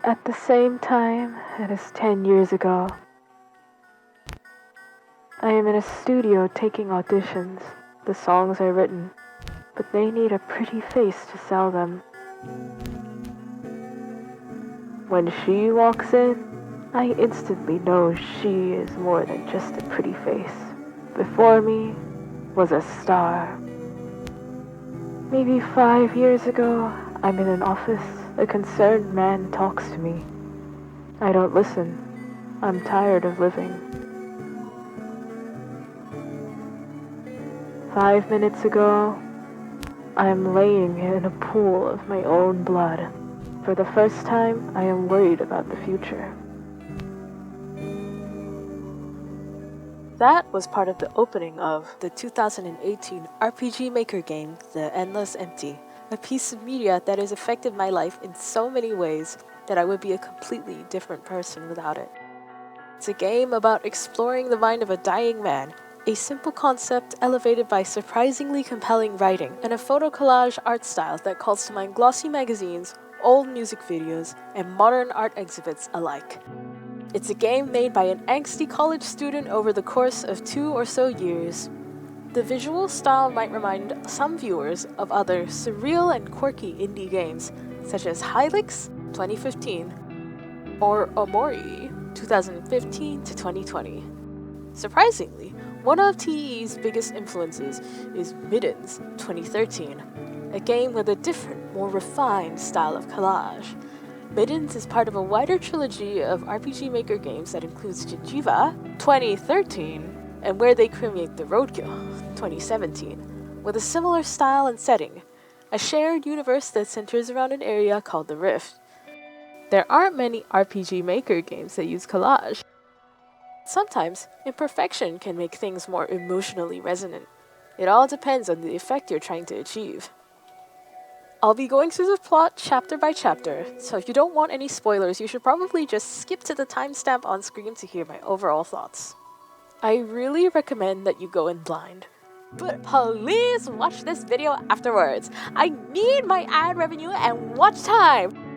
At the same time, it is 10 years ago. I am in a studio taking auditions. The songs are written, but they need a pretty face to sell them. When she walks in, I instantly know she is more than just a pretty face. Before me was a star. Maybe 5 years ago, I'm in an office. A concerned man talks to me. I don't listen. I'm tired of living. 5 minutes ago, I am laying in a pool of my own blood. For the first time, I am worried about the future. That was part of the opening of the 2018 RPG Maker game, The Endless Empty, a piece of media that has affected my life in so many ways that I would be a completely different person without it. It's a game about exploring the mind of a dying man, a simple concept elevated by surprisingly compelling writing and a photo collage art style that calls to mind glossy magazines, old music videos, and modern art exhibits alike. It's a game made by an angsty college student over the course of 2 or so years. The visual style might remind some viewers of other surreal and quirky indie games, such as Hylix 2015 or Omori 2015 to 2020. Surprisingly, one of TE's biggest influences is Middens 2013, a game with a different, more refined style of collage. Middens is part of a wider trilogy of RPG Maker games that includes Gingiva 2013 and Where They Cremate the Roadkill 2017, with a similar style and setting, a shared universe that centers around an area called the Rift. There aren't many RPG Maker games that use collage. Sometimes, imperfection can make things more emotionally resonant. It all depends on the effect you're trying to achieve. I'll be going through the plot chapter by chapter, so if you don't want any spoilers, you should probably just skip to the timestamp on screen to hear my overall thoughts. I really recommend that you go in blind. But please watch this video afterwards. I need my ad revenue and watch time!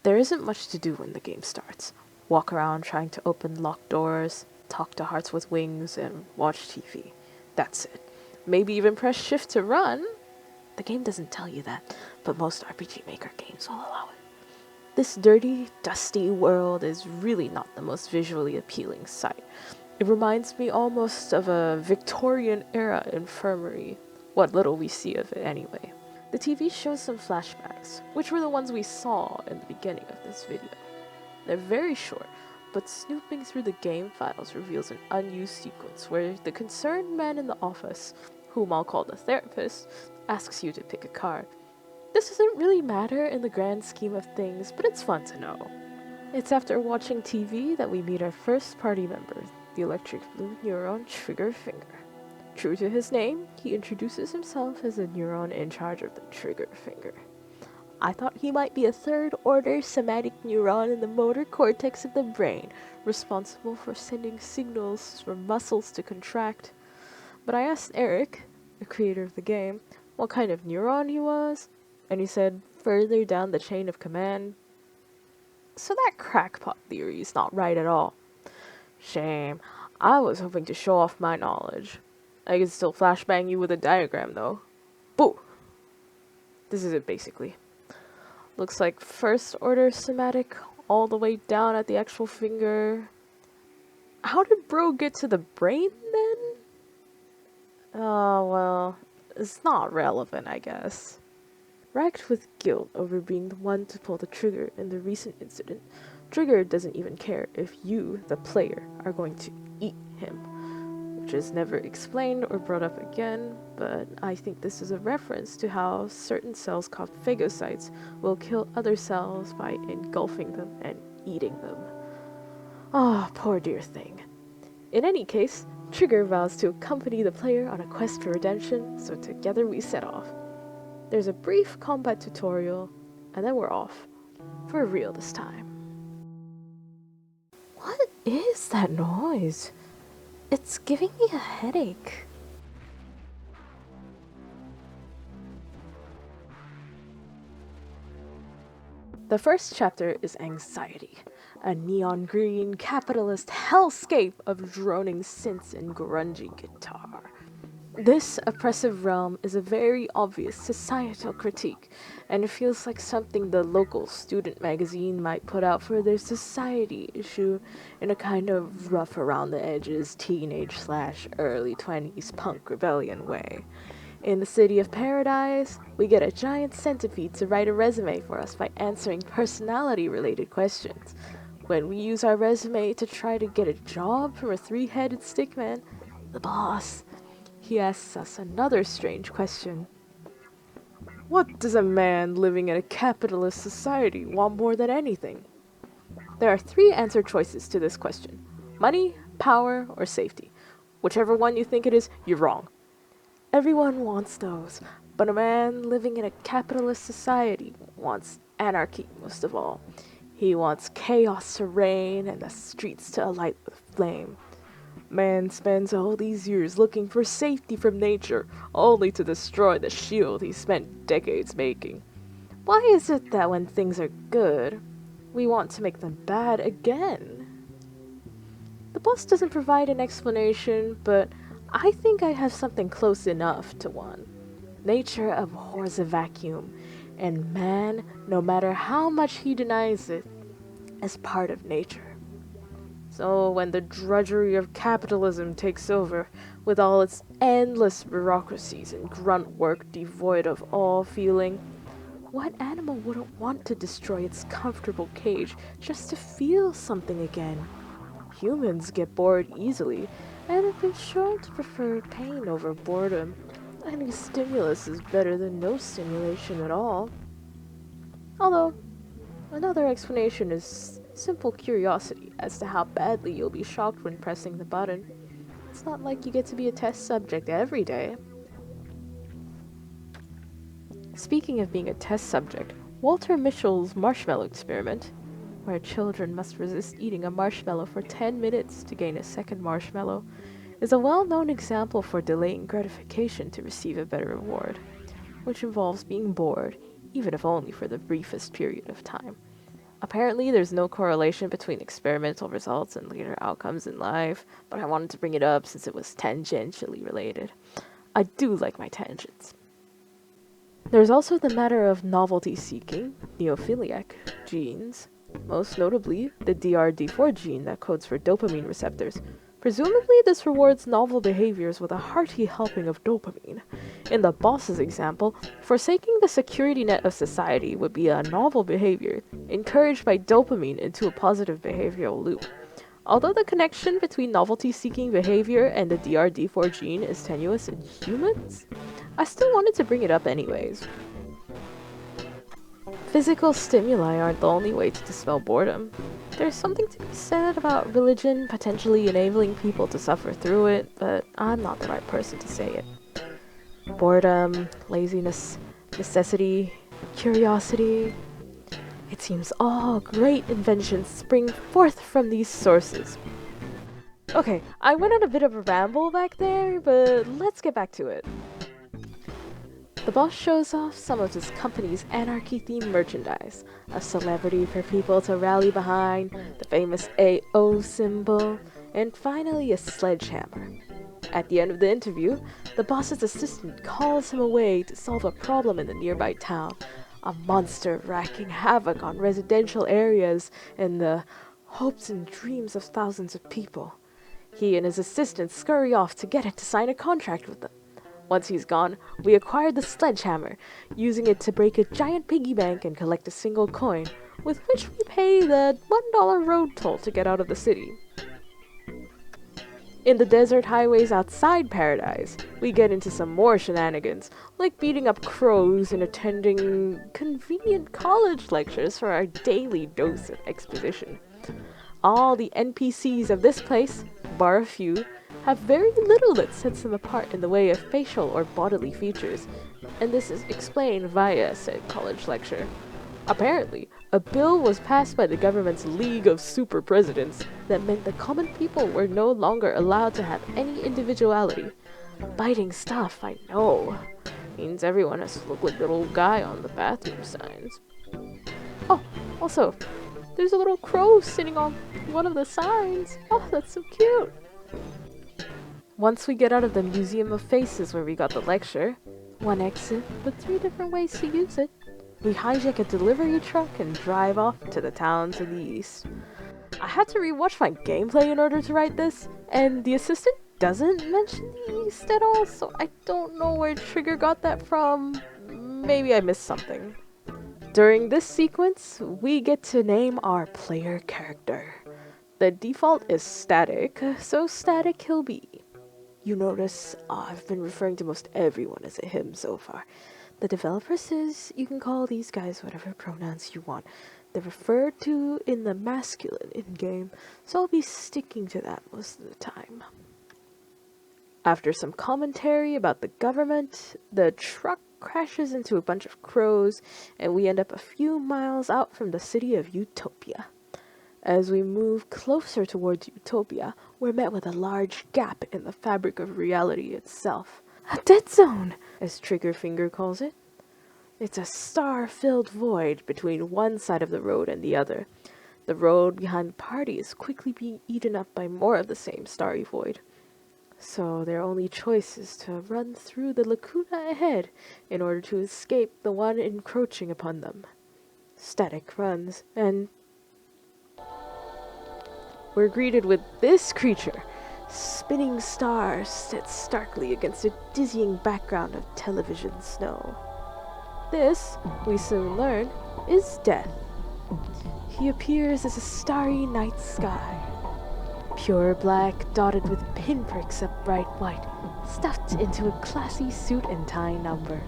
There isn't much to do when the game starts. Walk around trying to open locked doors, talk to hearts with wings, and watch TV. That's it. Maybe even press shift to run. The game doesn't tell you that, but most RPG Maker games will allow it. This dirty, dusty world is really not the most visually appealing sight. It reminds me almost of a Victorian-era infirmary, what little we see of it anyway. The TV shows some flashbacks, which were the ones we saw in the beginning of this video. They're very short, but snooping through the game files reveals an unused sequence where the concerned man in the office, whom I'll call the therapist, asks you to pick a card. This doesn't really matter in the grand scheme of things, but it's fun to know. It's after watching TV that we meet our first party member, the electric blue neuron Trigger Finger. True to his name, he introduces himself as a neuron in charge of the trigger finger. I thought he might be a third-order somatic neuron in the motor cortex of the brain, responsible for sending signals for muscles to contract. But I asked Eric, the creator of the game, what kind of neuron he was, and he said further down the chain of command. So that crackpot theory is not right at all. Shame. I was hoping to show off my knowledge. I can still flashbang you with a diagram, though. Boo! This is it, basically. Looks like first-order somatic, all the way down at the actual finger. How did bro get to the brain, then? Oh, well, it's not relevant, I guess. Racked with guilt over being the one to pull the trigger in the recent incident, Trigger doesn't even care if you, the player, are going to eat him. Which is never explained or brought up again, but I think this is a reference to how certain cells called phagocytes will kill other cells by engulfing them and eating them. Ah, poor dear thing. In any case, Trigger vows to accompany the player on a quest for redemption, so together we set off. There's a brief combat tutorial, and then we're off. For real this time. What is that noise? It's giving me a headache. The first chapter is Anxiety, a neon green capitalist hellscape of droning synths and grungy guitar. This oppressive realm is a very obvious societal critique, and it feels like something the local student magazine might put out for their society issue in a kind of rough around the edges teenage/early 20s punk rebellion way. In the city of paradise, we get a giant centipede to write a resume for us by answering personality-related questions. When we use our resume to try to get a job from a three-headed stickman, the boss, he asks us another strange question. What does a man living in a capitalist society want more than anything? There are three answer choices to this question: money, power, or safety. Whichever one you think it is, you're wrong. Everyone wants those, but a man living in a capitalist society wants anarchy most of all. He wants chaos to reign and the streets to alight with flame. Man spends all these years looking for safety from nature, only to destroy the shield he spent decades making. Why is it that when things are good, we want to make them bad again? The boss doesn't provide an explanation, but I think I have something close enough to one. Nature abhors a vacuum, and man, no matter how much he denies it, is part of nature. So when the drudgery of capitalism takes over, with all its endless bureaucracies and grunt work devoid of all feeling, what animal wouldn't want to destroy its comfortable cage just to feel something again? Humans get bored easily, and have been shown to prefer pain over boredom. Any stimulus is better than no stimulation at all. Although, another explanation is simple curiosity as to how badly you'll be shocked when pressing the button. It's not like you get to be a test subject every day. Speaking of being a test subject, Walter Mischel's marshmallow experiment, where children must resist eating a marshmallow for 10 minutes to gain a second marshmallow, is a well-known example for delaying gratification to receive a better reward, which involves being bored, even if only for the briefest period of time. Apparently, there's no correlation between experimental results and later outcomes in life, but I wanted to bring it up since it was tangentially related. I do like my tangents. There's also the matter of novelty-seeking, neophiliac genes, most notably the DRD4 gene that codes for dopamine receptors. Presumably, this rewards novel behaviors with a hearty helping of dopamine. In the boss's example, forsaking the security net of society would be a novel behavior, encouraged by dopamine into a positive behavioral loop. Although the connection between novelty-seeking behavior and the DRD4 gene is tenuous in humans, I still wanted to bring it up anyways. Physical stimuli aren't the only way to dispel boredom. There's something to be said about religion potentially enabling people to suffer through it, but I'm not the right person to say it. Boredom, laziness, necessity, curiosity. It seems all great inventions spring forth from these sources. Okay, I went on a bit of a ramble back there, but let's get back to it. The boss shows off some of his company's anarchy-themed merchandise, a celebrity for people to rally behind, the famous AO symbol, and finally a sledgehammer. At the end of the interview, the boss's assistant calls him away to solve a problem in the nearby town, a monster wreaking havoc on residential areas and the hopes and dreams of thousands of people. He and his assistant scurry off to get it to sign a contract with them. Once he's gone, we acquired the sledgehammer, using it to break a giant piggy bank and collect a single coin, with which we pay the $1 road toll to get out of the city. In the desert highways outside Paradise, we get into some more shenanigans, like beating up crows and attending convenient college lectures for our daily dose of exposition. All the NPCs of this place, bar a few, have very little that sets them apart in the way of facial or bodily features, and this is explained via said college lecture. Apparently, a bill was passed by the government's League of Super Presidents that meant the common people were no longer allowed to have any individuality. Biting stuff, I know. Means everyone has to look like that old guy on the bathroom signs. Oh, also, there's a little crow sitting on one of the signs. Oh, that's so cute. Once we get out of the Museum of Faces where we got the lecture, one exit, but 3 different ways to use it, we hijack a delivery truck and drive off to the town to the east. I had to rewatch my gameplay in order to write this, and the assistant doesn't mention the east at all, so I don't know where Trigger got that from. Maybe I missed something. During this sequence, we get to name our player character. The default is Static, so Static he'll be. You notice I've been referring to most everyone as a him so far. The developer says you can call these guys whatever pronouns you want. They're referred to in the masculine in-game, so I'll be sticking to that most of the time. After some commentary about the government, the truck crashes into a bunch of crows, and we end up a few miles out from the city of Utopia. As we move closer towards Utopia, we're met with a large gap in the fabric of reality itself. A dead zone, as Triggerfinger calls it. It's a star-filled void between one side of the road and the other. The road behind the party is quickly being eaten up by more of the same starry void. So their only choice is to run through the lacuna ahead in order to escape the one encroaching upon them. Static runs, and we're greeted with this creature. Spinning stars set starkly against a dizzying background of television snow. This, we soon learn, is Death. He appears as a starry night sky. Pure black dotted with pinpricks of bright white, stuffed into a classy suit and tie number.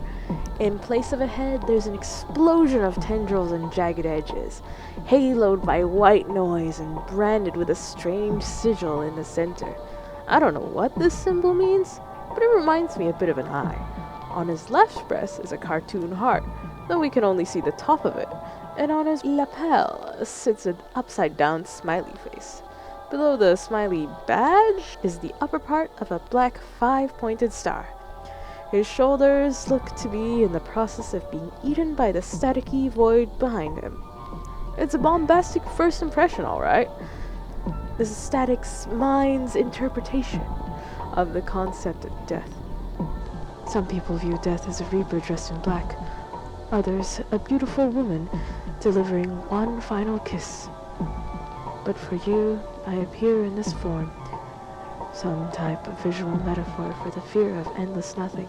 In place of a head, there's an explosion of tendrils and jagged edges, haloed by white noise and branded with a strange sigil in the center. I don't know what this symbol means, but it reminds me a bit of an eye. On his left breast is a cartoon heart, though we can only see the top of it, and on his lapel sits an upside-down smiley face. Below the smiley badge is the upper part of a black 5-pointed star. His shoulders look to be in the process of being eaten by the staticky void behind him. It's a bombastic first impression, alright. This is Static's mind's interpretation of the concept of death. Some people view death as a reaper dressed in black, others a beautiful woman delivering one final kiss. But for you, I appear in this form, some type of visual metaphor for the fear of endless nothing.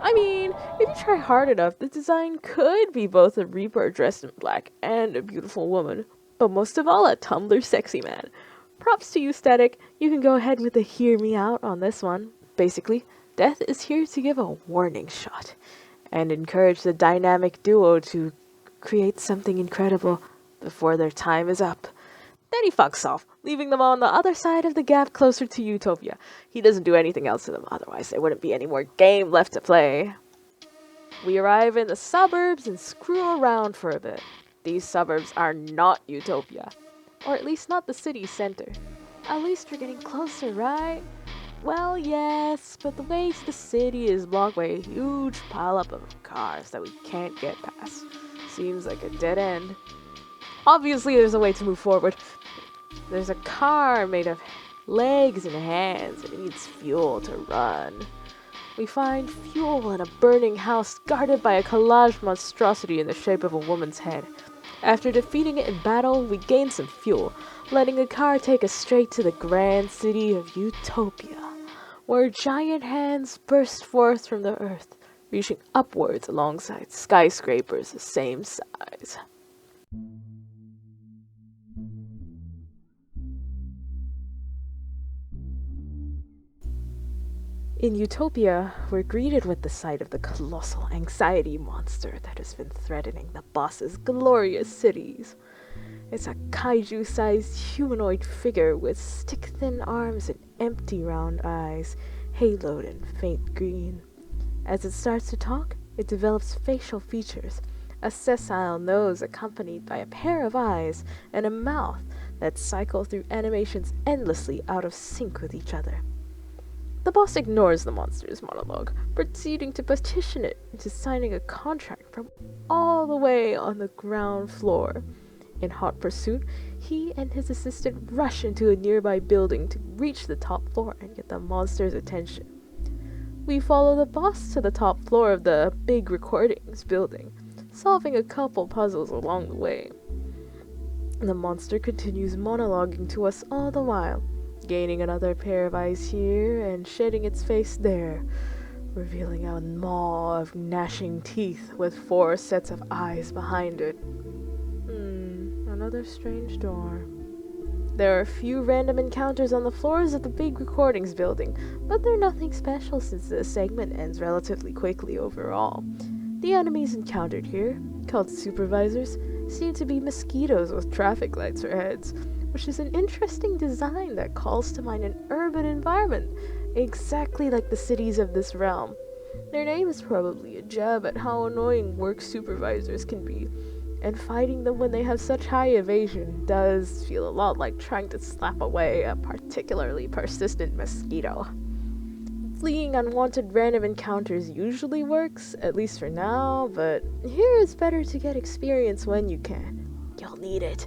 I mean, if you try hard enough, the design could be both a reaper dressed in black and a beautiful woman, but most of all, a Tumblr sexy man. Props to you, Static. You can go ahead with the hear me out on this one. Basically, Death is here to give a warning shot and encourage the dynamic duo to create something incredible before their time is up. Then he fucks off, leaving them on the other side of the gap closer to Utopia. He doesn't do anything else to them, otherwise there wouldn't be any more game left to play. We arrive in the suburbs and screw around for a bit. These suburbs are not Utopia, or at least not the city center. At least we're getting closer, right? Well, yes, but the way to the city is blocked by a huge pileup of cars that we can't get past. Seems like a dead end. Obviously, there's a way to move forward. There's a car made of legs and hands, and it needs fuel to run. We find fuel in a burning house guarded by a collage monstrosity in the shape of a woman's head. After defeating it in battle, we gain some fuel, letting the car take us straight to the grand city of Utopia, where giant hands burst forth from the earth, reaching upwards alongside skyscrapers the same size. In Utopia, we're greeted with the sight of the colossal anxiety monster that has been threatening the boss's glorious cities. It's a kaiju-sized humanoid figure with stick-thin arms and empty round eyes, haloed in faint green. As it starts to talk, it develops facial features, a sessile nose accompanied by a pair of eyes and a mouth that cycle through animations endlessly out of sync with each other. The boss ignores the monster's monologue, proceeding to petition it into signing a contract from all the way on the ground floor. In hot pursuit, he and his assistant rush into a nearby building to reach the top floor and get the monster's attention. We follow the boss to the top floor of the big recordings building, solving a couple puzzles along the way. The monster continues monologuing to us all the while, gaining another pair of eyes here and shedding its face there, revealing a maw of gnashing teeth with 4 sets of eyes behind it. Another strange door. There are a few random encounters on the floors of the big recordings building, but they're nothing special since the segment ends relatively quickly overall. The enemies encountered here, called supervisors, seem to be mosquitoes with traffic lights for heads, which is an interesting design that calls to mind an urban environment, exactly like the cities of this realm. Their name is probably a jab at how annoying work supervisors can be, and fighting them when they have such high evasion does feel a lot like trying to slap away a particularly persistent mosquito. Fleeing unwanted random encounters usually works, at least for now, but here it's better to get experience when you can. You'll need it.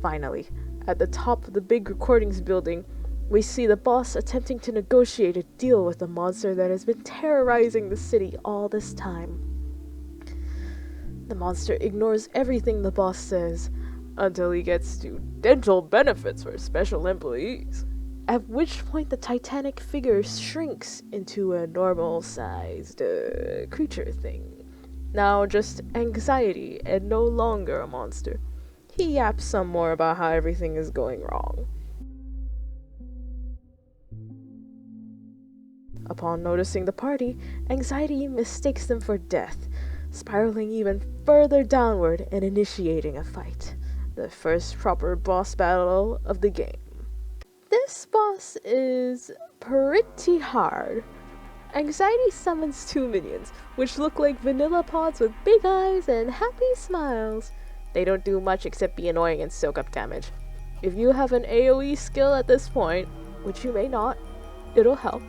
Finally, at the top of the big recordings building, we see the boss attempting to negotiate a deal with the monster that has been terrorizing the city all this time. The monster ignores everything the boss says, until he gets to dental benefits for special employees, at which point the titanic figure shrinks into a normal-sized creature thing. Now just anxiety and no longer a monster. He yaps some more about how everything is going wrong. Upon noticing the party, anxiety mistakes them for death, spiraling even further downward and initiating a fight. The first proper boss battle of the game. This boss is pretty hard. Anxiety summons 2 minions, which look like vanilla pods with big eyes and happy smiles. They don't do much except be annoying and soak up damage. If you have an AoE skill at this point, which you may not, it'll help.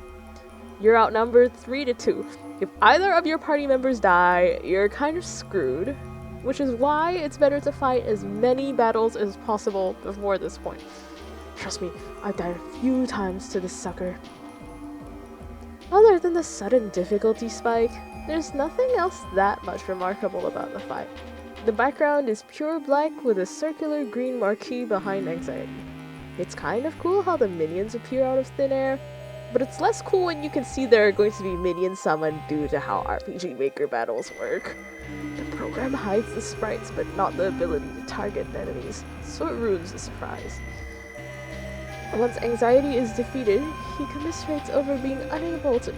You're outnumbered 3-2. If either of your party members die, you're kind of screwed, which is why it's better to fight as many battles as possible before this point. Trust me, I've died a few times to this sucker. Other than the sudden difficulty spike, there's nothing else that much remarkable about the fight. The background is pure black with a circular green marquee behind anxiety. It's kind of cool how the minions appear out of thin air, but it's less cool when you can see there are going to be minions summoned due to how RPG Maker battles work. The program hides the sprites, but not the ability to target enemies, so it ruins the surprise. Once anxiety is defeated, he commiserates over being unable to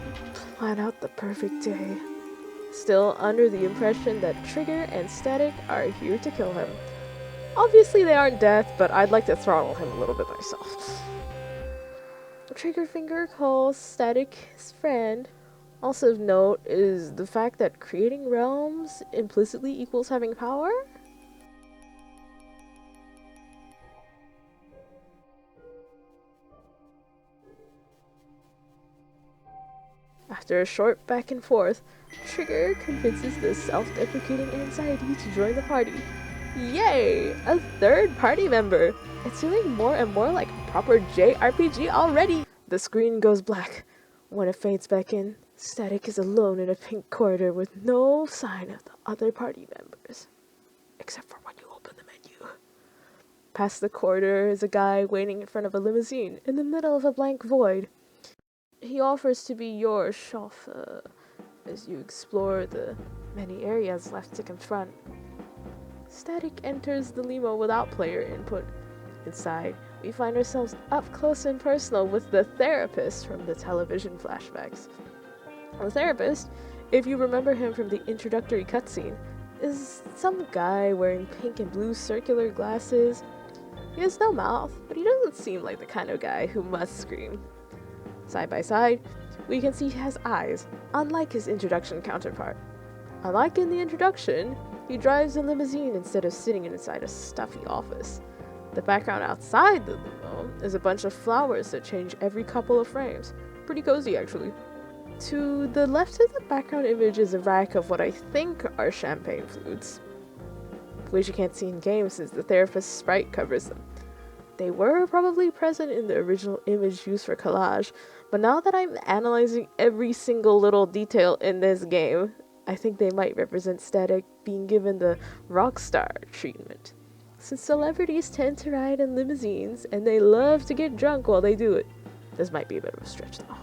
plan out the perfect day. Still under the impression that Trigger and Static are here to kill him. Obviously they aren't death, but I'd like to throttle him a little bit myself. Triggerfinger calls Static his friend. Also of note is the fact that creating realms implicitly equals having power. After a short back and forth, Trigger convinces the self-deprecating anxiety to join the party. Yay! A third party member! It's feeling more and more like proper JRPG already! The screen goes black. When it fades back in, Static is alone in a pink corridor with no sign of the other party members. Except for when you open the menu. Past the corridor is a guy waiting in front of a limousine in the middle of a blank void. He offers to be your chauffeur as you explore the many areas left to confront. Static enters the limo without player input. Inside, we find ourselves up close and personal with the therapist from the television flashbacks. The therapist, if you remember him from the introductory cutscene, is some guy wearing pink and blue circular glasses. He has no mouth, but he doesn't seem like the kind of guy who must scream. Side by side, we can see he has eyes, unlike his introduction counterpart. Unlike in the introduction, he drives a limousine instead of sitting inside a stuffy office. The background outside the limo is a bunch of flowers that change every couple of frames. Pretty cozy, actually. To the left of the background image is a rack of what I think are champagne flutes, which you can't see in game since the therapist's sprite covers them. They were probably present in the original image used for collage, but now that I'm analyzing every single little detail in this game, I think they might represent Static being given the rock star treatment. Since celebrities tend to ride in limousines, and they love to get drunk while they do it. This might be a bit of a stretch though.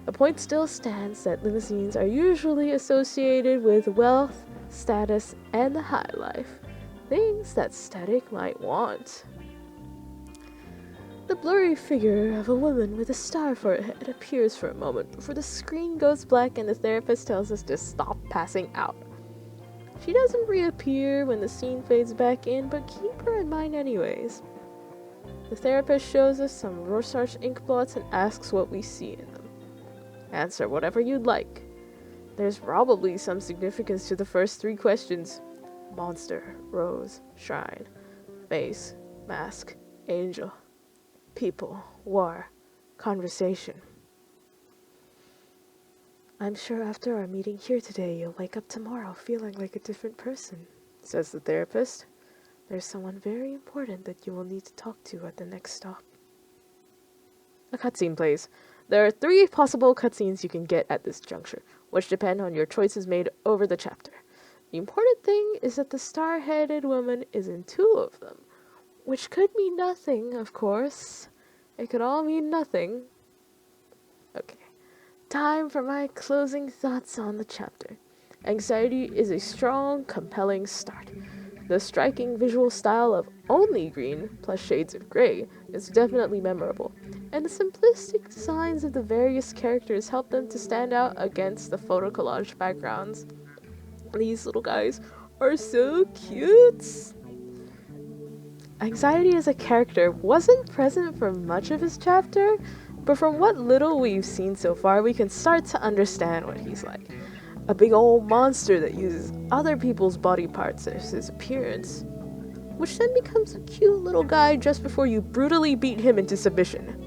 The point still stands that limousines are usually associated with wealth, status, and the high life. Things that Static might want. The blurry figure of a woman with a star for a head appears for a moment before the screen goes black and the therapist tells us to stop passing out. She doesn't reappear when the scene fades back in, but keep her in mind anyways. The therapist shows us some Rorschach ink blots and asks what we see in them. Answer whatever you'd like. There's probably some significance to the first 3 questions. Monster, rose, shrine, face, mask, angel, people, war, conversation. I'm sure after our meeting here today, you'll wake up tomorrow feeling like a different person, says the therapist. There's someone very important that you will need to talk to at the next stop. A cutscene plays. There are 3 possible cutscenes you can get at this juncture, which depend on your choices made over the chapter. The important thing is that the star-headed woman is in 2 of them, which could mean nothing, of course. It could all mean nothing. Okay. Time for my closing thoughts on the chapter. Anxiety is a strong, compelling start. The striking visual style of only green plus shades of gray is definitely memorable, and the simplistic designs of the various characters help them to stand out against the photo collage backgrounds. These little guys are so cute! Anxiety as a character wasn't present for much of his chapter, but from what little we've seen so far, we can start to understand what he's like. A big old monster that uses other people's body parts as his appearance, which then becomes a cute little guy just before you brutally beat him into submission.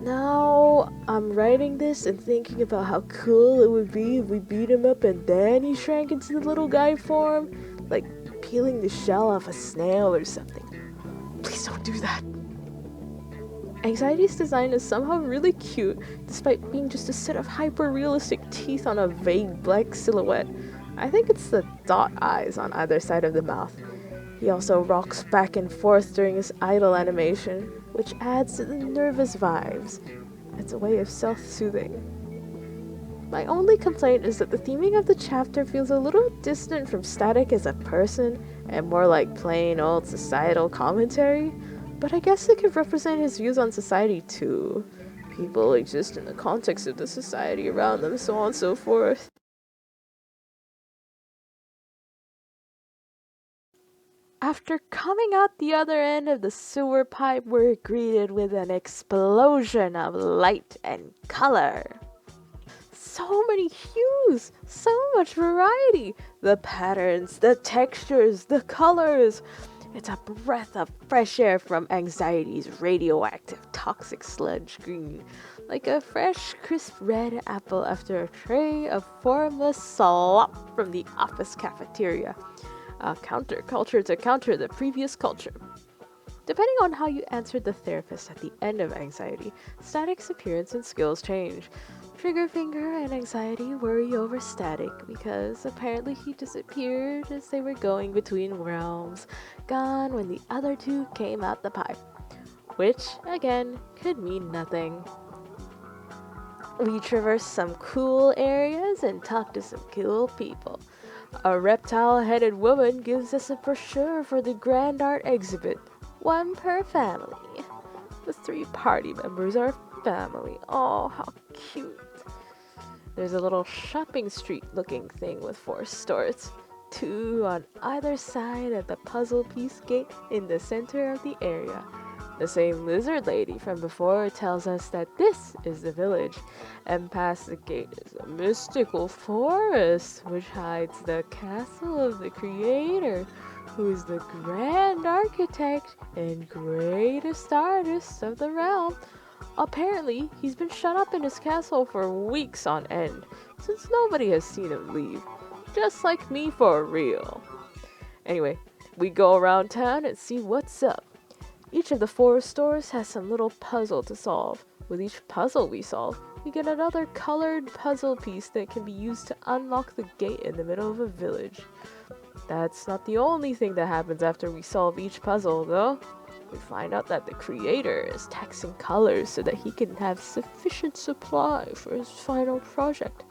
Now, I'm writing this and thinking about how cool it would be if we beat him up and then he shrank into the little guy form, like peeling the shell off a snail or something. Please don't do that. Anxiety's design is somehow really cute, despite being just a set of hyper-realistic teeth on a vague black silhouette. I think it's the dot eyes on either side of the mouth. He also rocks back and forth during his idle animation, which adds to the nervous vibes. It's a way of self-soothing. My only complaint is that the theming of the chapter feels a little distant from Static as a person, and more like plain old societal commentary. But I guess it could represent his views on society too. People exist in the context of the society around them, so on and so forth. After coming out the other end of the sewer pipe, we're greeted with an explosion of light and color. So many hues, so much variety. The patterns, the textures, the colors. It's a breath of fresh air from Anxiety's radioactive toxic sludge green, like a fresh, crisp red apple after a tray of formless slop from the office cafeteria. A counterculture to counter the previous culture. Depending on how you answered the therapist at the end of Anxiety, Static's appearance and skills change. Triggerfinger and Anxiety worry over Static because apparently he disappeared as they were going between realms, gone when the other 2 came out the pipe, which, again, could mean nothing. We traverse some cool areas and talk to some cool people. A reptile-headed woman gives us a brochure for the Grand Art exhibit, 1 per family. The 3 party members are family. Oh, how cute. There's a little shopping street looking thing with 4 stores, 2 on either side of the puzzle piece gate in the center of the area. The same lizard lady from before tells us that this is the village, and past the gate is a mystical forest which hides the castle of the creator, who is the grand architect and greatest artist of the realm. Apparently, he's been shut up in his castle for weeks on end, since nobody has seen him leave. Just like me for real. Anyway, we go around town and see what's up. Each of the forest stores has some little puzzle to solve. With each puzzle we solve, we get another colored puzzle piece that can be used to unlock the gate in the middle of a village. That's not the only thing that happens after we solve each puzzle, though. We find out that the creator is taxing colors so that he can have sufficient supply for his final project,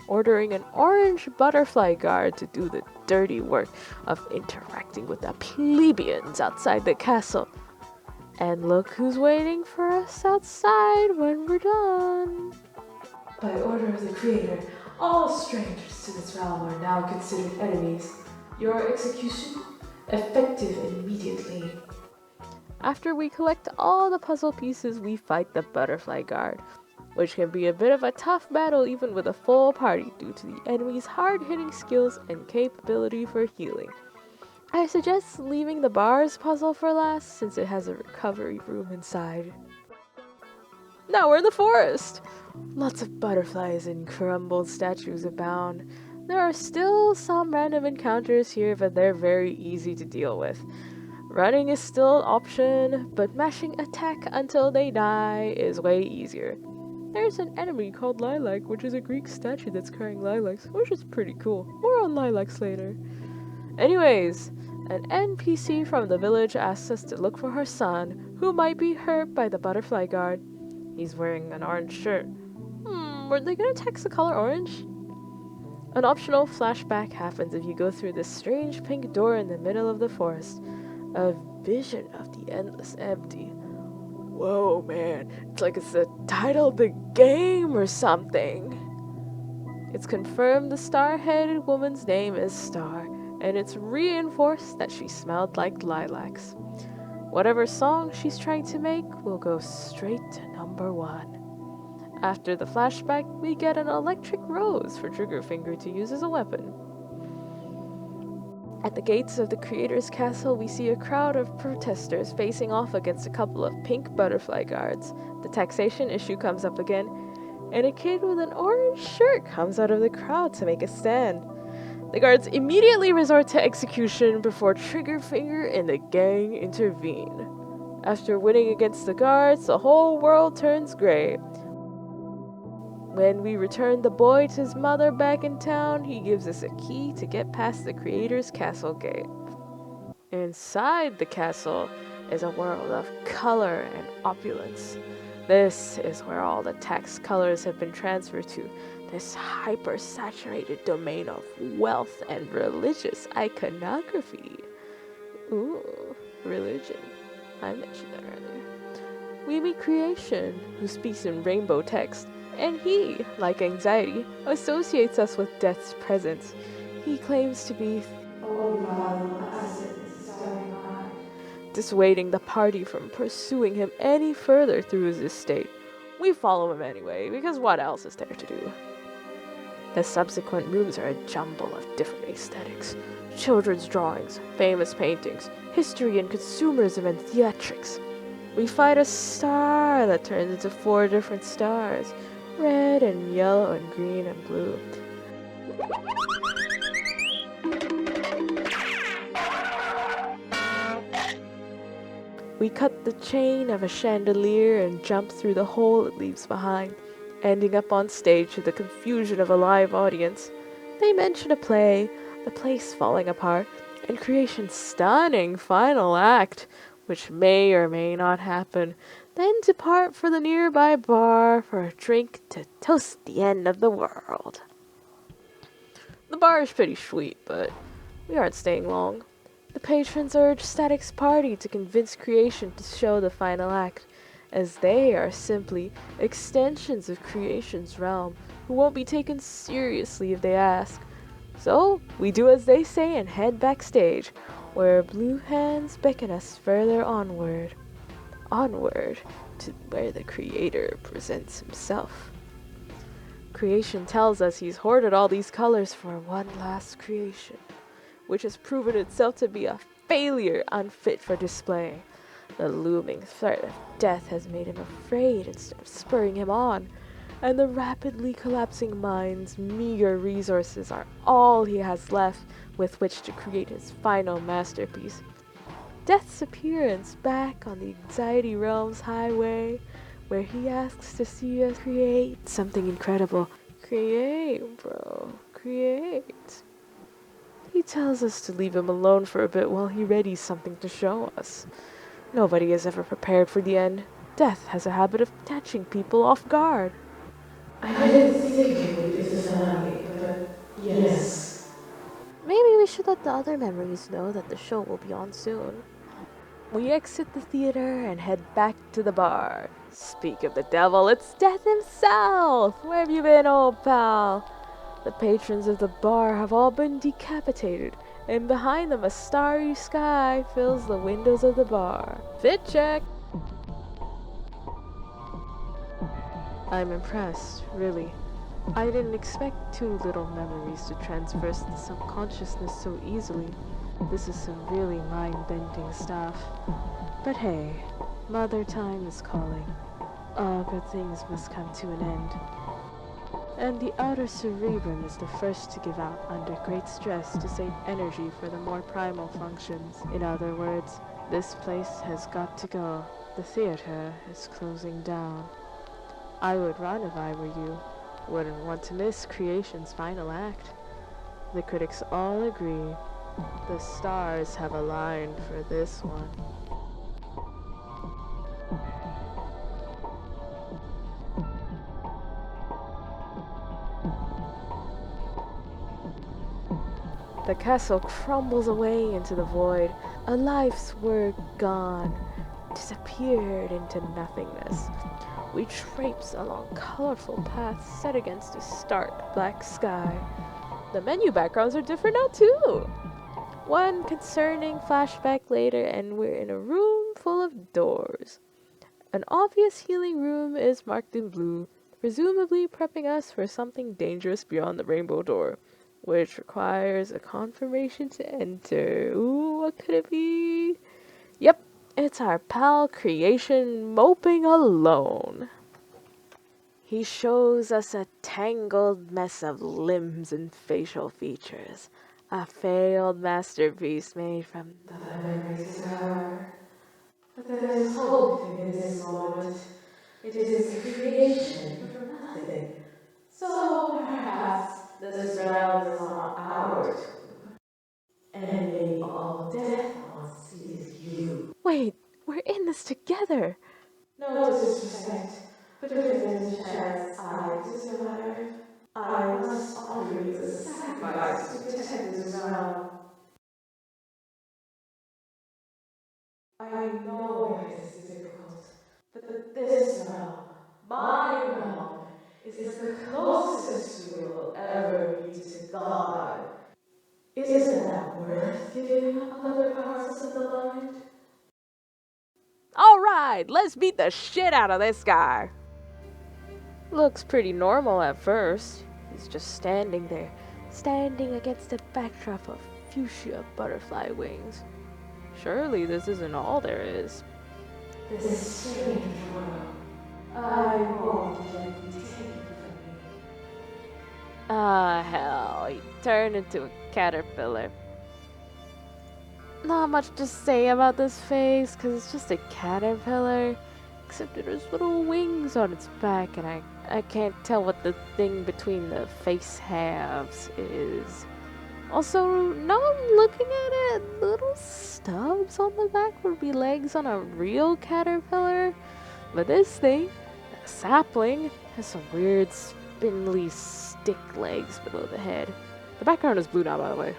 ordering an orange butterfly guard to do the dirty work of interacting with the plebeians outside the castle. And look who's waiting for us outside when we're done. By order of the creator, all strangers to this realm are now considered enemies. Your execution, effective immediately. After we collect all the puzzle pieces, we fight the butterfly guard, which can be a bit of a tough battle even with a full party due to the enemy's hard-hitting skills and capability for healing. I suggest leaving the bars puzzle for last, since it has a recovery room inside. Now we're in the forest! Lots of butterflies and crumbled statues abound. There are still some random encounters here, but they're very easy to deal with. Running is still an option, but mashing attack until they die is way easier. There's an enemy called Lilac, which is a Greek statue that's carrying lilacs, which is pretty cool. More on lilacs later. Anyways, an NPC from the village asks us to look for her son, who might be hurt by the butterfly guard. He's wearing an orange shirt. Were they gonna text the color orange? An optional flashback happens if you go through this strange pink door in the middle of the forest. A vision of the endless empty. Whoa, man, it's like it's the title of the game or something. It's confirmed the star-headed woman's name is Starr, and it's reinforced that she smelled like lilacs. Whatever song she's trying to make will go straight to #1. After the flashback, we get an electric rose for Triggerfinger to use as a weapon. At the gates of the creator's castle, we see a crowd of protesters facing off against a couple of pink butterfly guards. The taxation issue comes up again, and a kid with an orange shirt comes out of the crowd to make a stand. The guards immediately resort to execution before Triggerfinger and the gang intervene. After winning against the guards, the whole world turns gray. When we return the boy to his mother back in town, he gives us a key to get past the creator's castle gate. Inside the castle is a world of color and opulence. This is where all the tax colors have been transferred to, this hyper-saturated domain of wealth and religious iconography. Ooh, religion. I mentioned that earlier. We meet Creation, who speaks in rainbow text, and he, like anxiety, associates us with death's presence. He claims to be dissuading the party from pursuing him any further through his estate. We follow him anyway, because what else is there to do? The subsequent rooms are a jumble of different aesthetics. Children's drawings, famous paintings, history and consumerism and theatrics. We fight a star that turns into 4 different stars. Red and yellow and green and blue. We cut the chain of a chandelier and jump through the hole it leaves behind, ending up on stage to the confusion of a live audience. They mention a play, the place falling apart, and Creation's stunning final act, which may or may not happen, then depart for the nearby bar for a drink to toast the end of the world. The bar is pretty sweet, but we aren't staying long. The patrons urge Static's party to convince Creation to show the final act, as they are simply extensions of Creation's realm who won't be taken seriously if they ask. So we do as they say and head backstage, where blue hands beckon us further onward. onward to where the creator presents himself. Creation tells us he's hoarded all these colors for one last creation, which has proven itself to be a failure unfit for display. The looming threat of death has made him afraid instead of spurring him on, and the rapidly collapsing mind's meager resources are all he has left with which to create his final masterpiece. Death's appearance back on the Anxiety Realm's highway, where he asks to see us create something incredible. Create, bro. Create. He tells us to leave him alone for a bit while he readies something to show us. Nobody is ever prepared for the end. Death has a habit of catching people off guard. I didn't think it would be this early, but yes. Maybe we should let the other memories know that the show will be on soon. We exit the theater and head back to the bar. Speak of the devil, it's Death himself! Where have you been, old pal? The patrons of the bar have all been decapitated, and behind them a starry sky fills the windows of the bar. Fit check! I'm impressed, really. I didn't expect two little memories to transverse the subconsciousness so easily. This is some really mind-bending stuff. But hey, Mother Time is calling. All good things must come to an end. And the outer cerebrum is the first to give out under great stress to save energy for the more primal functions. In other words, this place has got to go. The theater is closing down. I would run if I were you. Wouldn't want to miss creation's final act. The critics all agree. The stars have aligned for this one. The castle crumbles away into the void. A life's work gone, disappeared into nothingness. We traipse along colorful paths set against a stark black sky. The menu backgrounds are different now too. One concerning flashback later and we're in a room full of doors. An obvious healing room is marked in blue, presumably prepping us for something dangerous beyond the rainbow door, which requires a confirmation to enter. Ooh, what could it be? Yep, it's our pal Creation moping alone. He shows us a tangled mess of limbs and facial features. A failed masterpiece made from The memories are. But there is hope in this moment. It is creation from nothing. So perhaps this realm is not ours. And maybe all death wants is you. Wait, we're in this together. No disrespect, but if there's a chance I to survive, I must offer you the sacrifice to protect this realm. I know it is difficult, but this realm, my realm, is the closest we will ever be to God. Isn't that worth giving up other parts of the mind? Alright, let's beat the shit out of this guy. Looks pretty normal at first. He's just standing there, standing against a backdrop of fuchsia butterfly wings. Surely this isn't all there is. This strange world, I won't let you take it from me. Ah, hell, he turned into a caterpillar. Not much to say about this face, because it's just a caterpillar. Except it has little wings on its back, and I can't tell what the thing between the face halves is. Also, now I'm looking at it, little stubs on the back would be legs on a real caterpillar. But this thing, a sapling, has some weird spindly stick legs below the head. The background is blue now, by the way.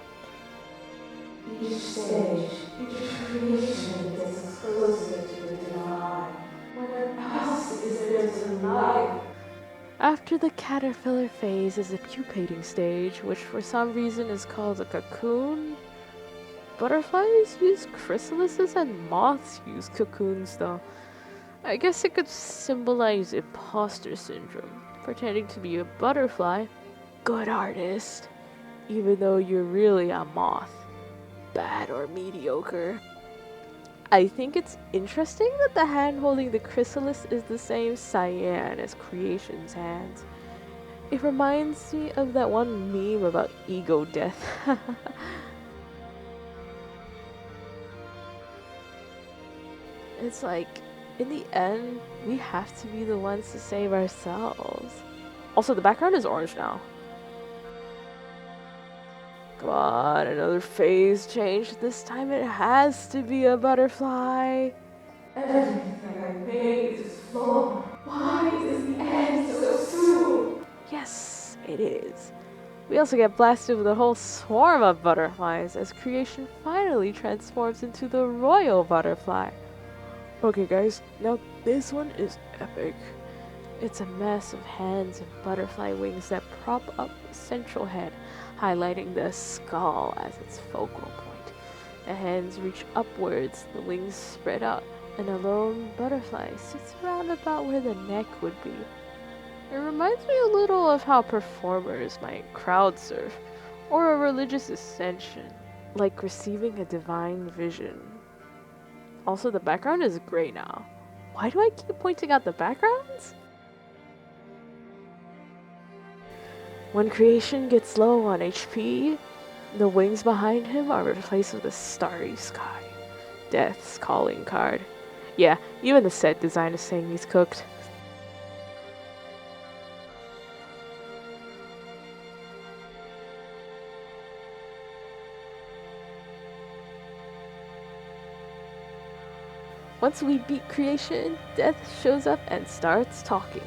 Each stage, each creation gets us closer to the divine. What else is there to life? After the caterpillar phase is the pupating stage, which for some reason is called a cocoon. Butterflies use chrysalises and moths use cocoons though. I guess it could symbolize imposter syndrome, pretending to be a butterfly. Good artist, even though you're really a moth. Bad or mediocre. I think it's interesting that the hand holding the chrysalis is the same cyan as creation's hands. It reminds me of that one meme about ego death. It's like, in the end, we have to be the ones to save ourselves. Also, the background is orange now. Come on, another phase change. This time it has to be a butterfly. Everything I made is flawed. Why is the end so soon? Yes, it is. We also get blasted with a whole swarm of butterflies as creation finally transforms into the royal butterfly. Okay guys, now this one is epic. It's a mess of hands and butterfly wings that prop up the central head, highlighting the skull as its focal point. The hands reach upwards, the wings spread out, and a lone butterfly sits around about where the neck would be. It reminds me a little of how performers might crowd surf, or a religious ascension, like receiving a divine vision. Also, the background is gray now. Why do I keep pointing out the backgrounds? When creation gets low on HP, the wings behind him are replaced with a starry sky. Death's calling card. Yeah, even the set design is saying he's cooked. Once we beat creation, Death shows up and starts talking.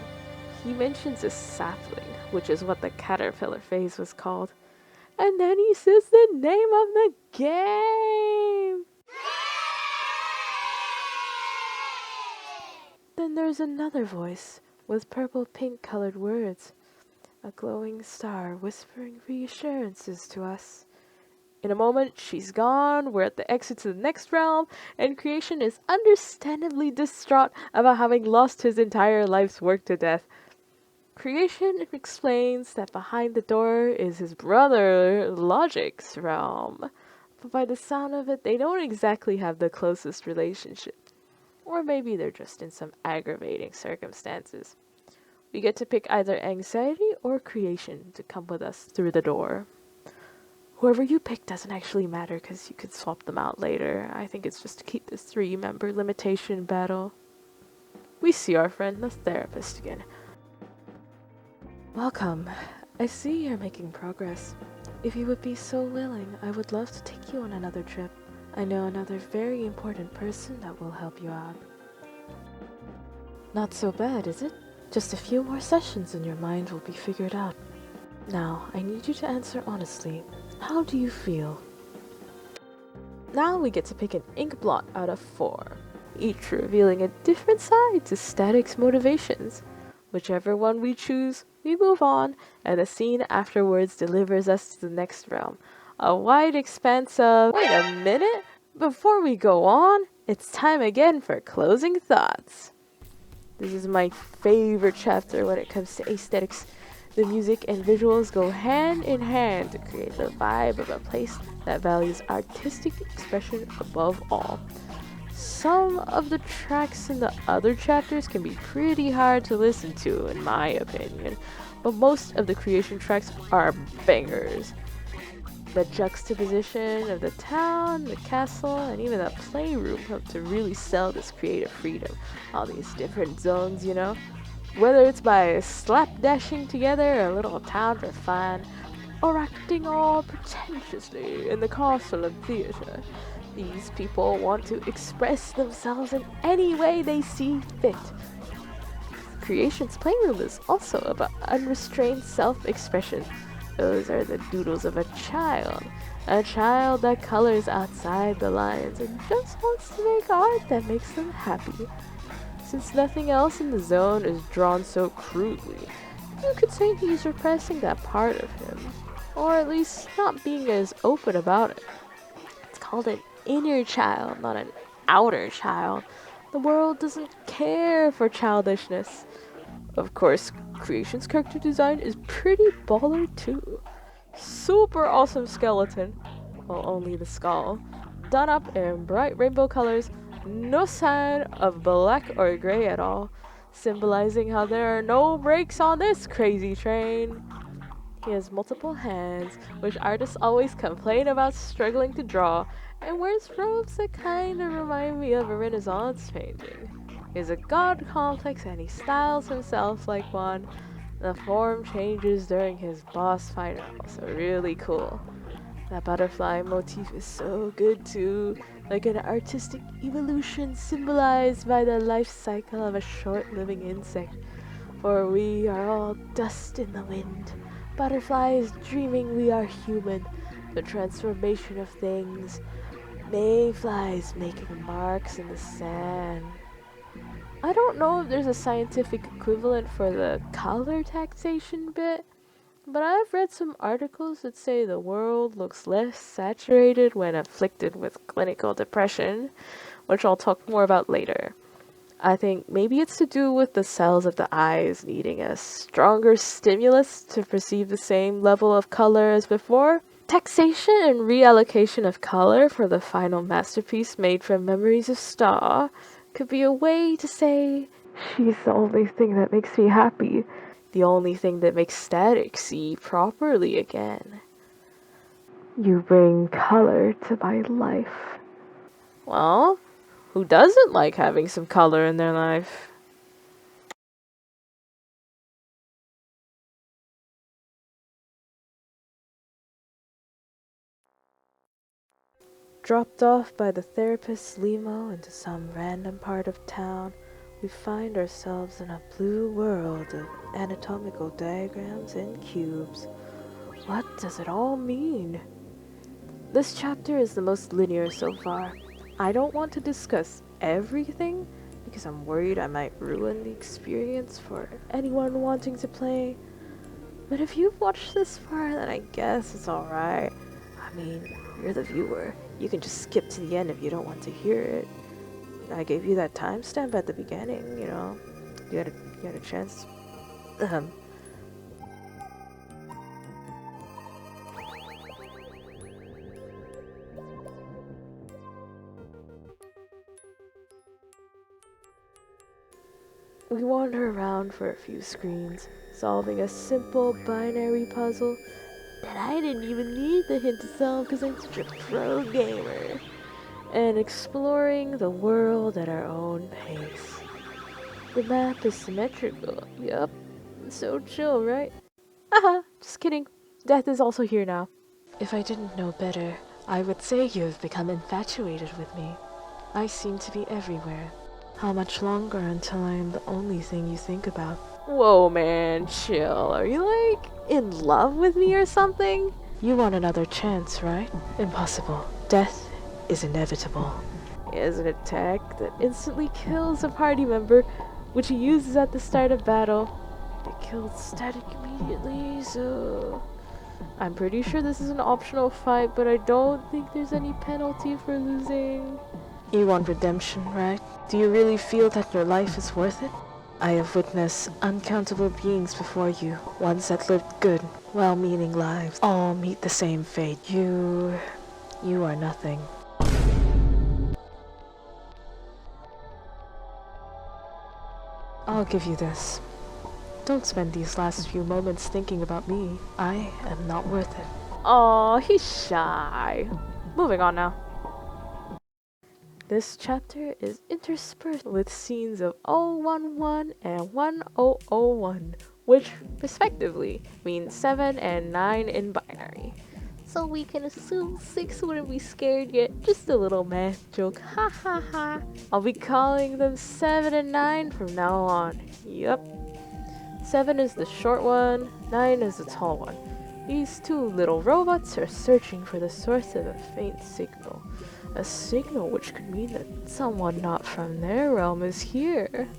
He mentions a sapling, which is what the caterpillar phase was called. And then he says the name of the game! Then there's another voice, with purple-pink colored words. A glowing star whispering reassurances to us. In a moment, she's gone, we're at the exit to the next realm, and creation is understandably distraught about having lost his entire life's work to death. Creation explains that behind the door is his brother, Logic's realm, but by the sound of it, they don't exactly have the closest relationship. Or maybe they're just in some aggravating circumstances. We get to pick either anxiety or creation to come with us through the door. Whoever you pick doesn't actually matter because you could swap them out later. I think it's just to keep this 3-member limitation battle. We see our friend the therapist again. Welcome. I see you're making progress. If you would be so willing, I would love to take you on another trip. I know another very important person that will help you out. Not so bad, is it? Just a few more sessions and your mind will be figured out. Now, I need you to answer honestly. How do you feel? Now we get to pick an ink blot out of 4, each revealing a different side to Static's motivations. Whichever one we choose, we move on, and the scene afterwards delivers us to the next realm. A wide expanse of... Wait a minute! Before we go on, it's time again for closing thoughts. This is my favorite chapter when it comes to aesthetics. The music and visuals go hand in hand to create the vibe of a place that values artistic expression above all. Some of the tracks in the other chapters can be pretty hard to listen to, in my opinion, but most of the creation tracks are bangers. The juxtaposition of the town, the castle, and even the playroom help to really sell this creative freedom. All these different zones, you know? Whether it's by slapdashing together a little town for fun, or acting all pretentiously in the castle and theater, these people want to express themselves in any way they see fit. Creation's playroom is also about unrestrained self-expression. Those are the doodles of a child that colors outside the lines and just wants to make art that makes them happy. Since nothing else in the zone is drawn so crudely, you could say he's repressing that part of him, or at least not being as open about it. It's called an inner child, not an outer child. The world doesn't care for childishness. Of course, Creation's character design is pretty baller too. Super awesome skeleton, well, only the skull, done up in bright rainbow colors, no sign of black or gray at all, symbolizing how there are no brakes on this crazy train. He has multiple hands, which artists always complain about struggling to draw, and wears robes that kinda remind me of a Renaissance painting. He has a god complex and he styles himself like one. The form changes during his boss fight are also really cool. That butterfly motif is so good too, like an artistic evolution symbolized by the life cycle of a short-living insect. For we are all dust in the wind. Butterflies dreaming we are human. The transformation of things. Mayflies making marks in the sand. I don't know if there's a scientific equivalent for the color taxation bit, but I've read some articles that say the world looks less saturated when afflicted with clinical depression, which I'll talk more about later. I think maybe it's to do with the cells of the eyes needing a stronger stimulus to perceive the same level of color as before. Taxation and reallocation of color for the final masterpiece made from memories of Starr could be a way to say, She's the only thing that makes me happy. the only thing that makes static see properly again. You bring color to my life. Well, who doesn't like having some color in their life? Dropped off by the therapist's limo into some random part of town, we find ourselves in a blue world of anatomical diagrams and cubes. What does it all mean? This chapter is the most linear so far. I don't want to discuss everything because I'm worried I might ruin the experience for anyone wanting to play. But if you've watched this far, then I guess it's alright. I mean, you're the viewer. You can just skip to the end if you don't want to hear it. I gave you that timestamp at the beginning, you know. You had a chance. We wander around for a few screens, solving a simple binary puzzle that I didn't even need the hint to solve because I'm such a pro gamer, and exploring the world at our own pace. The map is symmetrical. Yup. So chill, right? Haha, just kidding. Death is also here now. If I didn't know better, I would say you have become infatuated with me. I seem to be everywhere. How much longer until I am the only thing you think about? Whoa, man, chill. Are you, like, in love with me or something? You want another chance, right? Impossible. Death is inevitable. He has an attack that instantly kills a party member, which he uses at the start of battle. It killed Static immediately, so... I'm pretty sure this is an optional fight, but I don't think there's any penalty for losing. You want redemption, right? Do you really feel that your life is worth it? I have witnessed uncountable beings before you, ones that lived good, well-meaning lives, all meet the same fate. You are nothing. I'll give you this. Don't spend these last few moments thinking about me. I am not worth it. Aw, he's shy. Moving on now. This chapter is interspersed with scenes of 011 and 1001, which respectively mean 7 and 9 in binary. So we can assume 6 wouldn't be scared yet, just a little math joke, ha ha ha. I'll be calling them 7 and 9 from now on, yup. 7 is the short one, 9 is the tall one. These two little robots are searching for the source of a faint signal. A signal which could mean that someone not from their realm is here.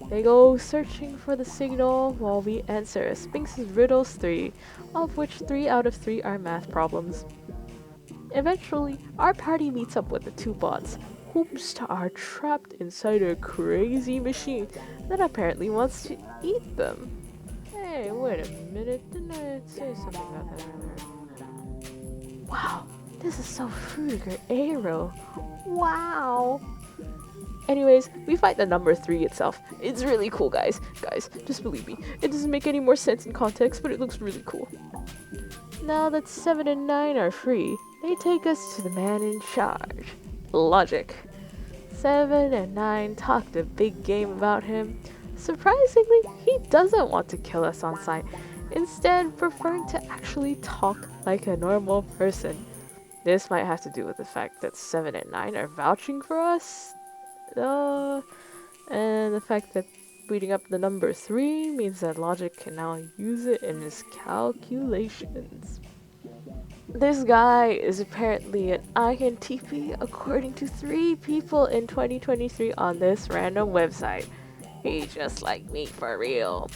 They go searching for the signal while we answer Sphinx's riddles 3, of which 3 out of 3 are math problems. Eventually, our party meets up with the two bots, hopes are trapped inside a crazy machine that apparently wants to eat them. Hey, wait a minute, didn't I say something about that earlier? Wow, this is so Fruitiger Aero. Wow. Anyways, we fight the number 3 itself. It's really cool, guys. Guys, just believe me. It doesn't make any more sense in context, but it looks really cool. Now that 7 and 9 are free, they take us to the man in charge, Logic. 7 and 9 talked a big game about him. Surprisingly, he doesn't want to kill us on sight, instead preferring to actually talk like a normal person. This might have to do with the fact that 7 and 9 are vouching for us, and the fact that beating up the number 3 means that Logic can now use it in his calculations. This guy is apparently an INTP according to 3 people in 2023 on this random website. He's just like me for real.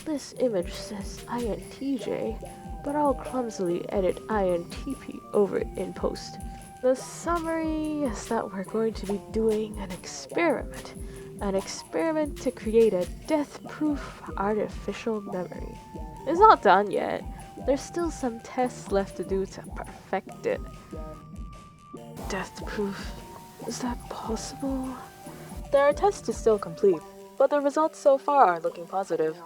This image says INTJ, but I'll clumsily edit INTP over it in post. The summary is that we're going to be doing an experiment to create a death-proof artificial memory. It's not done yet. There's still some tests left to do to perfect it. Death-proof? Is that possible? There are tests to still complete, but the results so far are looking positive.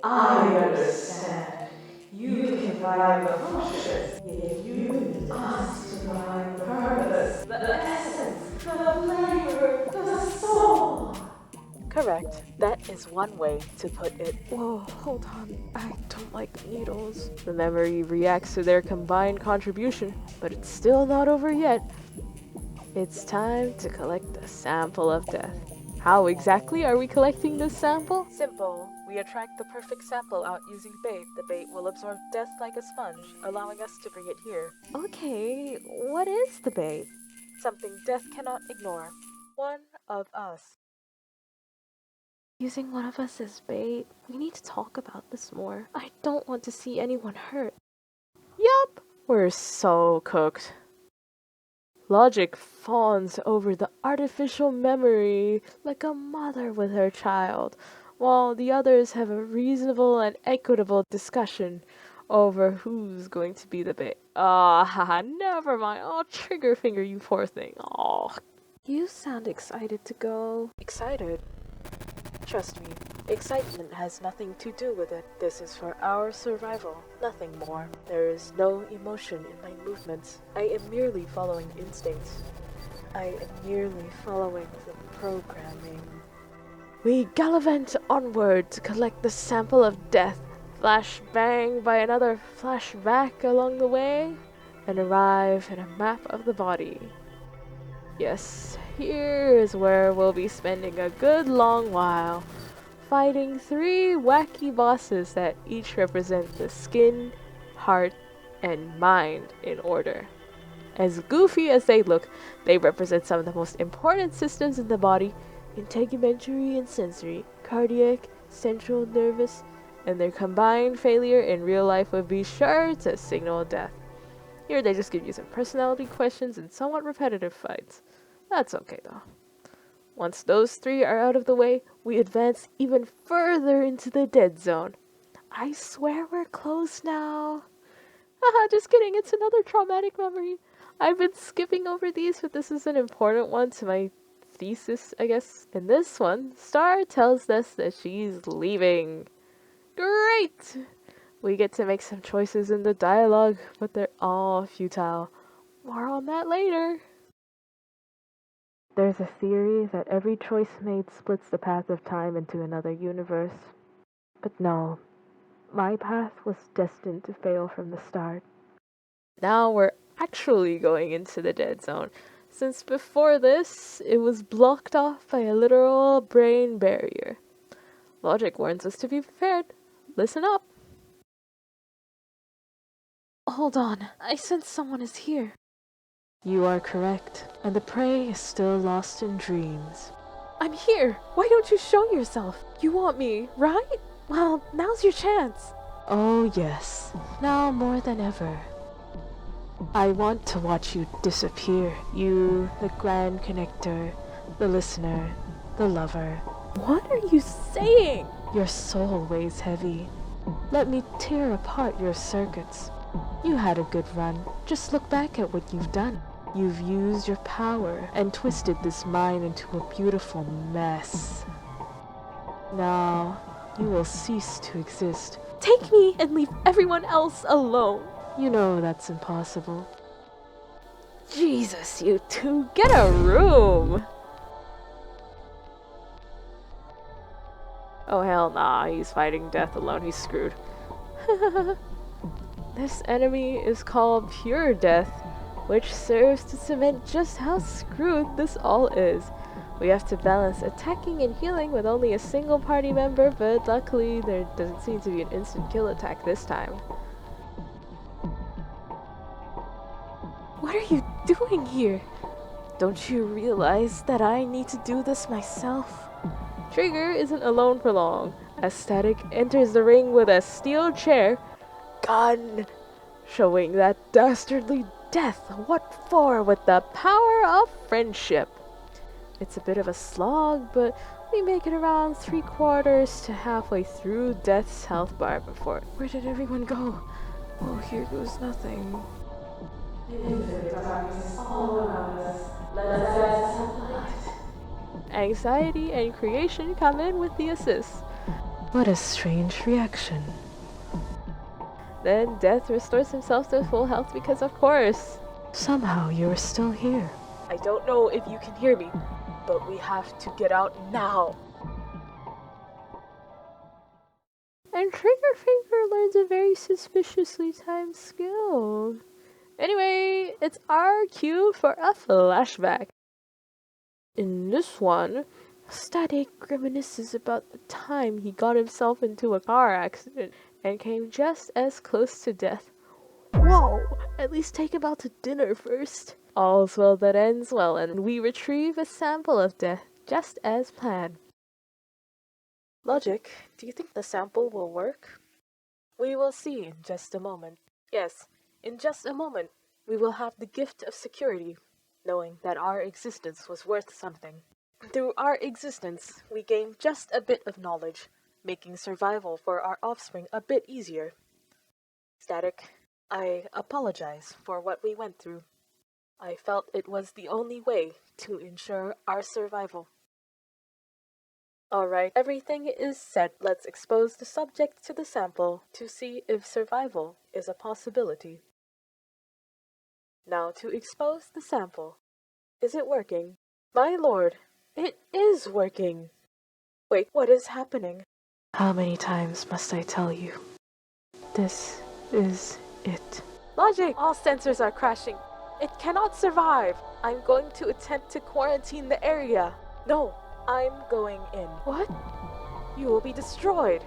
I understand. You can provide the functions, yet you need us to provide the purpose, the essence, the flavor, the soul. Correct. That is one way to put it. Whoa, hold on. I don't like needles. The memory reacts to their combined contribution, but it's still not over yet. It's time to collect the sample of death. How exactly are we collecting this sample? Simple. We attract the perfect sample out using bait. The bait will absorb death like a sponge, allowing us to bring it here. Okay, what is the bait? Something death cannot ignore. One of us. Using one of us as bait? We need to talk about this more. I don't want to see anyone hurt. Yup, we're so cooked. Logic fawns over the artificial memory like a mother with her child, while the others have a reasonable and equitable discussion over who's going to be the bait. Haha, never mind. Oh, trigger finger, you poor thing. Oh, you sound excited to go. Excited? Trust me, excitement has nothing to do with it. This is for our survival, nothing more. There is no emotion in my movements. I am merely following instincts. I am merely following the programming. We gallivant onward to collect the sample of death, flash bang by another flashback along the way, and arrive at a map of the body. Yes, here is where we'll be spending a good long while, fighting 3 wacky bosses that each represent the skin, heart, and mind in order. As goofy as they look, they represent some of the most important systems in the body: integumentary and sensory, cardiac, central nervous, and their combined failure in real life would be sure to signal death. Here they just give you some personality questions and somewhat repetitive fights. That's okay though. Once those 3 are out of the way, we advance even further into the dead zone. I swear we're close now. Haha, just kidding, it's another traumatic memory. I've been skipping over these, but this is an important one to my thesis, I guess. In this one, Starr tells us that she's leaving. Great! We get to make some choices in the dialogue, but they're all futile. More on that later. There's a theory that every choice made splits the path of time into another universe. But no, my path was destined to fail from the start. Now we're actually going into the dead zone, since before this, it was blocked off by a literal brain barrier. Logic warns us to be prepared. Listen up. Hold on, I sense someone is here. You are correct, and the prey is still lost in dreams. I'm here! Why don't you show yourself? You want me, right? Well, now's your chance. Oh yes, now more than ever. I want to watch you disappear. You, the grand connector, the listener, the lover. What are you saying? Your soul weighs heavy. Let me tear apart your circuits. You had a good run. Just look back at what you've done. You've used your power and twisted this mind into a beautiful mess. Now, you will cease to exist. Take me and leave everyone else alone. You know that's impossible. Jesus, you two, get a room! Oh hell nah, he's fighting death alone, he's screwed. This enemy is called Pure Death, which serves to cement just how screwed this all is. We have to balance attacking and healing with only a single party member, but luckily there doesn't seem to be an instant kill attack this time. What are you doing here? Don't you realize that I need to do this myself? Trigger isn't alone for long, as Static enters the ring with a steel chair, gun, showing that dastardly death. What for with the power of friendship? It's a bit of a slog, but we make it around 3/4 to halfway through Death's health bar before. Where did everyone go? Oh, here goes nothing. Anxiety and creation come in with the assist. What a strange reaction. Then Death restores himself to full health because of course. Somehow you're still here. I don't know if you can hear me, but we have to get out now. And Trigger Finger learns a very suspiciously timed skill. Anyway, it's our cue for a flashback. In this one, Static reminisces about the time he got himself into a car accident and came just as close to death. Whoa! At least take him out to dinner first. All's well that ends well, and we retrieve a sample of death, just as planned. Logic, do you think the sample will work? We will see in just a moment. Yes, in just a moment, we will have the gift of security, knowing that our existence was worth something. Through our existence, we gain just a bit of knowledge, making survival for our offspring a bit easier. Static, I apologize for what we went through. I felt it was the only way to ensure our survival. Alright, everything is set. Let's expose the subject to the sample to see if survival is a possibility. Now to expose the sample. Is it working? My lord, it is working! Wait, what is happening? How many times must I tell you? This is it. Logic! All sensors are crashing. It cannot survive. I'm going to attempt to quarantine the area. No, I'm going in. What? You will be destroyed.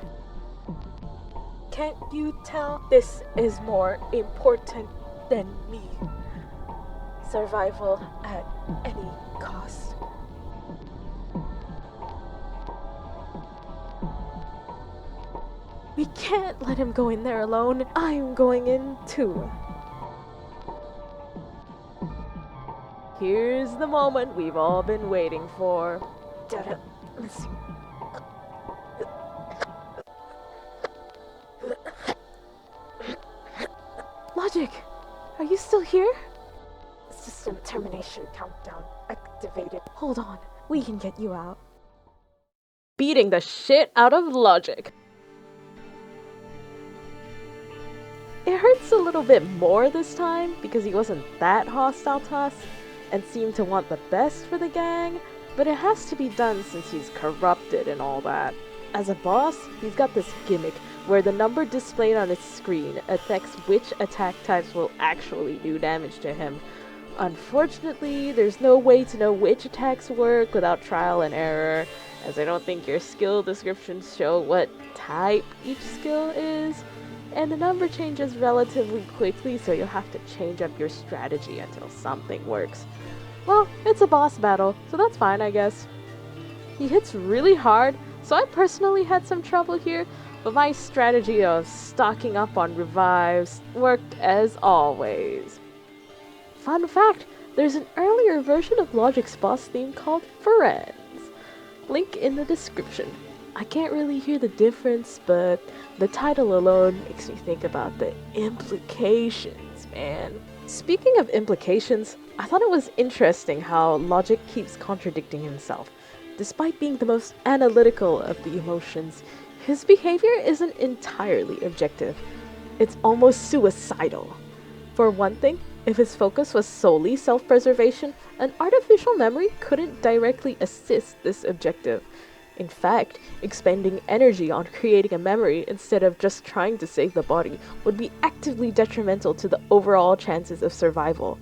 Can't you tell this is more important than me? Survival at any cost. We can't let him go in there alone. I'm going in too. Here's the moment we've all been waiting for. Let's see. Logic, are you still here? System termination countdown activated. Hold on, we can get you out. Beating the shit out of Logic. It hurts a little bit more this time because he wasn't that hostile to us and seemed to want the best for the gang, but it has to be done since he's corrupted and all that. As a boss, he's got this gimmick where the number displayed on his screen affects which attack types will actually do damage to him. Unfortunately, there's no way to know which attacks work without trial and error, as I don't think your skill descriptions show what type each skill is. And the number changes relatively quickly, so you'll have to change up your strategy until something works. Well, it's a boss battle, so that's fine, I guess. He hits really hard, so I personally had some trouble here, but my strategy of stocking up on revives worked as always. fun fact, there's an earlier version of Logic's boss theme called Friends. Link in the description. I can't really hear the difference, but the title alone makes me think about the implications, man. Speaking of implications, I thought it was interesting how Logic keeps contradicting himself. Despite being the most analytical of the emotions, his behavior isn't entirely objective. It's almost suicidal. For one thing, if his focus was solely self-preservation, an artificial memory couldn't directly assist this objective. In fact, expending energy on creating a memory instead of just trying to save the body would be actively detrimental to the overall chances of survival.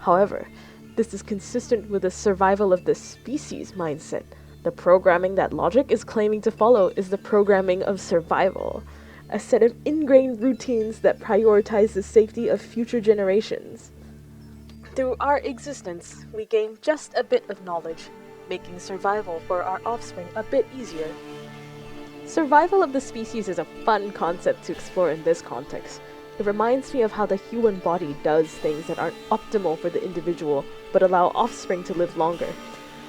However, this is consistent with the survival of the species mindset. The programming that Logic is claiming to follow is the programming of survival, a set of ingrained routines that prioritize the safety of future generations. Through our existence, we gain just a bit of knowledge, making survival for our offspring a bit easier. Survival of the species is a fun concept to explore in this context. It reminds me of how the human body does things that aren't optimal for the individual, but allow offspring to live longer.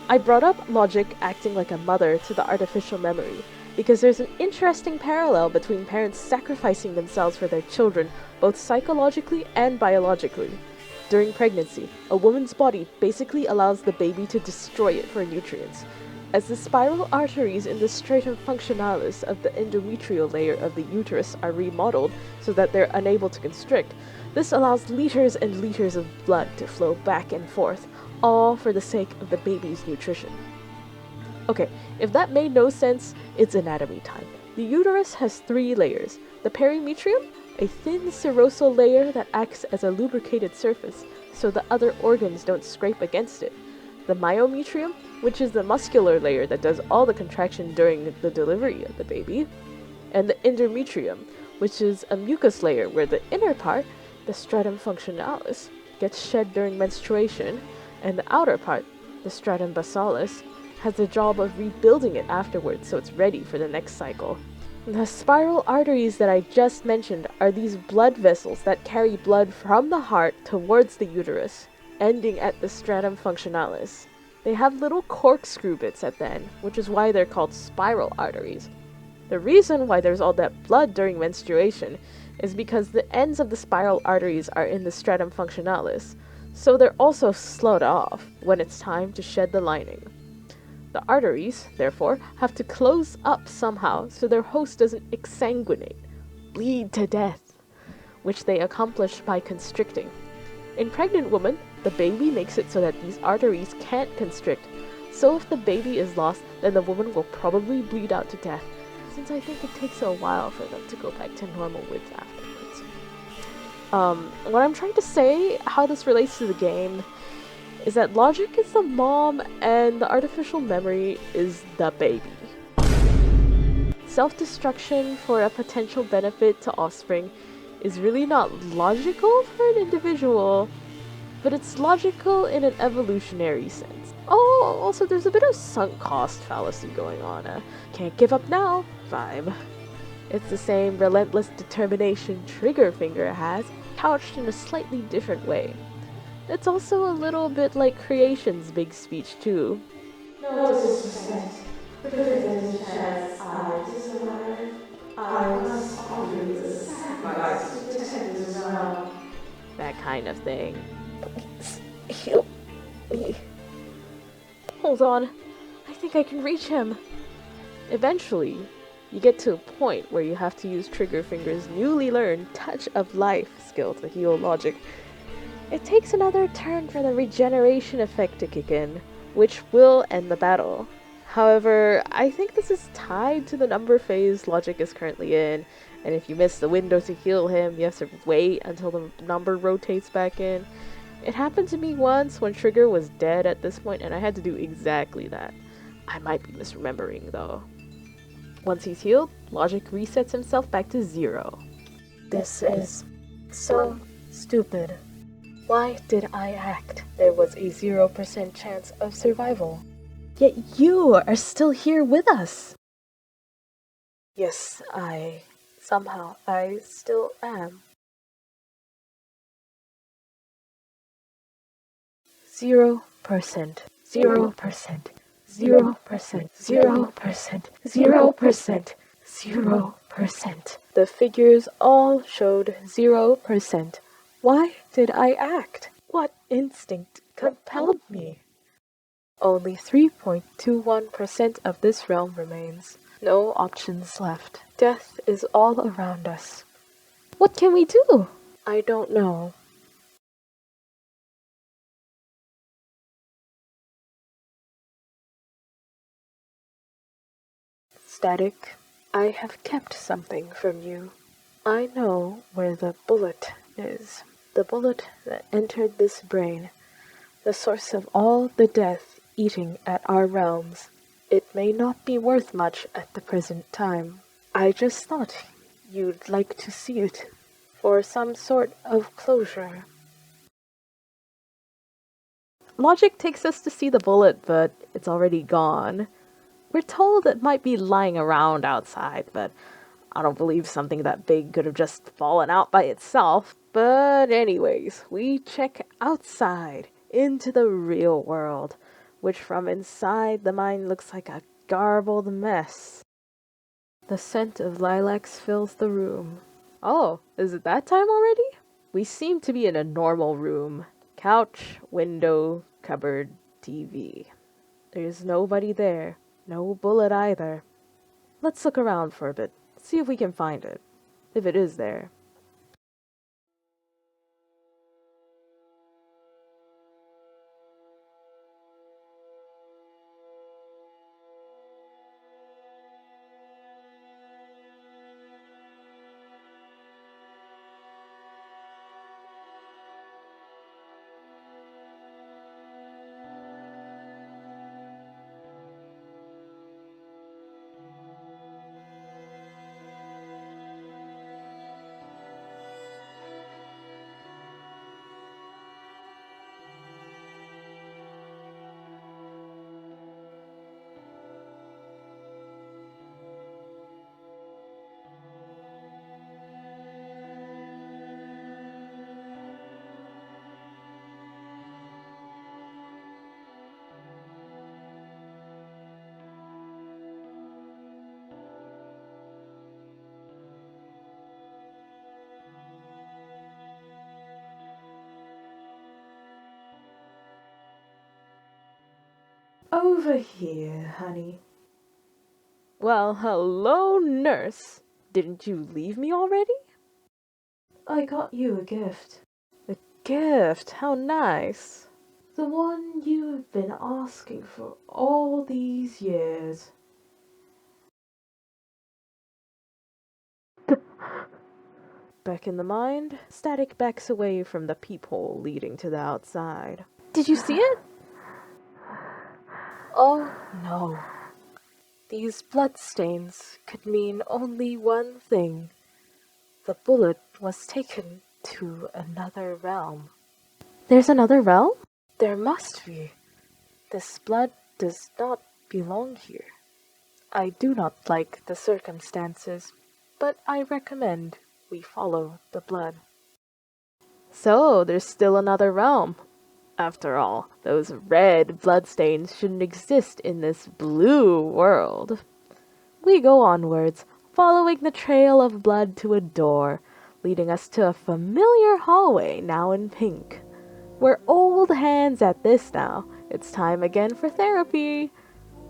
I brought up Logic acting like a mother to the artificial memory, because there's an interesting parallel between parents sacrificing themselves for their children, both psychologically and biologically. During pregnancy, a woman's body basically allows the baby to destroy it for nutrients. As the spiral arteries in the stratum functionalis of the endometrial layer of the uterus are remodeled so that they're unable to constrict, this allows liters and liters of blood to flow back and forth, all for the sake of the baby's nutrition. Okay, if that made no sense, it's anatomy time. The uterus has 3 layers. The perimetrium, a thin serosal layer that acts as a lubricated surface so the other organs don't scrape against it. The myometrium, which is the muscular layer that does all the contraction during the delivery of the baby. And the endometrium, which is a mucus layer where the inner part, the stratum functionalis, gets shed during menstruation, and the outer part, the stratum basalis, has the job of rebuilding it afterwards so it's ready for the next cycle. The spiral arteries that I just mentioned are these blood vessels that carry blood from the heart towards the uterus, ending at the stratum functionalis. They have little corkscrew bits at the end, which is why they're called spiral arteries. The reason why there's all that blood during menstruation is because the ends of the spiral arteries are in the stratum functionalis, so they're also slowed off when it's time to shed the lining. The arteries, therefore, have to close up somehow so their host doesn't exsanguinate, bleed to death, which they accomplish by constricting. In pregnant women, the baby makes it so that these arteries can't constrict, so if the baby is lost, then the woman will probably bleed out to death, since I think it takes a while for them to go back to normal width afterwards. What I'm trying to say, how this relates to the game, is that Logic is the mom and the artificial memory is the baby. Self-destruction for a potential benefit to offspring is really not logical for an individual, but it's logical in an evolutionary sense. Oh, also there's a bit of sunk cost fallacy going on. Can't give up now vibe. It's the same relentless determination Trigger Finger has, couched in a slightly different way. It's also a little bit like Creation's big speech, too. No disrespect, but if there's a chance I to survive, I must offer you a sacrifice to protect this realm. That kind of thing. Heal me. Hold on. I think I can reach him. Eventually, you get to a point where you have to use Trigger Finger's newly learned Touch of Life skill to heal Logic. It takes another turn for the regeneration effect to kick in, which will end the battle. However, I think this is tied to the number phase Logic is currently in, and if you miss the window to heal him, you have to wait until the number rotates back in. It happened to me once when Trigger was dead at this point, and I had to do exactly that. I might be misremembering, though. Once he's healed, Logic resets himself back to 0. This is so stupid. Why did I act? There was a 0% chance of survival. Yet you are still here with us. Yes, somehow, I still am. 0%, 0%, 0%, 0%, 0%, 0%. The figures all showed 0%. Why did I act? What instinct compelled me? Only 3.21% of this realm remains. No options left. Death is all around us. What can we do? I don't know. Static, I have kept something from you. I know where the bullet is. The bullet that entered this brain. The source of all the death eating at our realms. It may not be worth much at the present time. I just thought you'd like to see it for some sort of closure. Logic takes us to see the bullet, but it's already gone. We're told it might be lying around outside, but I don't believe something that big could have just fallen out by itself. But anyways, we check outside into the real world, which from inside the mind looks like a garbled mess. The scent of lilacs fills the room. Oh, is it that time already? We seem to be in a normal room. Couch, window, cupboard, TV. There's nobody there. No bullet either. Let's look around for a bit. See if we can find it. If it is there. Over here, honey. Well, hello, nurse. Didn't you leave me already? I got you a gift. A gift? How nice. The one you've been asking for all these years. Back in the mind, Static backs away from the peephole leading to the outside. Did you see it? Oh, no. These bloodstains could mean only one thing. The bullet was taken to another realm. There's another realm? There must be. This blood does not belong here. I do not like the circumstances, but I recommend we follow the blood. So, there's still another realm. After all, those red bloodstains shouldn't exist in this blue world. We go onwards, following the trail of blood to a door, leading us to a familiar hallway now in pink. We're old hands at this now. It's time again for therapy.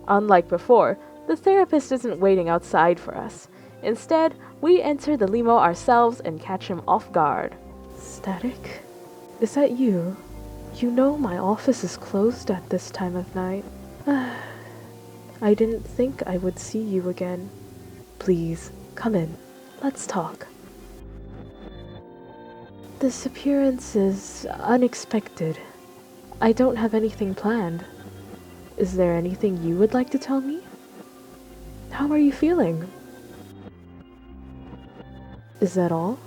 Unlike before, the therapist isn't waiting outside for us. Instead, we enter the limo ourselves and catch him off guard. Static? Is that you? You know my office is closed at this time of night. I didn't think I would see you again. Please, come in. Let's talk. This appearance is unexpected. I don't have anything planned. Is there anything you would like to tell me? How are you feeling? Is that all?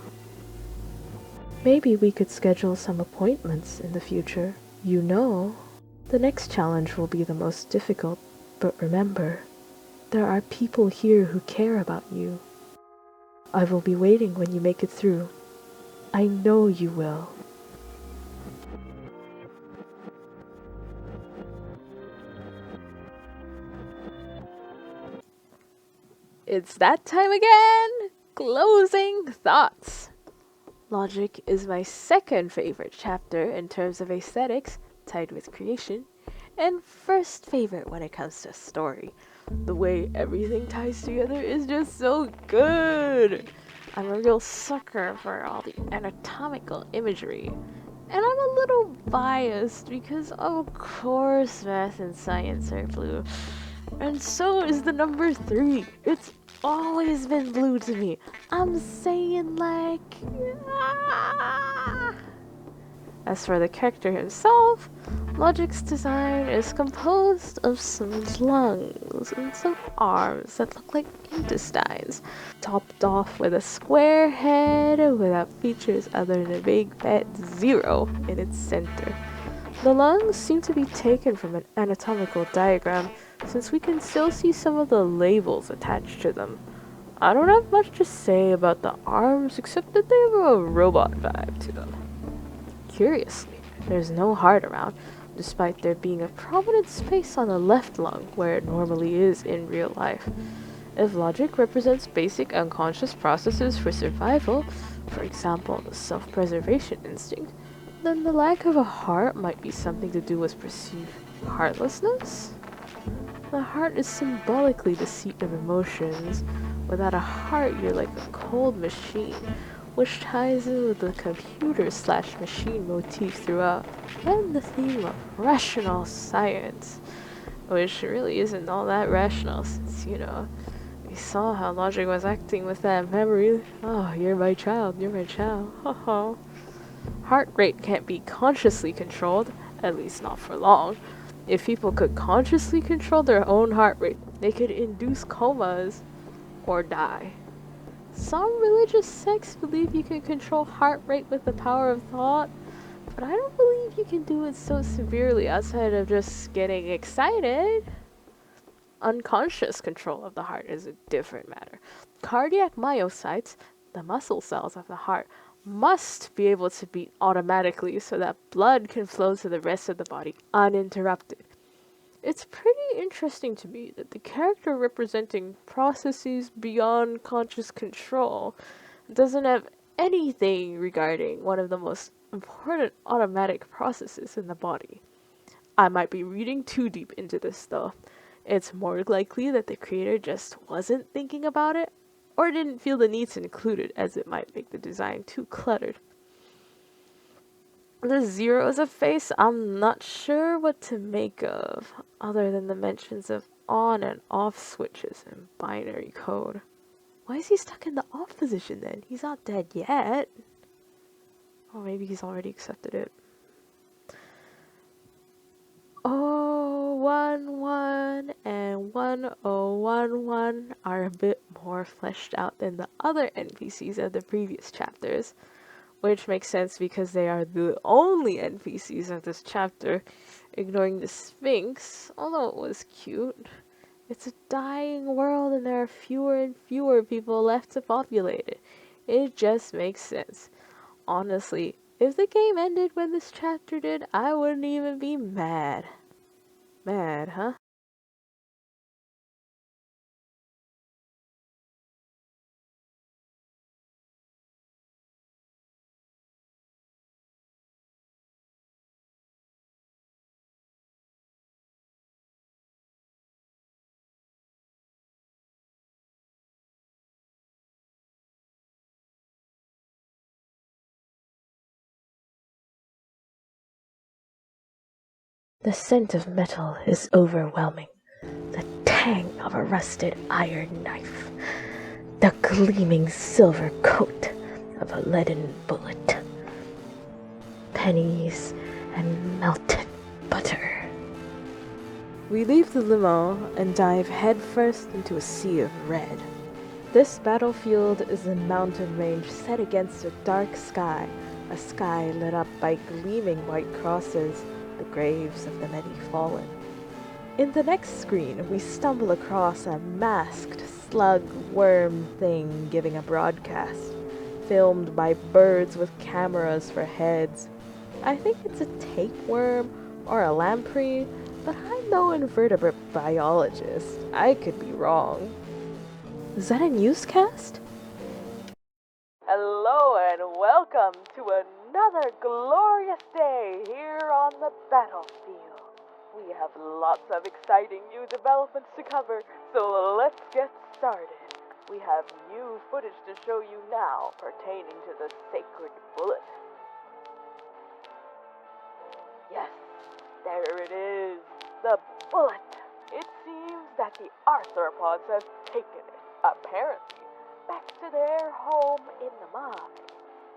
Maybe we could schedule some appointments in the future. You know, the next challenge will be the most difficult, but remember, there are people here who care about you. I will be waiting when you make it through. I know you will. It's that time again! Closing thoughts. Logic is my second favorite chapter in terms of aesthetics, tied with creation, and first favorite when it comes to story. The way everything ties together is just so good! I'm a real sucker for all the anatomical imagery. And I'm a little biased because, of course, math and science are blue. And so is the number 3. It's always been blue to me. I'm saying, like... ah. As for the character himself, Logic's design is composed of some lungs and some arms that look like intestines, topped off with a square head without features other than a big fat 0 in its center. The lungs seem to be taken from an anatomical diagram, since we can still see some of the labels attached to them. I don't have much to say about the arms except that they have a robot vibe to them. Curiously, there's no heart around, despite there being a prominent space on the left lung where it normally is in real life. If logic represents basic unconscious processes for survival, for example the self-preservation instinct, then the lack of a heart might be something to do with perceived heartlessness? The heart is symbolically the seat of emotions. Without a heart, you're like a cold machine, which ties in with the computer/machine motif throughout, and the theme of rational science, which really isn't all that rational since, we saw how logic was acting with that memory. Oh, you're my child, haha. Heart rate can't be consciously controlled, at least not for long. If people could consciously control their own heart rate, they could induce comas or die. Some religious sects believe you can control heart rate with the power of thought, but I don't believe you can do it so severely outside of just getting excited. Unconscious control of the heart is a different matter. Cardiac myocytes, the muscle cells of the heart, must be able to beat automatically so that blood can flow to the rest of the body uninterrupted. It's pretty interesting to me that the character representing processes beyond conscious control doesn't have anything regarding one of the most important automatic processes in the body. I might be reading too deep into this though. It's more likely that the creator just wasn't thinking about it, or didn't feel the need to include it, as it might make the design too cluttered. The 0 as a face, I'm not sure what to make of, other than the mentions of on and off switches and binary code. Why is he stuck in the off position then? He's not dead yet. Or maybe he's already accepted it. 011 and 1011 are a bit more fleshed out than the other NPCs of the previous chapters, which makes sense because they are the only NPCs of this chapter, ignoring the Sphinx, although it was cute. It's a dying world and there are fewer and fewer people left to populate it. It just makes sense. Honestly, if the game ended when this chapter did, I wouldn't even be mad. Mad, huh? The scent of metal is overwhelming. The tang of a rusted iron knife. The gleaming silver coat of a leaden bullet. Pennies and melted butter. We leave the limo and dive headfirst into a sea of red. This battlefield is a mountain range set against a dark sky, a sky lit up by gleaming white crosses, the graves of the many fallen. In the next screen, we stumble across a masked slug worm thing giving a broadcast, filmed by birds with cameras for heads. I think it's a tapeworm or a lamprey, but I'm no invertebrate biologist. I could be wrong. Is that a newscast? Hello and welcome to another glorious day here on the battlefield. We have lots of exciting new developments to cover, so let's get started. We have new footage to show you now pertaining to the sacred bullet. Yes, there it is, the bullet. It seems that the arthropods have taken it, apparently, back to their home in the mine.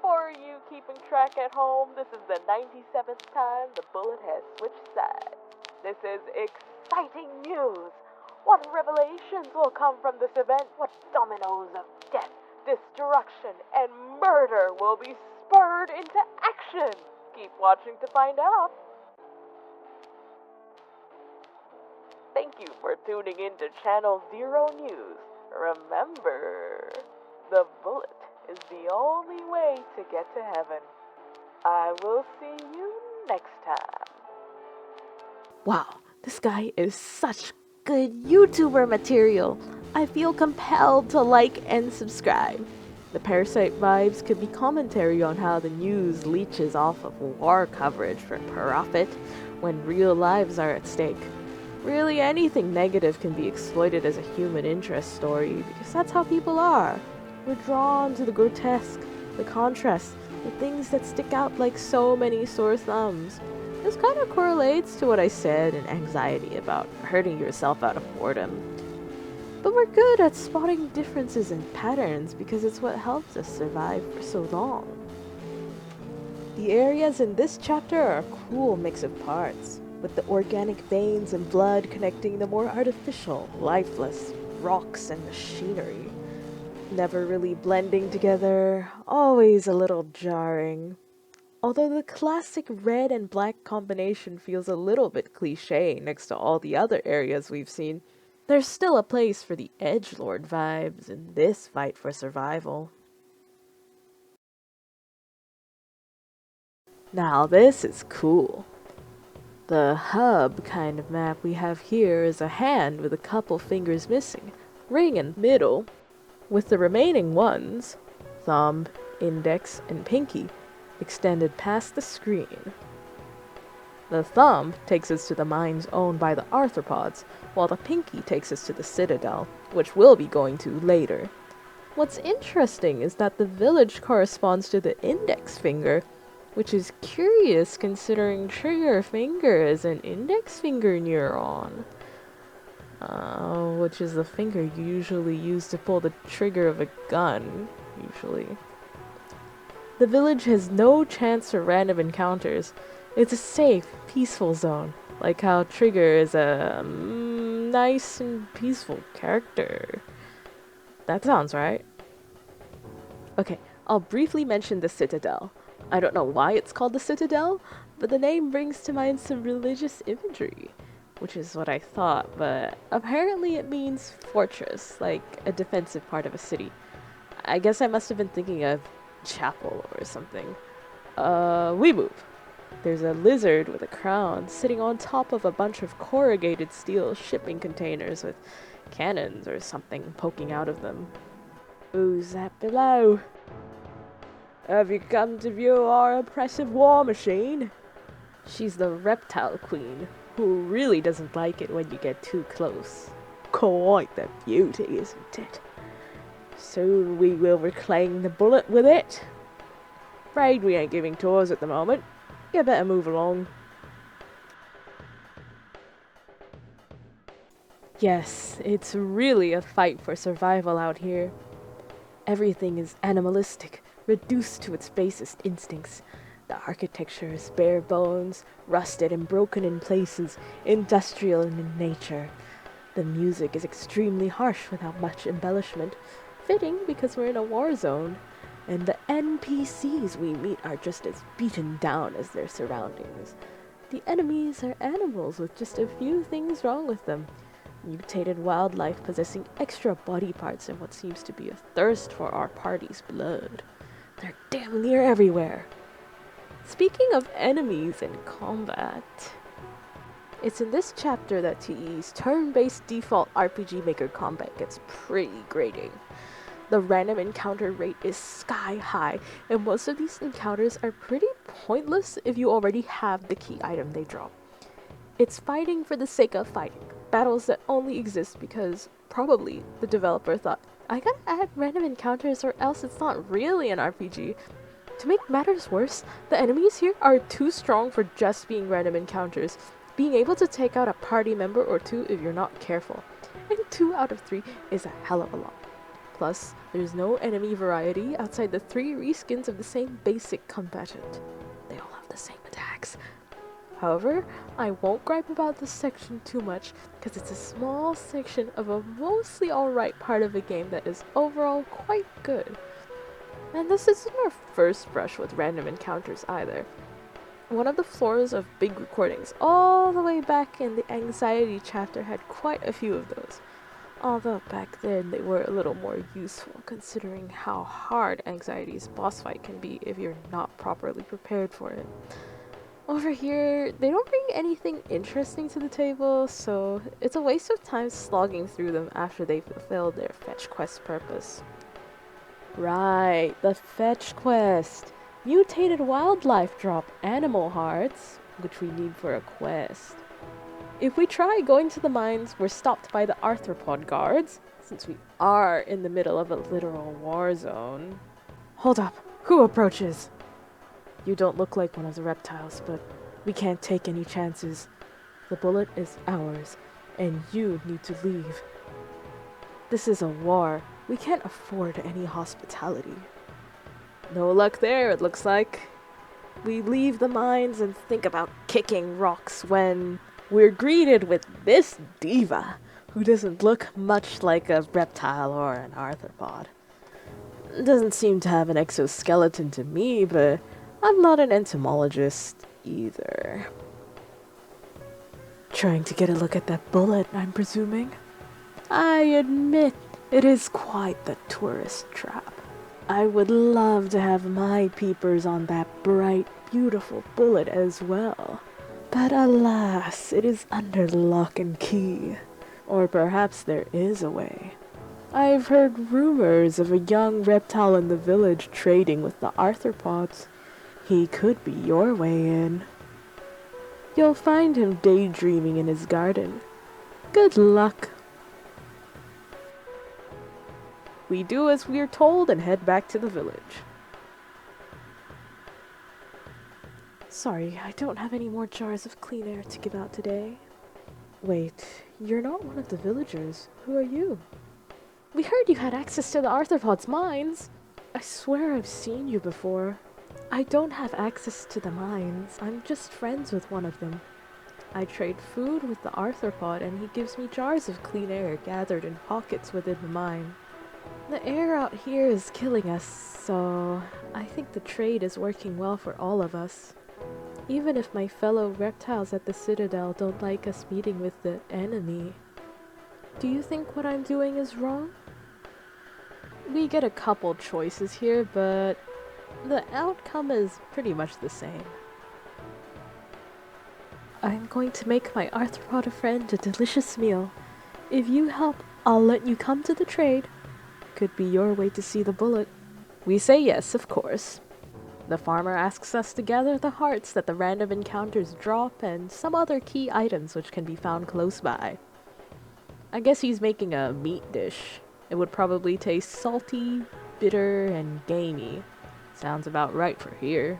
For you keeping track at home, this is the 97th time the bullet has switched sides. This is exciting news. What revelations will come from this event? What dominoes of death, destruction, and murder will be spurred into action? Keep watching to find out. Thank you for tuning in to Channel Zero News. Remember, the bullet is the only way to get to heaven. I will see you next time. Wow, this guy is such good YouTuber material. I feel compelled to like and subscribe. The Parasite vibes could be commentary on how the news leeches off of war coverage for profit when real lives are at stake. Really, anything negative can be exploited as a human interest story because that's how people are. We're drawn to the grotesque, the contrast, the things that stick out like so many sore thumbs. This kind of correlates to what I said in Anxiety about hurting yourself out of boredom. But we're good at spotting differences and patterns because it's what helps us survive for so long. The areas in this chapter are a cool mix of parts, with the organic veins and blood connecting the more artificial, lifeless rocks and machinery. Never really blending together, always a little jarring. Although the classic red and black combination feels a little bit cliché next to all the other areas we've seen, there's still a place for the edgelord vibes in this fight for survival. Now this is cool. The hub kind of map we have here is a hand with a couple fingers missing, ring in the middle, with the remaining ones, thumb, index, and pinky, extended past the screen. The thumb takes us to the mines owned by the arthropods, while the pinky takes us to the citadel, which we'll be going to later. What's interesting is that the village corresponds to the index finger, which is curious considering trigger finger is an index finger neuron, which is the finger you usually use to pull the trigger of a gun, usually. The village has no chance for random encounters. It's a safe, peaceful zone, like how Trigger is a nice and peaceful character. That sounds right. Okay, I'll briefly mention the Citadel. I don't know why it's called the Citadel, but the name brings to mind some religious imagery, which is what I thought, but apparently it means fortress, like a defensive part of a city. I guess I must have been thinking of chapel or something. We move. There's a lizard with a crown sitting on top of a bunch of corrugated steel shipping containers with cannons or something poking out of them. Who's that below? Have you come to view our oppressive war machine? She's the reptile queen, who really doesn't like it when you get too close. Quite the beauty, isn't it? Soon we will reclaim the bullet with it. Afraid we ain't giving tours at the moment. You better move along. Yes, it's really a fight for survival out here. Everything is animalistic, reduced to its basest instincts. The architecture is bare bones, rusted and broken in places, industrial and in nature. The music is extremely harsh without much embellishment, fitting because we're in a war zone. And the NPCs we meet are just as beaten down as their surroundings. The enemies are animals with just a few things wrong with them. Mutated wildlife possessing extra body parts and what seems to be a thirst for our party's blood. They're damn near everywhere. Speaking of enemies in combat... It's in this chapter that TE's turn-based default RPG Maker combat gets pretty grating. The random encounter rate is sky high, and most of these encounters are pretty pointless if you already have the key item they drop. It's fighting for the sake of fighting, battles that only exist because probably the developer thought, I gotta add random encounters or else it's not really an RPG. To make matters worse, the enemies here are too strong for just being random encounters, being able to take out a party member or two if you're not careful, and 2 out of 3 is a hell of a lot. Plus, there's no enemy variety outside the 3 reskins of the same basic combatant. They all have the same attacks. However, I won't gripe about this section too much because it's a small section of a mostly alright part of a game that is overall quite good. And this isn't our first brush with random encounters either. One of the floors of big recordings all the way back in the anxiety chapter had quite a few of those. Although back then they were a little more useful considering how hard anxiety's boss fight can be if you're not properly prepared for it. Over here, they don't bring anything interesting to the table, so it's a waste of time slogging through them after they fulfilled their fetch quest purpose. Right, the fetch quest. Mutated wildlife drop animal hearts, which we need for a quest. If we try going to the mines, we're stopped by the arthropod guards, since we are in the middle of a literal war zone. Hold up, who approaches? You don't look like one of the reptiles, but we can't take any chances. The bullet is ours, and you need to leave. This is a war. We can't afford any hospitality. No luck there, it looks like. We leave the mines and think about kicking rocks when we're greeted with this diva, who doesn't look much like a reptile or an arthropod. Doesn't seem to have an exoskeleton to me, but I'm not an entomologist either. Trying to get a look at that bullet, I'm presuming? I admit, it is quite the tourist trap. I would love to have my peepers on that bright, beautiful bullet as well. But alas, it is under lock and key. Or perhaps there is a way. I've heard rumors of a young reptile in the village trading with the arthropods. He could be your way in. You'll find him daydreaming in his garden. Good luck. We do as we're told and head back to the village. Sorry, I don't have any more jars of clean air to give out today. Wait, you're not one of the villagers. Who are you? We heard you had access to the arthropods' mines. I swear I've seen you before. I don't have access to the mines. I'm just friends with one of them. I trade food with the arthropod and he gives me jars of clean air gathered in pockets within the mine. The air out here is killing us, so I think the trade is working well for all of us. Even if my fellow reptiles at the Citadel don't like us meeting with the enemy. Do you think what I'm doing is wrong? We get a couple choices here, but the outcome is pretty much the same. I'm going to make my arthropod friend a delicious meal. If you help, I'll let you come to the trade. Could be your way to see the bullet. We say yes, of course. The farmer asks us to gather the hearts that the random encounters drop and some other key items which can be found close by. I guess he's making a meat dish. It would probably taste salty, bitter, and gamey. Sounds about right for here.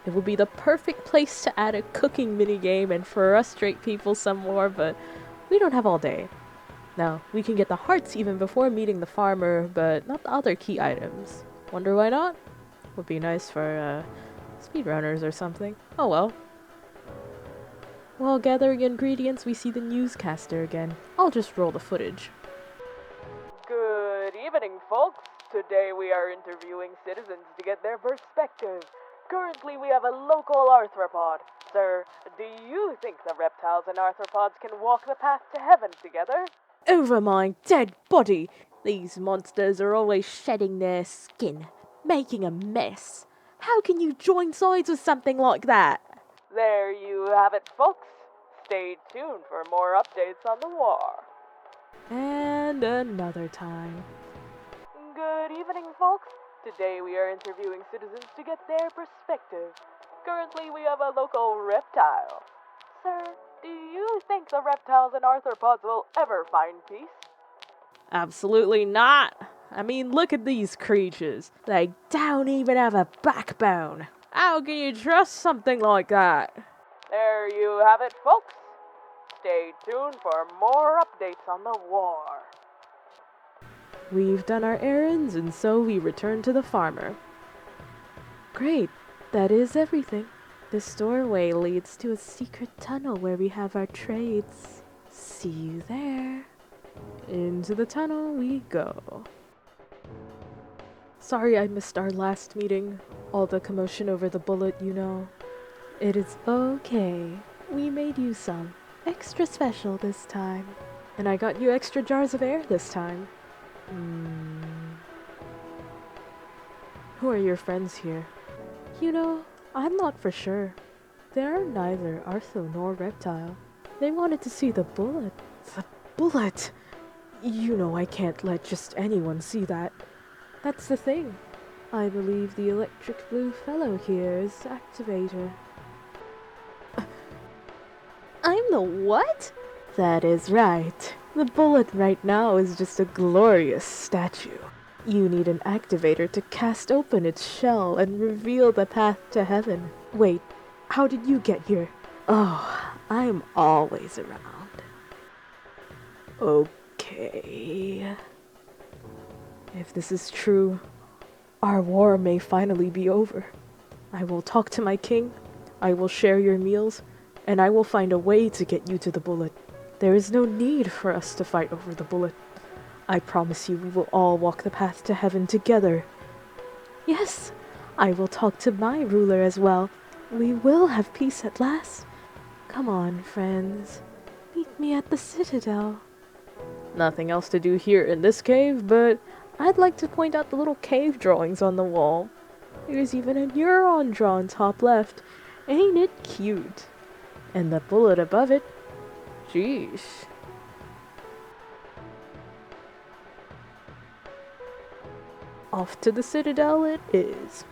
It would be the perfect place to add a cooking minigame and frustrate people some more, but we don't have all day. Now, we can get the hearts even before meeting the farmer, but not the other key items. Wonder why not? Would be nice for, speedrunners or something. Oh well. While gathering ingredients, we see the newscaster again. I'll just roll the footage. Good evening, folks. Today we are interviewing citizens to get their perspective. Currently we have a local arthropod. Sir, do you think the reptiles and arthropods can walk the path to heaven together? Over my dead body! These monsters are always shedding their skin, making a mess. How can you join sides with something like that? There you have it, folks. Stay tuned for more updates on the war. And another time. Good evening, folks. Today we are interviewing citizens to get their perspective. Currently, we have a local reptile. Sir, do you think the reptiles and arthropods will ever find peace? Absolutely not. I mean, look at these creatures. They don't even have a backbone. How can you trust something like that? There you have it, folks. Stay tuned for more updates on the war. We've done our errands, and so we return to the farmer. Great. That is everything. This doorway leads to a secret tunnel where we have our trades. See you there. Into the tunnel we go. Sorry I missed our last meeting. All the commotion over the bullet, you know. It is okay. We made you some. Extra special this time. And I got you extra jars of air this time. Who are your friends here? You know, I'm not for sure. They're neither Artho nor Reptile. They wanted to see the bullet. The bullet! You know I can't let just anyone see that. That's the thing. I believe the electric blue fellow here is Activator. I'm the what? That is right. The bullet right now is just a glorious statue. You need an activator to cast open its shell and reveal the path to heaven. Wait, how did you get here? Oh, I'm always around. Okay. If this is true, our war may finally be over. I will talk to my king, I will share your meals, and I will find a way to get you to the bullet. There is no need for us to fight over the bullet. I promise you we will all walk the path to heaven together. Yes, I will talk to my ruler as well. We will have peace at last. Come on, friends. Meet me at the Citadel. Nothing else to do here in this cave, but I'd like to point out the little cave drawings on the wall. There's even a neuron drawn top left. Ain't it cute? And the bullet above it. Jeez. Off to the Citadel it is.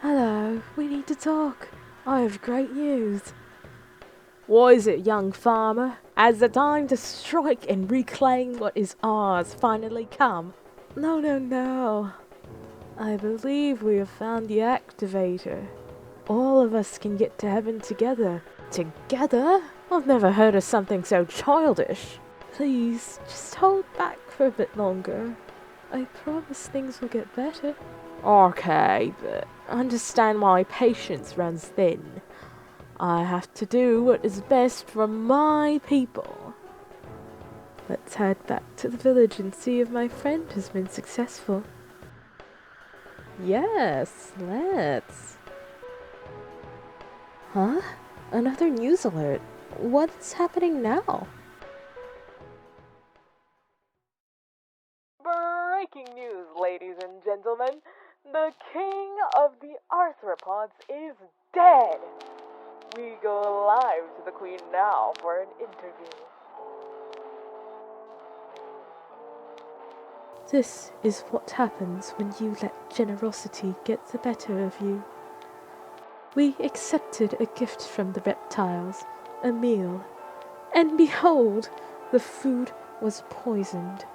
Hello, we need to talk. I have great news. What is it, young farmer? Has the time to strike and reclaim what is ours finally come? No. I believe we have found the activator. All of us can get to heaven together. Together? I've never heard of something so childish. Please, just hold back for a bit longer. I promise things will get better. Okay, but understand my patience runs thin. I have to do what is best for my people. Let's head back to the village and see if my friend has been successful. Yes, let's. Huh? Another news alert. What's happening now? Breaking news, ladies and gentlemen. The king of the arthropods is dead. We go live to the queen now for an interview. This is what happens when you let generosity get the better of you. We accepted a gift from the reptiles, a meal, and behold, the food was poisoned.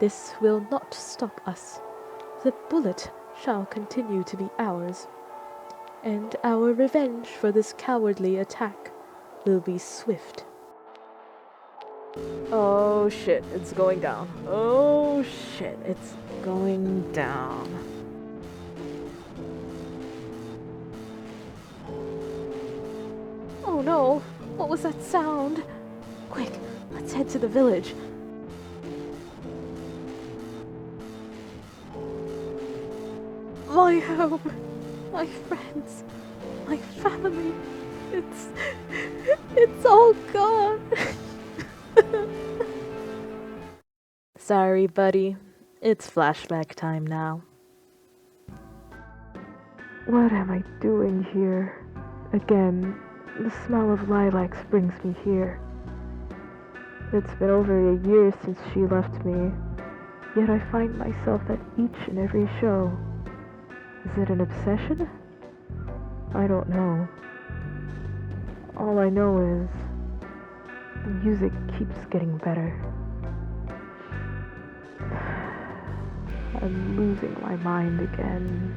This will not stop us. The bullet shall continue to be ours, and our revenge for this cowardly attack will be swift. Oh shit, it's going down. Oh shit, it's going down. Oh no, what was that sound? Quick, let's head to the village. My home, my friends, my family, it's all gone. Sorry, buddy. It's flashback time now. What am I doing here? Again, the smell of lilacs brings me here. It's been over a year since she left me, yet I find myself at each and every show. Is it an obsession? I don't know. All I know is the music keeps getting better. I'm losing my mind again.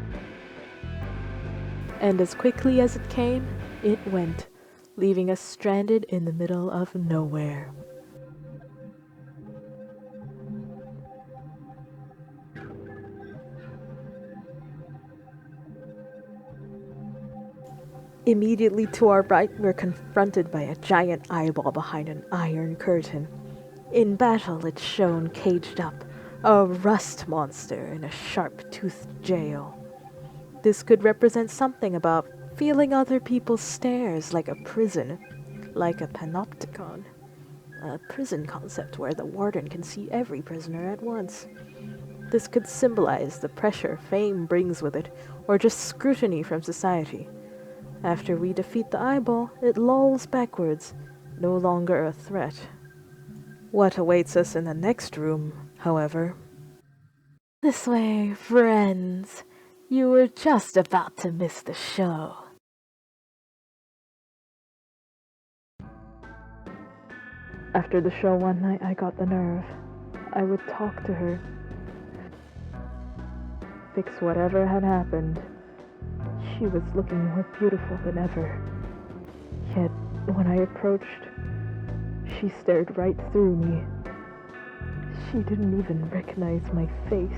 And as quickly as it came, it went, leaving us stranded in the middle of nowhere. Immediately to our right, we're confronted by a giant eyeball behind an iron curtain. In battle, it's shown caged up, a rust monster in a sharp-toothed jail. This could represent something about feeling other people's stares like a prison, like a panopticon. A prison concept where the warden can see every prisoner at once. This could symbolize the pressure fame brings with it, or just scrutiny from society. After we defeat the eyeball, it lolls backwards, no longer a threat. What awaits us in the next room, however? This way, friends. You were just about to miss the show. After the show one night, I got the nerve. I would talk to her, fix whatever had happened. She was looking more beautiful than ever. Yet, when I approached, she stared right through me. She didn't even recognize my face.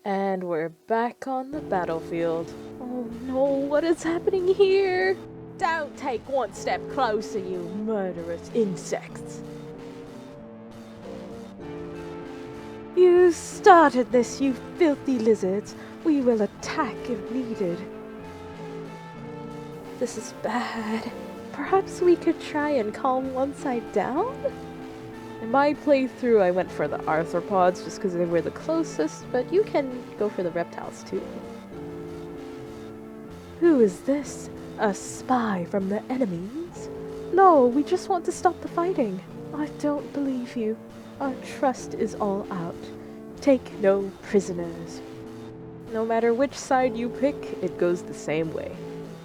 And we're back on the battlefield. Oh no, what is happening here? Don't take one step closer, you murderous insects. You started this, you filthy lizards. We will attack if needed. This is bad. Perhaps we could try and calm one side down? In my playthrough, I went for the arthropods just because they were the closest, but you can go for the reptiles too. Who is this? A spy from the enemies? No, we just want to stop the fighting. I don't believe you. Our trust is all out. Take no prisoners. No matter which side you pick, it goes the same way.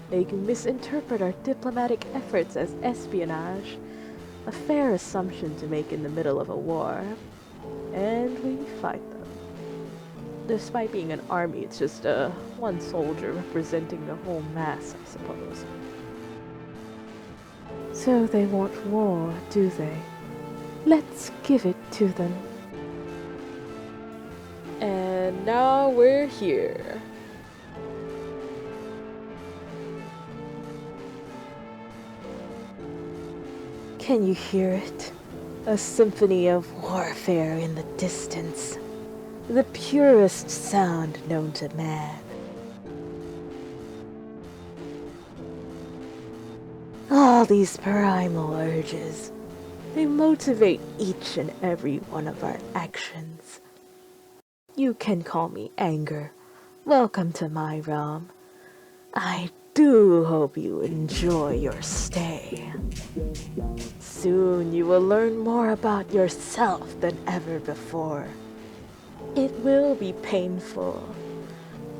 They can misinterpret our diplomatic efforts as espionage, a fair assumption to make in the middle of a war, and we fight them. Despite being an army, it's just one soldier representing the whole mass, I suppose. So they want war, do they? Let's give it to them. And now we're here. Can you hear it? A symphony of warfare in the distance. The purest sound known to man. All these primal urges, they motivate each and every one of our actions. You can call me anger. Welcome to my realm. I do hope you enjoy your stay. Soon you will learn more about yourself than ever before. It will be painful.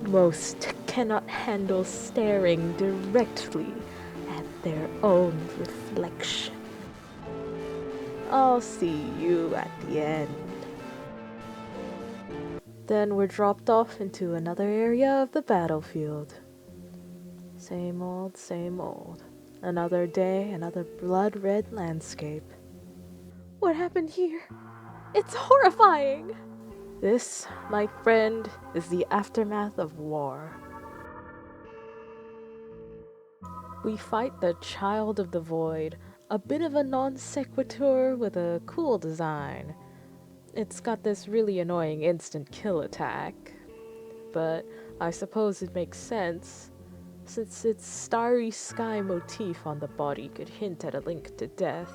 Most cannot handle staring directly at their own reflection. I'll see you at the end. Then we're dropped off into another area of the battlefield. Same old, same old. Another day, another blood-red landscape. What happened here? It's horrifying! This, my friend, is the aftermath of war. We fight the Child of the Void, a bit of a non sequitur with a cool design. It's got this really annoying instant kill attack, but I suppose it makes sense, since its starry sky motif on the body could hint at a link to death.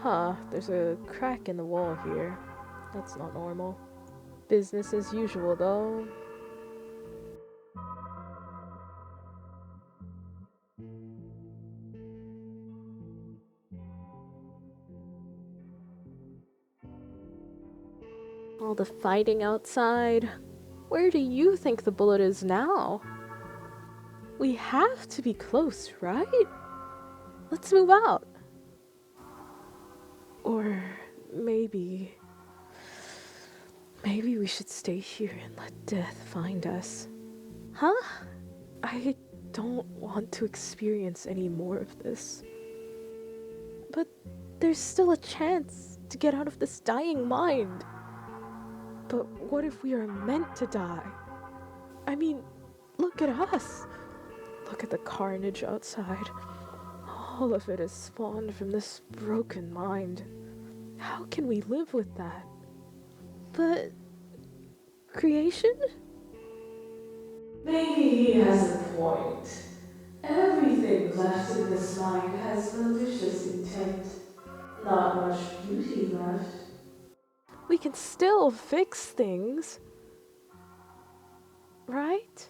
Huh, there's a crack in the wall here. That's not normal. Business as usual, though. All the fighting outside. Where do you think the bullet is now? We have to be close, right? Let's move out. Or maybe we should stay here and let death find us. Huh? I don't want to experience any more of this. But there's still a chance to get out of this dying mind. But what if we are meant to die? I mean, look at us. Look at the carnage outside. All of it is spawned from this broken mind. How can we live with that? But creation? Maybe he has a point. Everything left in this mind has malicious intent. Not much beauty left. We can still fix things, right?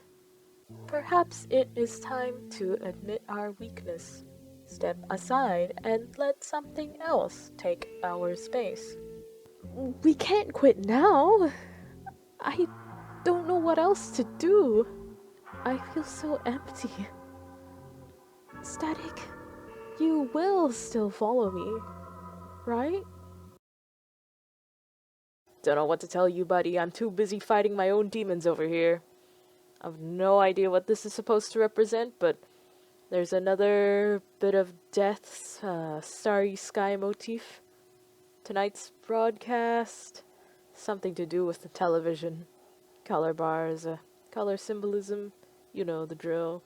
Perhaps it is time to admit our weakness, step aside, and let something else take our space. We can't quit now. I don't know what else to do. I feel so empty. Static, you will still follow me, right? Don't know what to tell you, buddy. I'm too busy fighting my own demons over here. I've no idea what this is supposed to represent, but there's another bit of death's starry sky motif. Tonight's broadcast, something to do with the television. Color bars, color symbolism, you know the drill.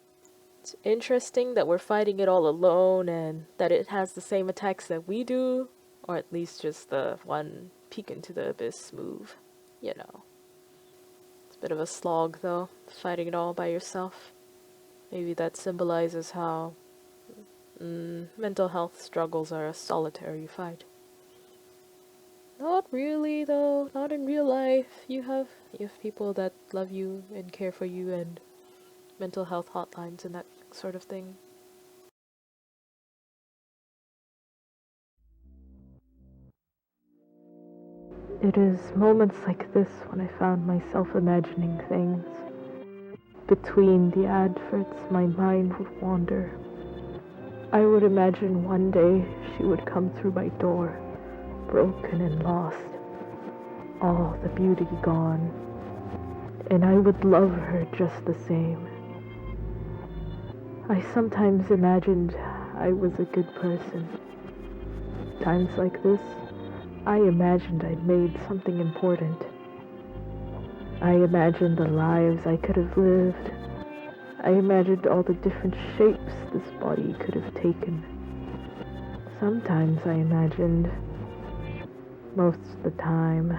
It's interesting that we're fighting it all alone and that it has the same attacks that we do, or at least just the one peek into the abyss move, you know. It's a bit of a slog though, fighting it all by yourself. Maybe that symbolizes how mental health struggles are a solitary fight. Not really though, not in real life. You have people that love you and care for you and mental health hotlines and that sort of thing. It is moments like this when I found myself imagining things. Between the adverts, my mind would wander. I would imagine one day she would come through my door, broken and lost, all the beauty gone, and I would love her just the same. I sometimes imagined I was a good person. Times like this, I imagined I'd made something important. I imagined the lives I could have lived. I imagined all the different shapes this body could have taken. Sometimes I imagined. Most of the time,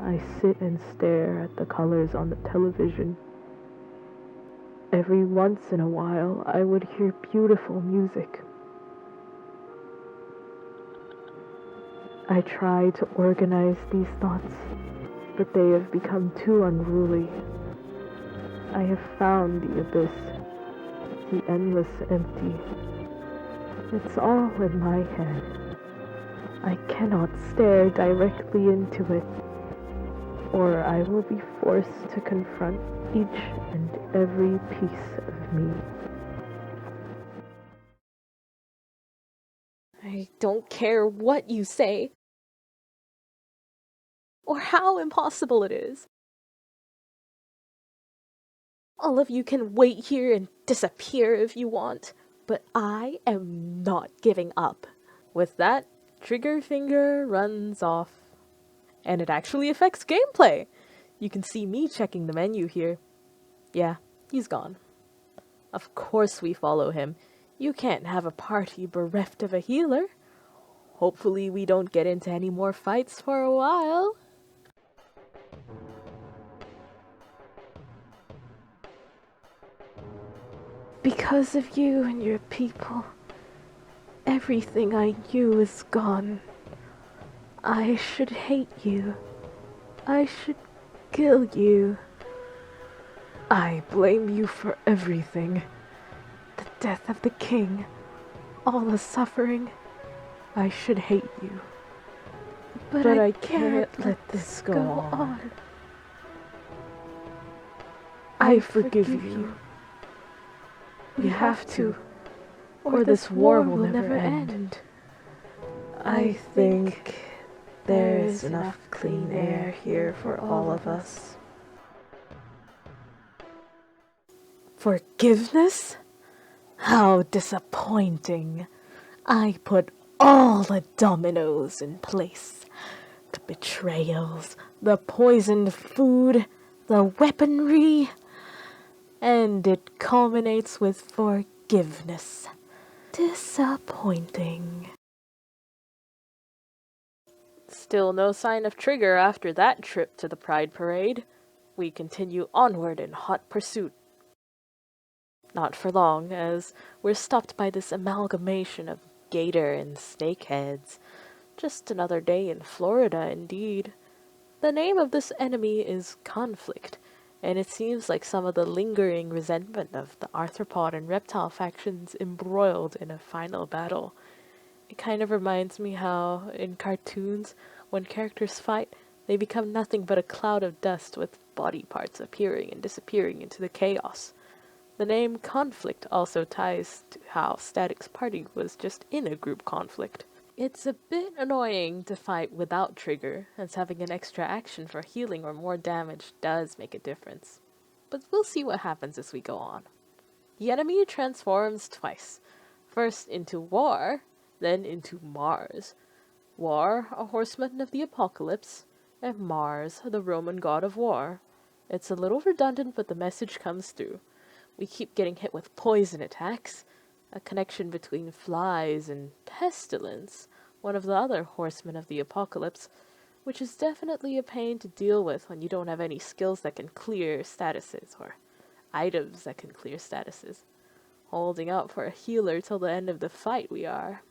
I sit and stare at the colors on the television. Every once in a while, I would hear beautiful music. I try to organize these thoughts, but they have become too unruly. I have found the abyss, the endless empty. It's all in my head. I cannot stare directly into it, or I will be forced to confront each and every piece of me. I don't care what you say, or how impossible it is. All of you can wait here and disappear if you want, but I am not giving up. With that, trigger finger runs off. And it actually affects gameplay. You can see me checking the menu here. Yeah, he's gone. Of course we follow him. You can't have a party bereft of a healer. Hopefully we don't get into any more fights for a while. Because of you and your people, everything I knew is gone. I should hate you. I should kill you. I blame you for everything. The death of the king, all the suffering. I should hate you. But I can't let this go on. I forgive you. We have to, or this war will never end. I think there is enough clean air here for all of us. Forgiveness? How disappointing. I put all the dominoes in place. The betrayals, the poisoned food, the weaponry. And it culminates with forgiveness. Disappointing. Still no sign of Trigger after that trip to the Pride Parade. We continue onward in hot pursuit. Not for long, as we're stopped by this amalgamation of gator and snakeheads. Just another day in Florida, indeed. The name of this enemy is Conflict, and it seems like some of the lingering resentment of the arthropod and reptile factions embroiled in a final battle. It kind of reminds me how, in cartoons, when characters fight, they become nothing but a cloud of dust with body parts appearing and disappearing into the chaos. The name Conflict also ties to how Static's party was just in a group conflict. It's a bit annoying to fight without Trigger, as having an extra action for healing or more damage does make a difference. But we'll see what happens as we go on. The enemy transforms twice. First into War, then into Mars. War, a horseman of the apocalypse, and Mars, the Roman god of war. It's a little redundant, but the message comes through. We keep getting hit with poison attacks, a connection between flies and pestilence, one of the other horsemen of the apocalypse, which is definitely a pain to deal with when you don't have any skills that can clear statuses, or items that can clear statuses. Holding out for a healer till the end of the fight we are.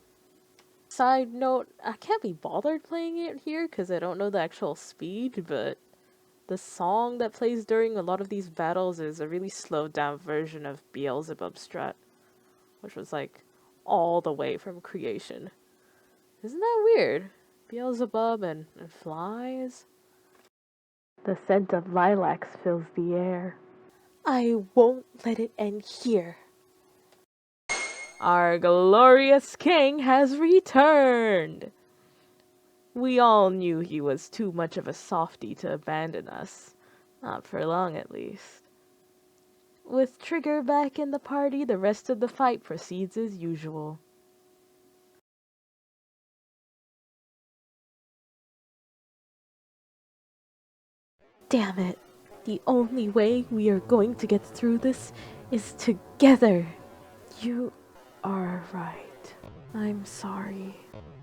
Side note, I can't be bothered playing it here because I don't know the actual speed, but the song that plays during a lot of these battles is a really slowed down version of Beelzebub Strut, which was like all the way from creation. Isn't that weird? Beelzebub and flies? The scent of lilacs fills the air. I won't let it end here. Our glorious king has returned! We all knew he was too much of a softy to abandon us. Not for long, at least. With Trigger back in the party, the rest of the fight proceeds as usual. Damn it. The only way we are going to get through this is together. You are right. I'm sorry.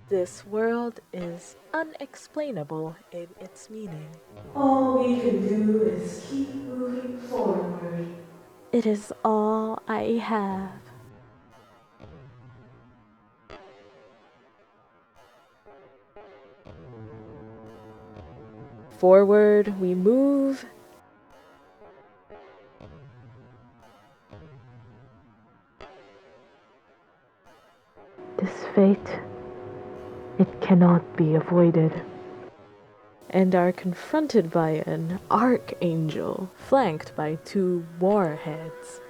This world is unexplainable in its meaning. All we can do is keep moving forward. It is all I have. Forward we move. This fate, it cannot be avoided. And are confronted by an archangel, flanked by 2 warheads.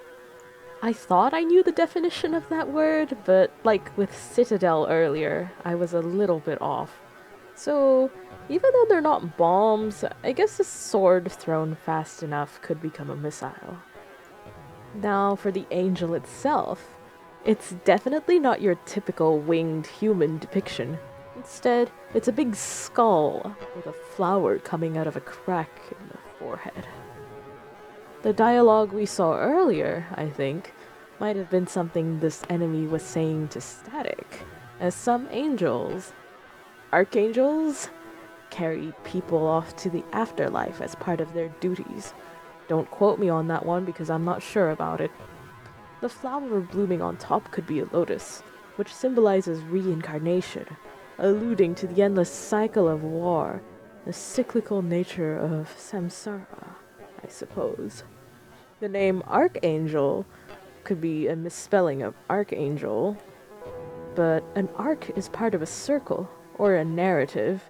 I thought I knew the definition of that word, but like with Citadel earlier, I was a little bit off. So, even though they're not bombs, I guess a sword thrown fast enough could become a missile. Now, for the angel itself, it's definitely not your typical winged human depiction. Instead, it's a big skull with a flower coming out of a crack in the forehead. The dialogue we saw earlier, I think, might have been something this enemy was saying to Static, as some angels, archangels, carry people off to the afterlife as part of their duties. Don't quote me on that one because I'm not sure about it. The flower blooming on top could be a lotus, which symbolizes reincarnation, alluding to the endless cycle of war, the cyclical nature of samsara, I suppose. The name Archangel could be a misspelling of Archangel, but an arc is part of a circle, or a narrative,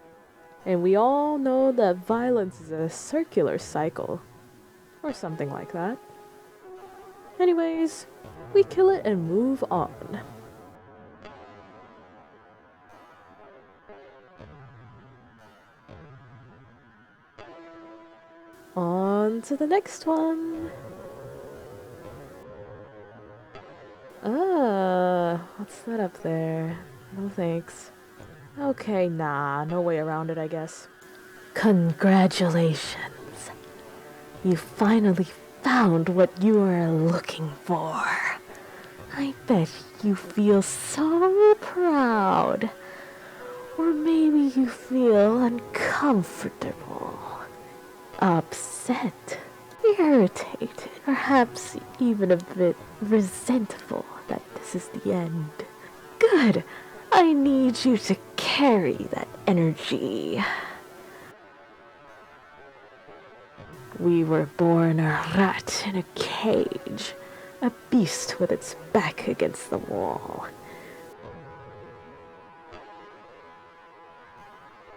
and we all know that violence is a circular cycle, or something like that. Anyways, we kill it and move on. On to the next one. What's that up there? No thanks. Okay, nah, no way around it, I guess. Congratulations. You finally found what you were looking for. I bet you feel so proud. Or maybe you feel uncomfortable, upset, irritated, perhaps even a bit resentful that this is the end. Good. I need you to carry that energy. We were born a rat in a cage, a beast with its back against the wall.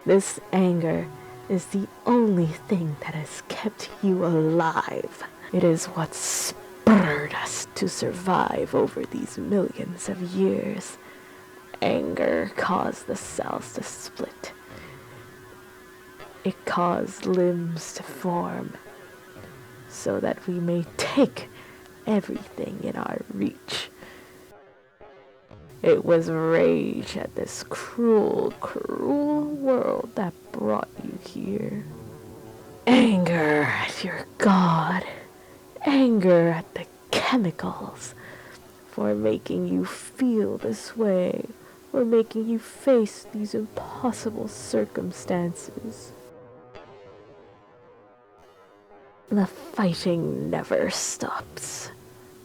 This anger is the only thing that has kept you alive. It is what spurred us to survive over these millions of years. Anger caused the cells to split. It caused limbs to form, so that we may take everything in our reach. It was rage at this cruel, cruel world that brought you here. Anger at your God. Anger at the chemicals for making you feel this way, or making you face these impossible circumstances. The fighting never stops.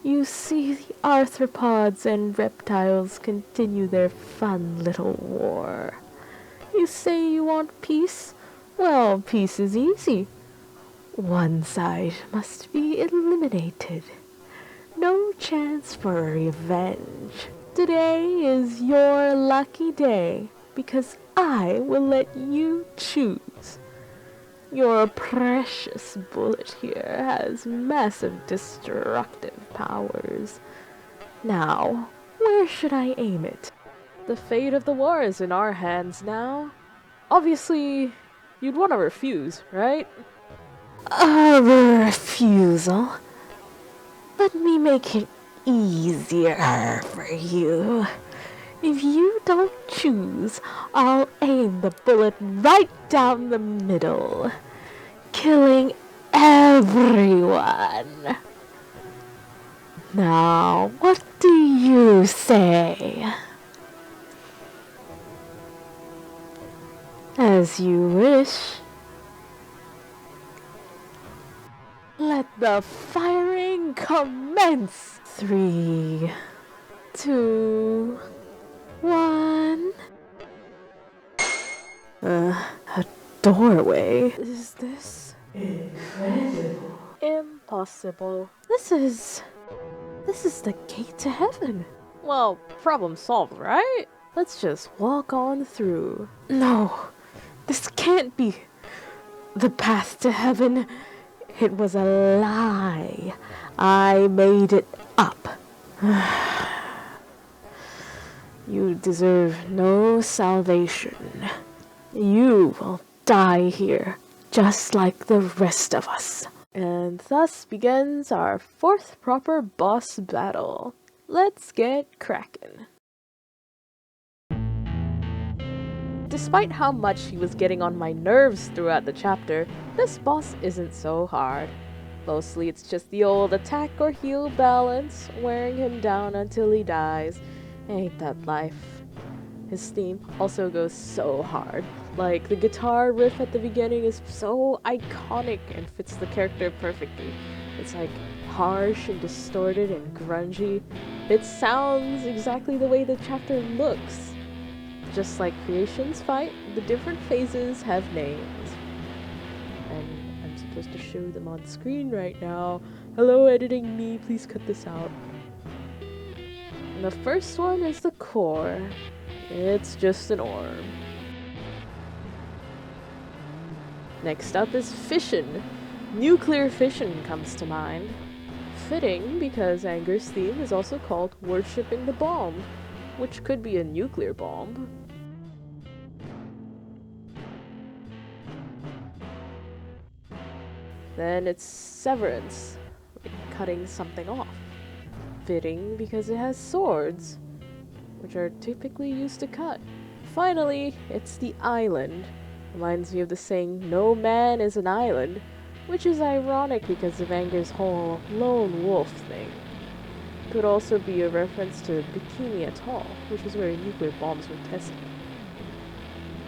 You see the arthropods and reptiles continue their fun little war. You say you want peace? Well, peace is easy. One side must be eliminated. No chance for revenge. Today is your lucky day, because I will let you choose. Your precious bullet here has massive destructive powers. Now, where should I aim it? The fate of the war is in our hands now. Obviously, you'd want to refuse, right? A refusal? Let me make it easier for you. If you don't choose, I'll aim the bullet right down the middle, killing everyone. Now, what do you say? As you wish. Let the firing commence. 3, 2, 1. A doorway. Is this incredible? Impossible. This is the gate to heaven. Well, problem solved, right? Let's just walk on through. No, this can't be the path to heaven. It was a lie. I made it up. You deserve no salvation. You will die here, just like the rest of us. And thus begins our 4th proper boss battle. Let's get crackin'. Despite how much he was getting on my nerves throughout the chapter, this boss isn't so hard. Mostly it's just the old attack or heal balance, wearing him down until he dies. Ain't that life? His theme also goes so hard. Like, the guitar riff at the beginning is so iconic and fits the character perfectly. It's like harsh and distorted and grungy. It sounds exactly the way the chapter looks. just like creations fight, the different phases have names. And I'm supposed to show them on screen right now. Hello, editing me, please cut this out. And the first one is the core. It's just an orb. Next up is fission. Nuclear fission comes to mind. Fitting because Anger's theme is also called Worshipping the Bomb, which could be a nuclear bomb. Then it's severance, cutting something off. Fitting because it has swords, which are typically used to cut. Finally, it's the island. Reminds me of the saying, no man is an island, which is ironic because of Anger's whole lone wolf thing. Could also be a reference to Bikini Atoll, which is where nuclear bombs were tested.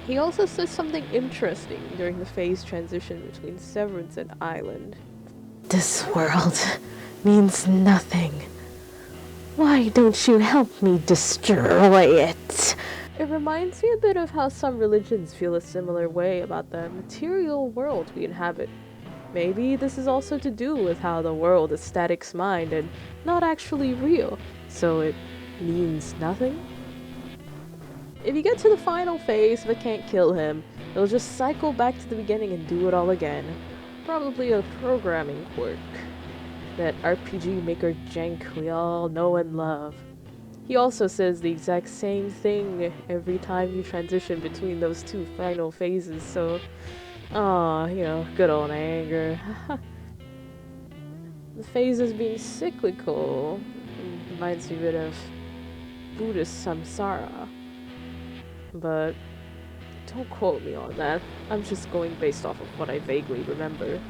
He also says something interesting during the phase transition between Severance and Island. This world means nothing. Why don't you help me destroy it? It reminds me a bit of how some religions feel a similar way about the material world we inhabit. Maybe this is also to do with how the world is Static's mind and not actually real, so it means nothing? If you get to the final phase, if it can't kill him, it'll just cycle back to the beginning and do it all again. Probably a programming quirk. That RPG Maker jank we all know and love. He also says the exact same thing every time you transition between those two final phases, so... good old Anger. The phases being cyclical reminds me a bit of Buddhist samsara. But don't quote me on that. I'm just going based off of what I vaguely remember.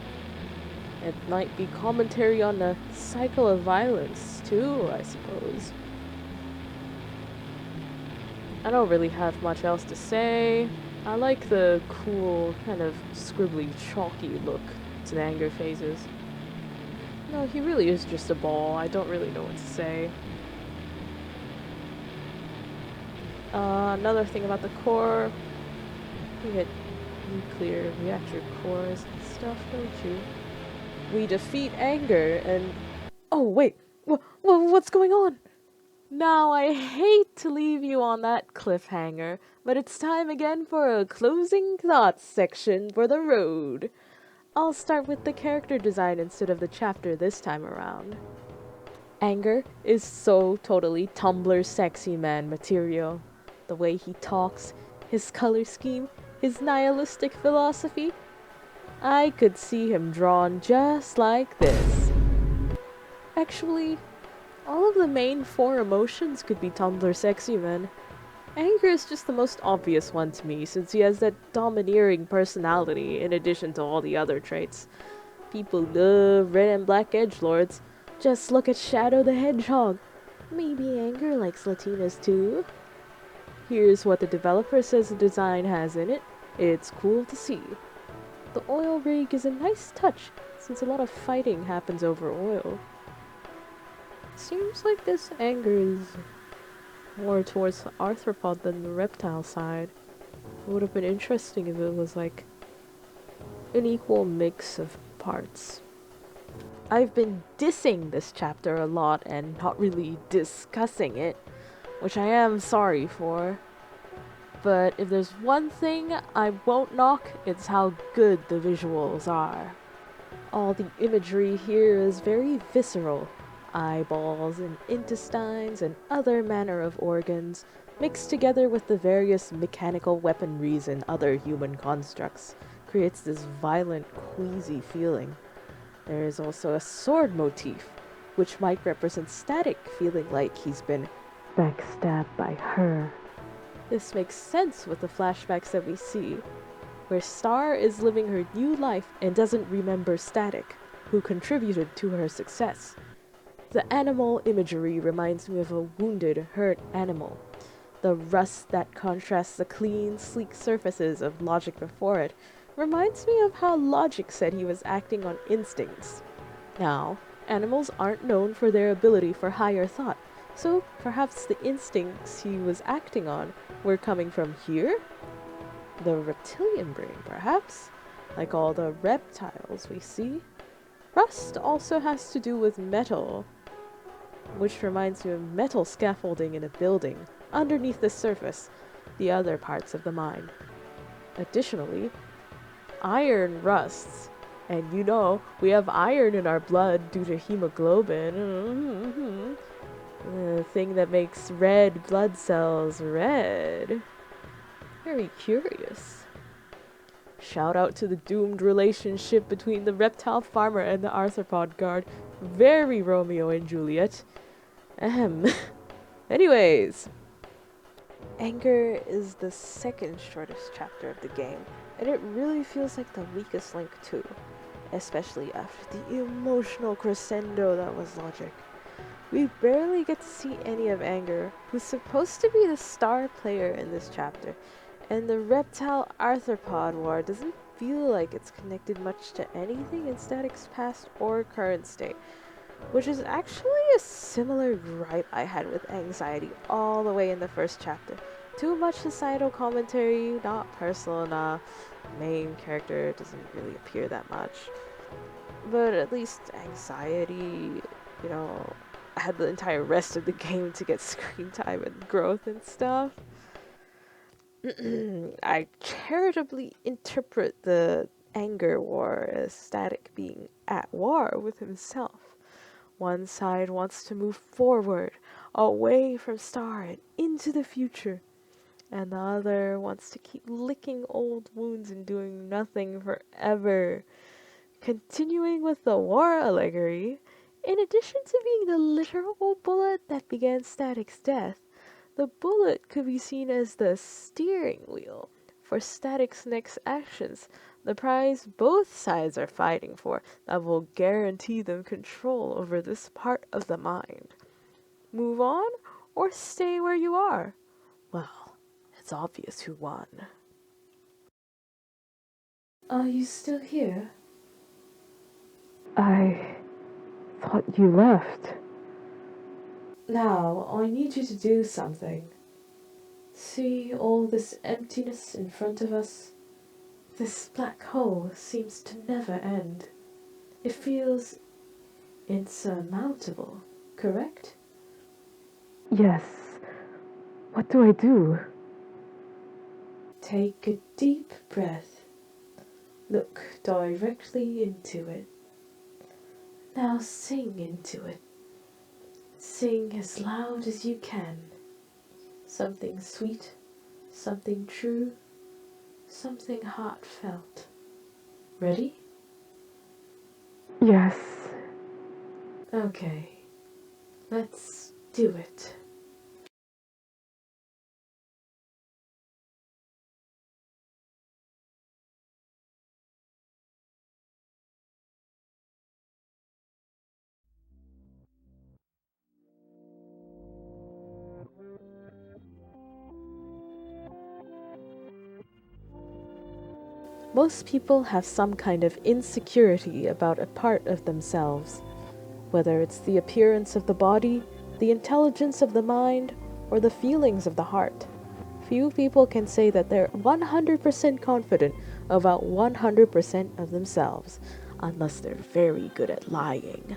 It might be commentary on the cycle of violence, too, I suppose. I don't really have much else to say. I like the cool, kind of scribbly, chalky look to the Anger phases. No, he really is just a ball. I don't really know what to say. Another thing about the core, you get nuclear reactor cores and stuff, don't you? We defeat Anger and... Oh, wait! What's going on? Now, I hate to leave you on that cliffhanger, but it's time again for a closing thoughts section for the road. I'll start with the character design instead of the chapter this time around. Anger is so totally Tumblr sexy man material. The way he talks, his color scheme, his nihilistic philosophy. I could see him drawn just like this. Actually, all of the main 4 emotions could be Tumblr sexy men. Anger is just the most obvious one to me since he has that domineering personality in addition to all the other traits. People love red and black edgelords. Just look at Shadow the Hedgehog. Maybe Anger likes Latinas too. Here's what the developer says the design has in it. It's cool to see. The oil rig is a nice touch since a lot of fighting happens over oil. Seems like this Anger is more towards the arthropod than the reptile side. It would have been interesting if it was like an equal mix of parts. I've been dissing this chapter a lot and not really discussing it, which I am sorry for. But if there's one thing I won't knock, it's how good the visuals are. All the imagery here is very visceral. Eyeballs and intestines and other manner of organs, mixed together with the various mechanical weaponries and other human constructs, creates this violent, queasy feeling. There is also a sword motif, which might represent Static feeling like he's been backstabbed by her. This makes sense with the flashbacks that we see, where Starr is living her new life and doesn't remember Static, who contributed to her success. The animal imagery reminds me of a wounded, hurt animal. The rust that contrasts the clean, sleek surfaces of Logic before it reminds me of how Logic said he was acting on instincts. Now, animals aren't known for their ability for higher thought, So perhaps the instincts he was acting on were coming from here? The reptilian brain, perhaps? Like all the reptiles we see? Rust also has to do with metal, which reminds me of metal scaffolding in a building, underneath the surface, the other parts of the mind. Additionally, iron rusts, and you know, we have iron in our blood due to hemoglobin. The thing that makes red blood cells red. Very curious. Shout out to the doomed relationship between the reptile farmer and the arthropod guard. Very Romeo and Juliet. Ahem. Anyways. Anger is the second shortest chapter of the game, and it really feels like the weakest link too. Especially after the emotional crescendo that was Logic. We barely get to see any of Anger, who's supposed to be the star player in this chapter, and the reptile arthropod war doesn't feel like it's connected much to anything in Static's past or current state, which is actually a similar gripe I had with Anxiety all the way in the first chapter. Too much societal commentary, not personal enough, main character doesn't really appear that much. But at least Anxiety, you know, had the entire rest of the game to get screen time and growth and stuff. I charitably interpret the anger war as Static being at war with himself. One side wants to move forward, away from Starr and into the future, and the other wants to keep licking old wounds and doing nothing forever. Continuing with the war allegory, in addition to being the literal bullet that began Static's death, the bullet could be seen as the steering wheel for Static's next actions, the prize both sides are fighting for that will guarantee them control over this part of the mind. Move on or stay where you are? Well, it's obvious who won. Are you still here? I thought you left. Now, I need you to do something. See all this emptiness in front of us? This black hole seems to never end. It feels insurmountable, correct? Yes. What do I do? Take a deep breath. Look directly into it. Now sing into it. Sing as loud as you can. Something sweet, something true, something heartfelt. Ready? Yes. Okay. Let's do it. Most people have some kind of insecurity about a part of themselves, whether it's the appearance of the body, the intelligence of the mind, or the feelings of the heart. Few people can say that they're 100% confident about 100% of themselves, unless they're very good at lying.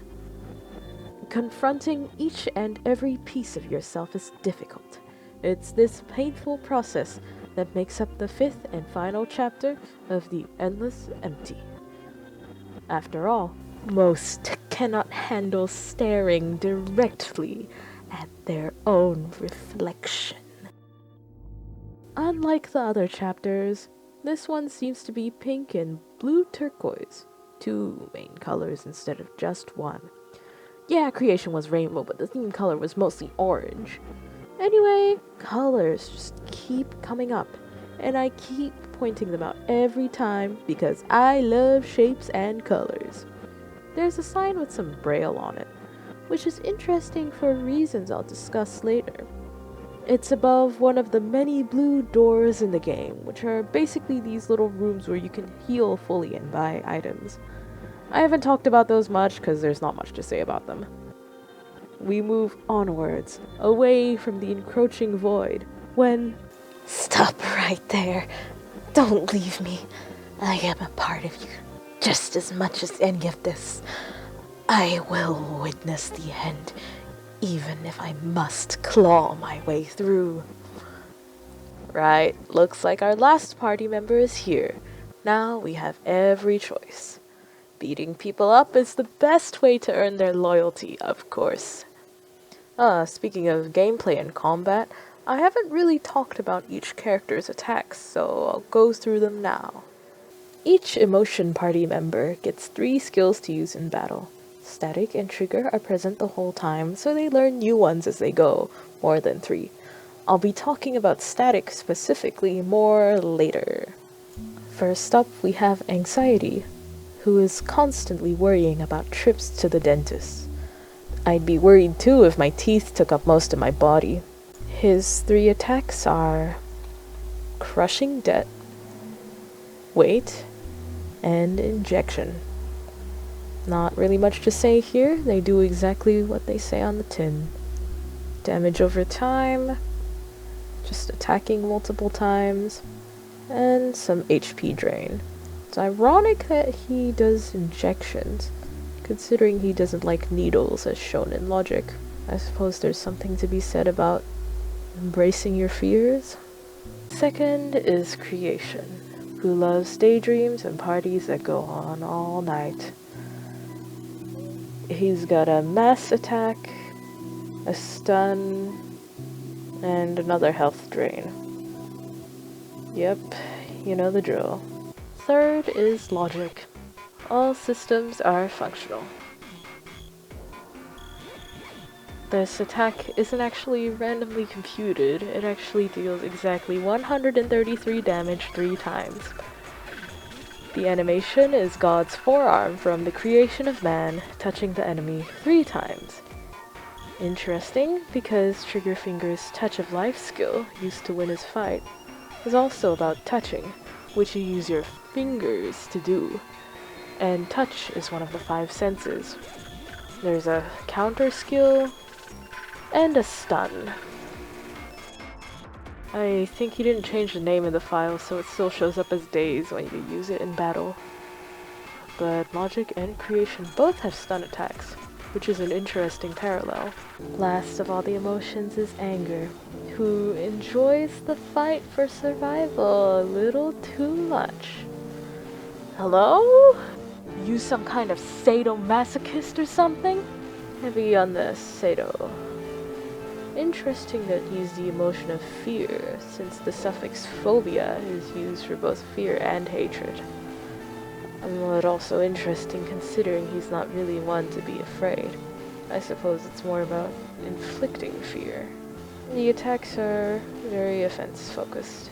Confronting each and every piece of yourself is difficult. It's this painful process that makes up the fifth and final chapter of The Endless Empty. After all, most cannot handle staring directly at their own reflection. Unlike the other chapters, this one seems to be pink and blue turquoise, two main colors instead of just one. Yeah, creation was rainbow, but the theme color was mostly orange. Anyway, colors just keep coming up, and I keep pointing them out every time because I love shapes and colors. There's a sign with some braille on it, which is interesting for reasons I'll discuss later. It's above one of the many blue doors in the game, which are basically these little rooms where you can heal fully and buy items. I haven't talked about those much because there's not much to say about them. we move onwards, away from the encroaching void, when... Stop right there. Don't leave me. I am a part of you, just as much as any of this. I will witness the end, even if I must claw my way through. Right, looks like our last party member is here. Now we have every choice. Beating people up is the best way to earn their loyalty, of course. Speaking of gameplay and combat, I haven't really talked about each character's attacks, so I'll go through them now. Each emotion party member gets 3 skills to use in battle. Static and Trigger are present the whole time, so they learn new ones as they go, more than 3. I'll be talking about Static specifically more later. First up, we have Anxiety, who is constantly worrying about trips to the dentist. I'd be worried too if my teeth took up most of my body. His 3 attacks are Crushing Debt, Weight, and Injection. Not really much to say here, they do exactly what they say on the tin. Damage over time, just attacking multiple times, and some HP drain. It's ironic that he does injections, considering he doesn't like needles as shown in logic. I suppose there's something to be said about embracing your fears. Second is Creation, who loves daydreams and parties that go on all night. He's got a mass attack, a stun, and another health drain. Yep, you know the drill. Third is Logic. All systems are functional. This attack isn't actually randomly computed, it actually deals exactly 133 damage 3 times. The animation is God's forearm from the creation of man touching the enemy 3 times. Interesting, because Triggerfinger's Touch of Life skill, used to win his fight, is also about touching, which you use your fingers to do. And touch is one of the 5 senses. There's a counter skill, and a stun. I think he didn't change the name in the file, so it still shows up as Daze when you use it in battle. But Logic and Creation both have stun attacks, which is an interesting parallel. Last of all the emotions is Anger, who enjoys the fight for survival a little too much. Hello? You some kind of sadomasochist or something? Heavy on the sado. Interesting that he's the emotion of fear, since the suffix phobia is used for both fear and hatred. But also interesting considering he's not really one to be afraid. I suppose it's more about inflicting fear. The attacks are very offense focused.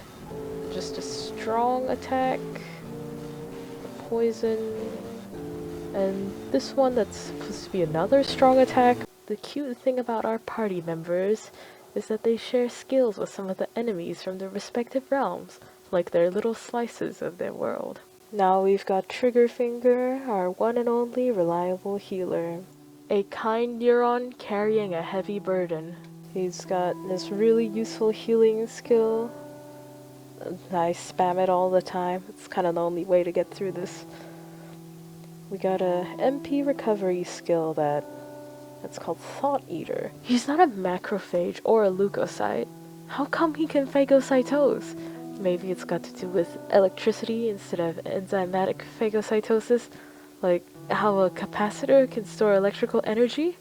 Just a strong attack, a poison, and this one that's supposed to be another strong attack. The cute thing about our party members is that they share skills with some of the enemies from their respective realms, like their little slices of their world. Now we've got Triggerfinger, our one and only reliable healer. A kind neuron carrying a heavy burden. He's got this really useful healing skill. I spam it all the time. It's kind of the only way to get through this. We got a MP recovery skill that's called Thought Eater. He's not a macrophage or a leukocyte. How come he can phagocytose? Maybe it's got to do with electricity instead of enzymatic phagocytosis, like how a capacitor can store electrical energy?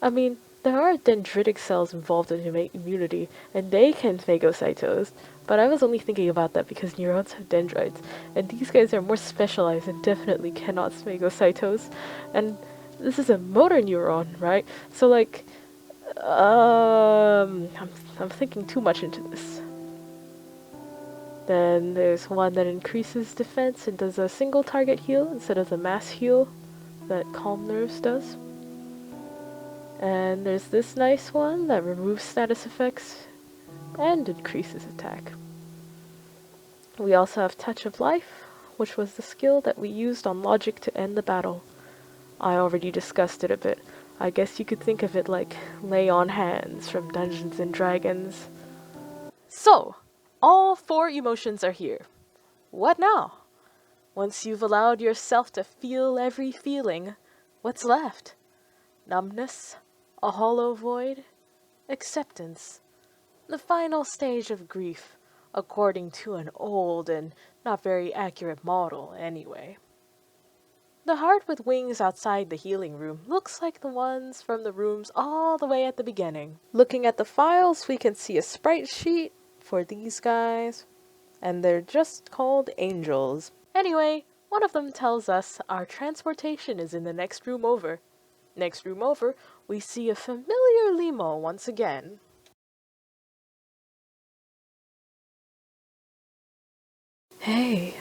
I mean, there are dendritic cells involved in immunity, and they can phagocytose, but I was only thinking about that because neurons have dendrites, and these guys are more specialized and definitely cannot phagocytose, and this is a motor neuron, right? So like, I'm thinking too much into this. Then there's one that increases defense and does a single target heal instead of the mass heal that Calm Nerves does. And there's this nice one that removes status effects and increases attack. We also have Touch of Life, which was the skill that we used on Logic to end the battle. I already discussed it a bit. I guess you could think of it like Lay on Hands from Dungeons and Dragons. So, all 4 emotions are here. What now? Once you've allowed yourself to feel every feeling, what's left? Numbness? A hollow void? Acceptance? The final stage of grief, according to an old and not very accurate model, anyway. The heart with wings outside the healing room looks like the ones from the rooms all the way at the beginning. Looking at the files, we can see a sprite sheet for these guys, and they're just called angels. Anyway, one of them tells us our transportation is in the next room over. Next room over, we see a familiar limo once again. Hey,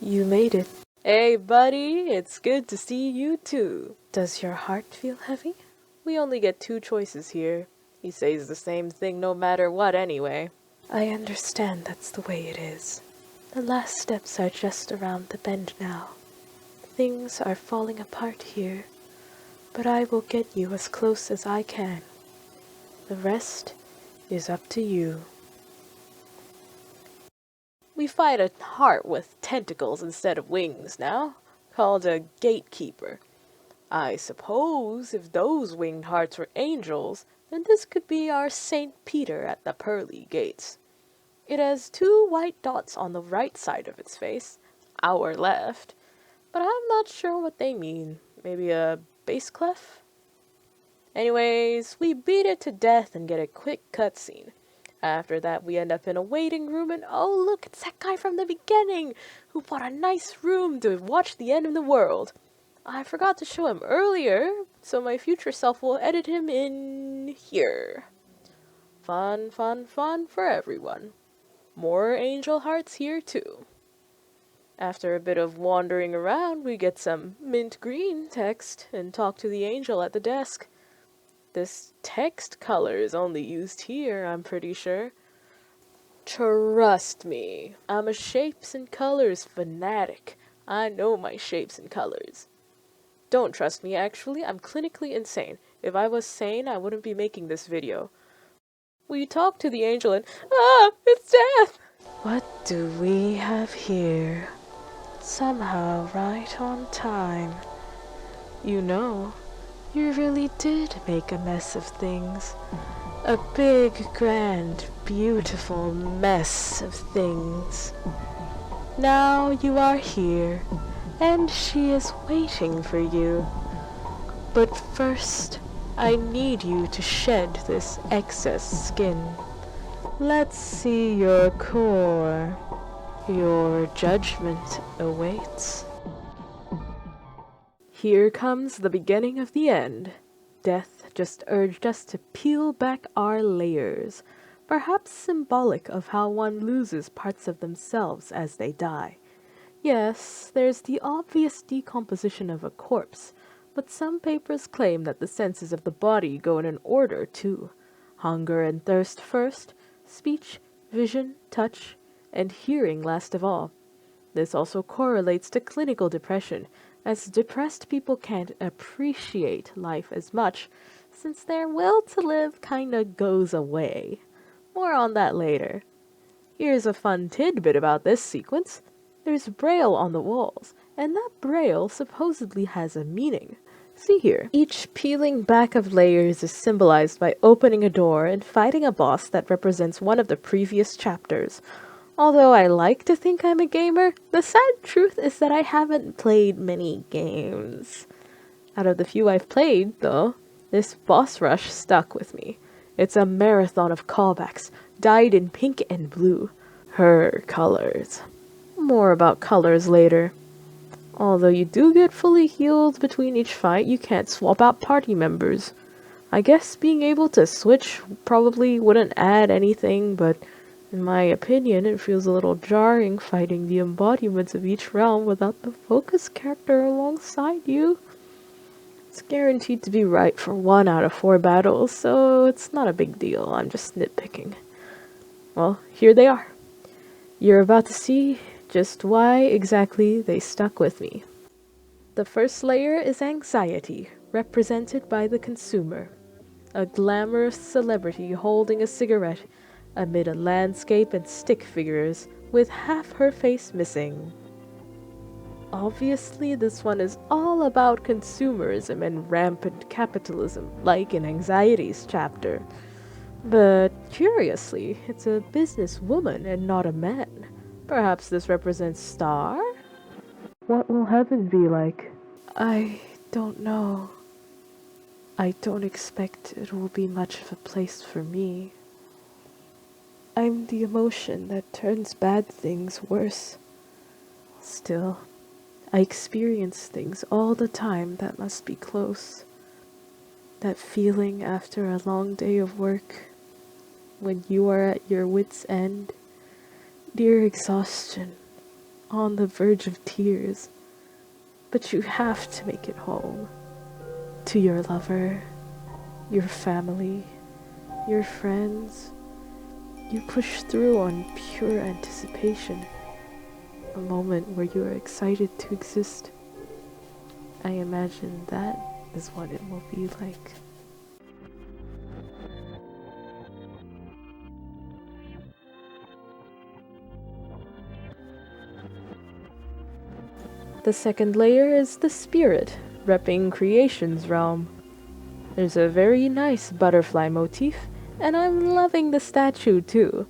you made it. Hey buddy, it's good to see you too. Does your heart feel heavy? We only get 2 choices here. He says the same thing no matter what anyway. I understand that's the way it is. The last steps are just around the bend now. Things are falling apart here, but I will get you as close as I can. The rest is up to you. We fight a heart with tentacles instead of wings now, called a gatekeeper. I suppose if those winged hearts were angels, then this could be our Saint Peter at the pearly gates. It has 2 white dots on the right side of its face, our left, but I'm not sure what they mean. Maybe a bass clef? Anyways, we beat it to death and get a quick cutscene. After that, we end up in a waiting room, and oh look, it's that guy from the beginning who bought a nice room to watch the end of the world. I forgot to show him earlier, so my future self will edit him in here. Fun, fun, fun for everyone. More angel hearts here too. After a bit of wandering around, we get some mint green text and talk to the angel at the desk. This text color is only used here, I'm pretty sure. Trust me, I'm a shapes and colors fanatic. I know my shapes and colors. Don't trust me, actually, I'm clinically insane. If I was sane, I wouldn't be making this video. We talk to the angel and, it's death! What do we have here? Somehow right on time. You know, you really did make a mess of things. A big, grand, beautiful mess of things. Now you are here, and she is waiting for you. But first, I need you to shed this excess skin. Let's see your core. Your judgment awaits. Here comes the beginning of the end. Death just urged us to peel back our layers, perhaps symbolic of how one loses parts of themselves as they die. Yes, there's the obvious decomposition of a corpse, but some papers claim that the senses of the body go in an order too. Hunger and thirst first, speech, vision, touch, and hearing last of all. This also correlates to clinical depression, as depressed people can't appreciate life as much, since their will to live kinda goes away. More on that later. Here's a fun tidbit about this sequence. There's braille on the walls, and that braille supposedly has a meaning. See here. Each peeling back of layers is symbolized by opening a door and fighting a boss that represents one of the previous chapters. Although I like to think I'm a gamer, the sad truth is that I haven't played many games. Out of the few I've played, though, this boss rush stuck with me. It's a marathon of callbacks, dyed in pink and blue. Her colors. More about colors later. Although you do get fully healed between each fight, you can't swap out party members. I guess being able to switch probably wouldn't add anything, but in my opinion, it feels a little jarring fighting the embodiments of each realm without the focus character alongside you. It's guaranteed to be right for 1 out of 4 battles, so it's not a big deal, I'm just nitpicking. Well, here they are. You're about to see just why exactly they stuck with me. The first layer is anxiety, represented by the consumer, a glamorous celebrity holding a cigarette amid a landscape and stick figures with half her face missing. Obviously, this one is all about consumerism and rampant capitalism, like in Anxiety's chapter. But curiously, it's a businesswoman and not a man. Perhaps this represents Starr? What will heaven be like? I don't know. I don't expect it will be much of a place for me. I'm the emotion that turns bad things worse. Still, I experience things all the time that must be close. That feeling after a long day of work, when you are at your wit's end, near exhaustion, on the verge of tears, but you have to make it home. To your lover, your family, your friends. You push through on pure anticipation. A moment where you are excited to exist. I imagine that is what it will be like. The second layer is the spirit, repping creation's realm. There's a very nice butterfly motif, and I'm loving the statue too,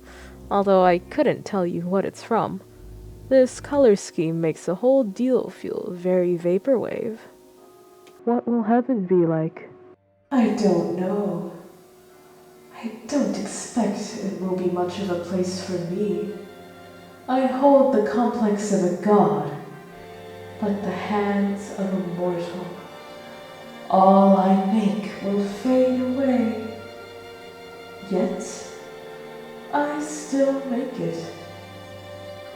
although I couldn't tell you what it's from. This color scheme makes the whole deal feel very vaporwave. What will heaven be like? I don't know. I don't expect it will be much of a place for me. I hold the complex of a god, but the hands of a mortal. All I make will fade away. Yet, I still make it.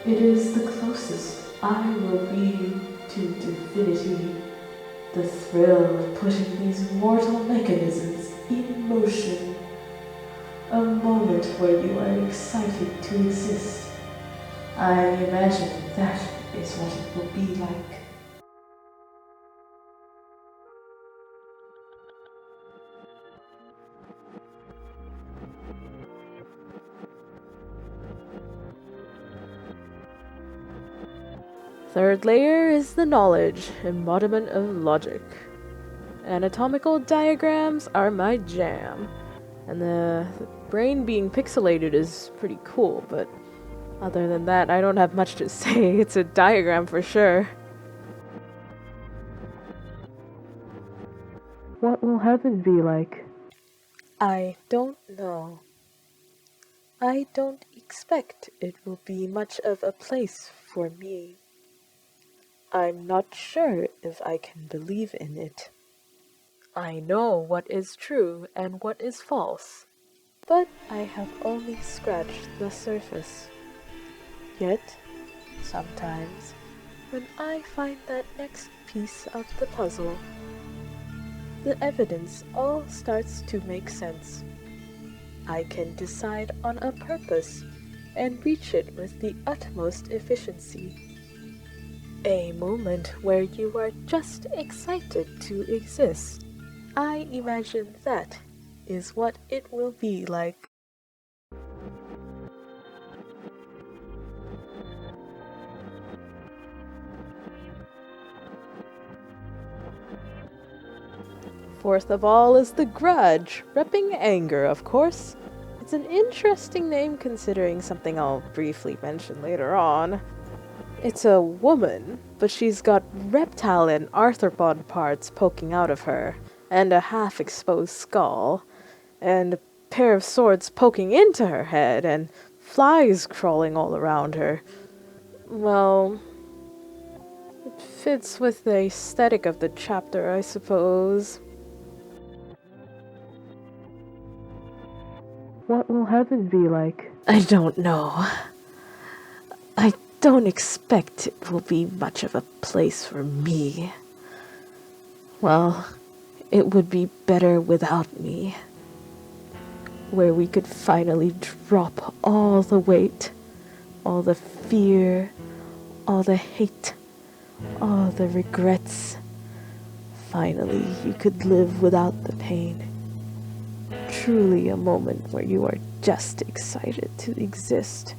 It is the closest I will be to divinity. The thrill of putting these mortal mechanisms in motion. A moment where you are excited to exist. I imagine that is what it will be like. Third layer is the knowledge, embodiment of logic. Anatomical diagrams are my jam, and the brain being pixelated is pretty cool, but other than that, I don't have much to say. It's a diagram for sure. What will heaven be like? I don't know. I don't expect it will be much of a place for me. I'm not sure if I can believe in it. I know what is true and what is false, but I have only scratched the surface. Yet, sometimes, when I find that next piece of the puzzle, the evidence all starts to make sense. I can decide on a purpose and reach it with the utmost efficiency. A moment where you are just excited to exist. I imagine that is what it will be like. Fourth of all is the Grudge, repping anger, of course. It's an interesting name considering something I'll briefly mention later on. It's a woman, but she's got reptile and arthropod parts poking out of her, and a half-exposed skull, and a pair of swords poking into her head, and flies crawling all around her. Well, it fits with the aesthetic of the chapter, I suppose. What will heaven be like? I don't know. I don't expect it will be much of a place for me. Well, it would be better without me. Where we could finally drop all the weight, all the fear, all the hate, all the regrets. finally you could live without the pain. Truly a moment where you are just excited to exist.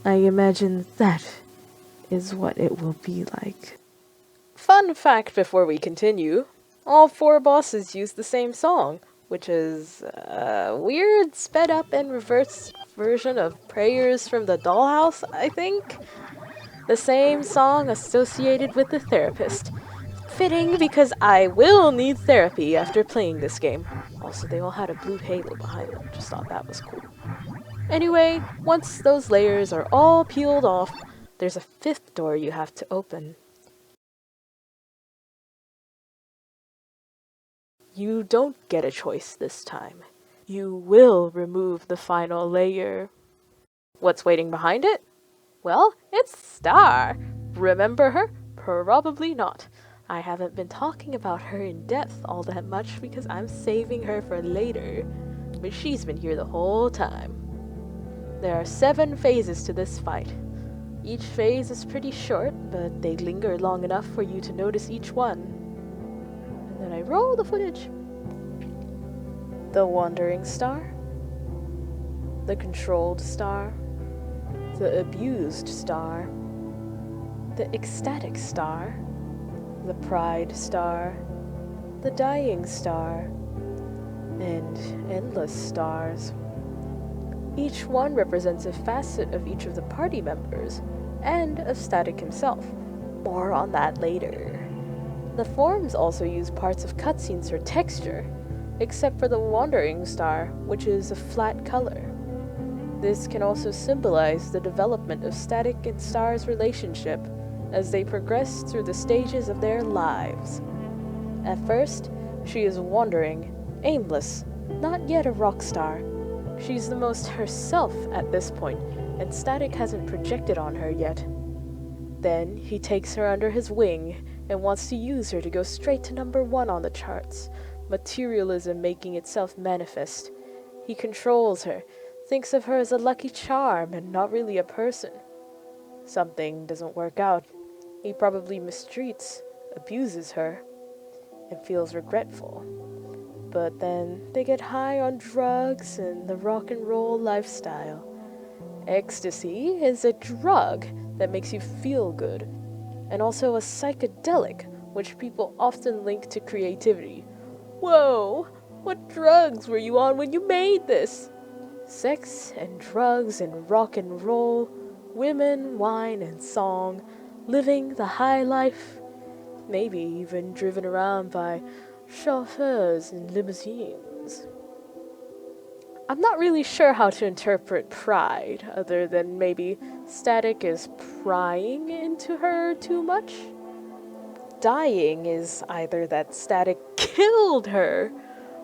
I imagine that is what it will be like. Fun fact before we continue, all 4 bosses use the same song, which is a weird sped up and reversed version of Prayers from the Dollhouse, I think? The same song associated with the therapist. Fitting because I will need therapy after playing this game. Also, they all had a blue halo behind them, just thought that was cool. Anyway, once those layers are all peeled off, there's a 5th door you have to open. You don't get a choice this time. You will remove the final layer. What's waiting behind it? Well, it's Starr. Remember her? Probably not. I haven't been talking about her in depth all that much because I'm saving her for later. But she's been here the whole time. There are 7 phases to this fight. Each phase is pretty short, but they linger long enough for you to notice each one. And then I roll the footage. The Wandering Star, the Controlled Star, the Abused Star, the Ecstatic Star, the Pride Star, the Dying Star, and Endless Stars. Each one represents a facet of each of the party members, and of Static himself. More on that later. The forms also use parts of cutscenes for texture, except for the Wandering Star, which is a flat color. This can also symbolize the development of Static and Star's relationship as they progress through the stages of their lives. At first, she is wandering, aimless, not yet a rock star. She's the most herself at this point, and Static hasn't projected on her yet. Then he takes her under his wing and wants to use her to go straight to number 1 on the charts, materialism making itself manifest. He controls her, thinks of her as a lucky charm and not really a person. Something doesn't work out. He probably mistreats, abuses her, and feels regretful. But then they get high on drugs and the rock and roll lifestyle. Ecstasy is a drug that makes you feel good, and also a psychedelic, which people often link to creativity. Whoa, what drugs were you on when you made this? Sex and drugs and rock and roll, women, wine and song, living the high life, maybe even driven around by chauffeurs and limousines. I'm not really sure how to interpret pride, other than maybe Static is prying into her too much. Dying is either that Static killed her,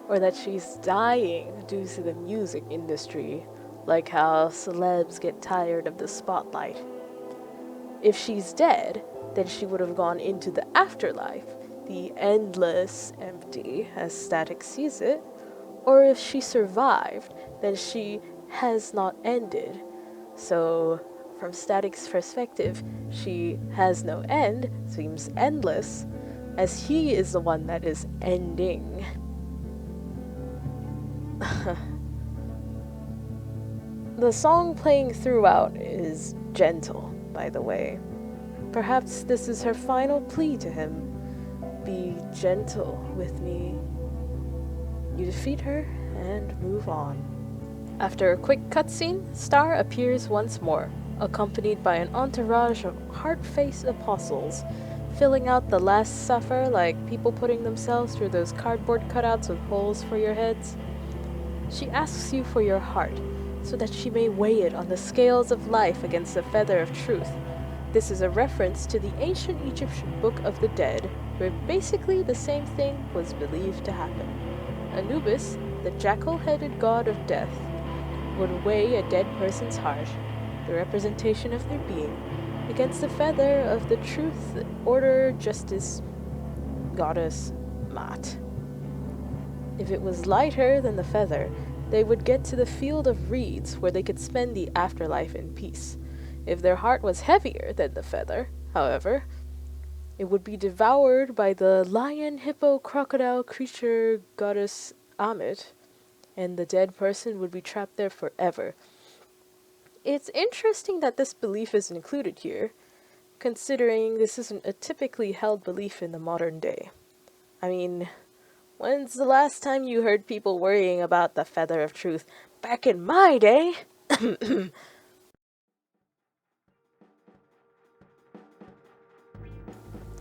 or that she's dying due to the music industry, like how celebs get tired of the spotlight. If she's dead, then she would have gone into the afterlife, the endless empty, as Static sees it. Or if she survived, then she has not ended. So, from Static's perspective, she has no end, seems endless, as he is the one that is ending. The song playing throughout is gentle, by the way. Perhaps this is her final plea to him. Be gentle with me. You defeat her and move on. After a quick cutscene, Starr appears once more, accompanied by an entourage of heart-faced apostles, filling out the last supper like people putting themselves through those cardboard cutouts with holes for your heads. She asks you for your heart, so that she may weigh it on the scales of life against the feather of truth. This is a reference to the ancient Egyptian Book of the Dead, where basically the same thing was believed to happen. Anubis, the jackal-headed god of death, would weigh a dead person's heart, the representation of their being, against the feather of the truth, order, justice, goddess, Maat. If it was lighter than the feather, they would get to the field of reeds where they could spend the afterlife in peace. If their heart was heavier than the feather, however, It would be devoured by the lion, hippo, crocodile creature goddess Amit, and the dead person would be trapped there forever. It's interesting that this belief is included here, considering this isn't a typically held belief in the modern day. I mean, when's the last time you heard people worrying about the feather of truth? Back in my day!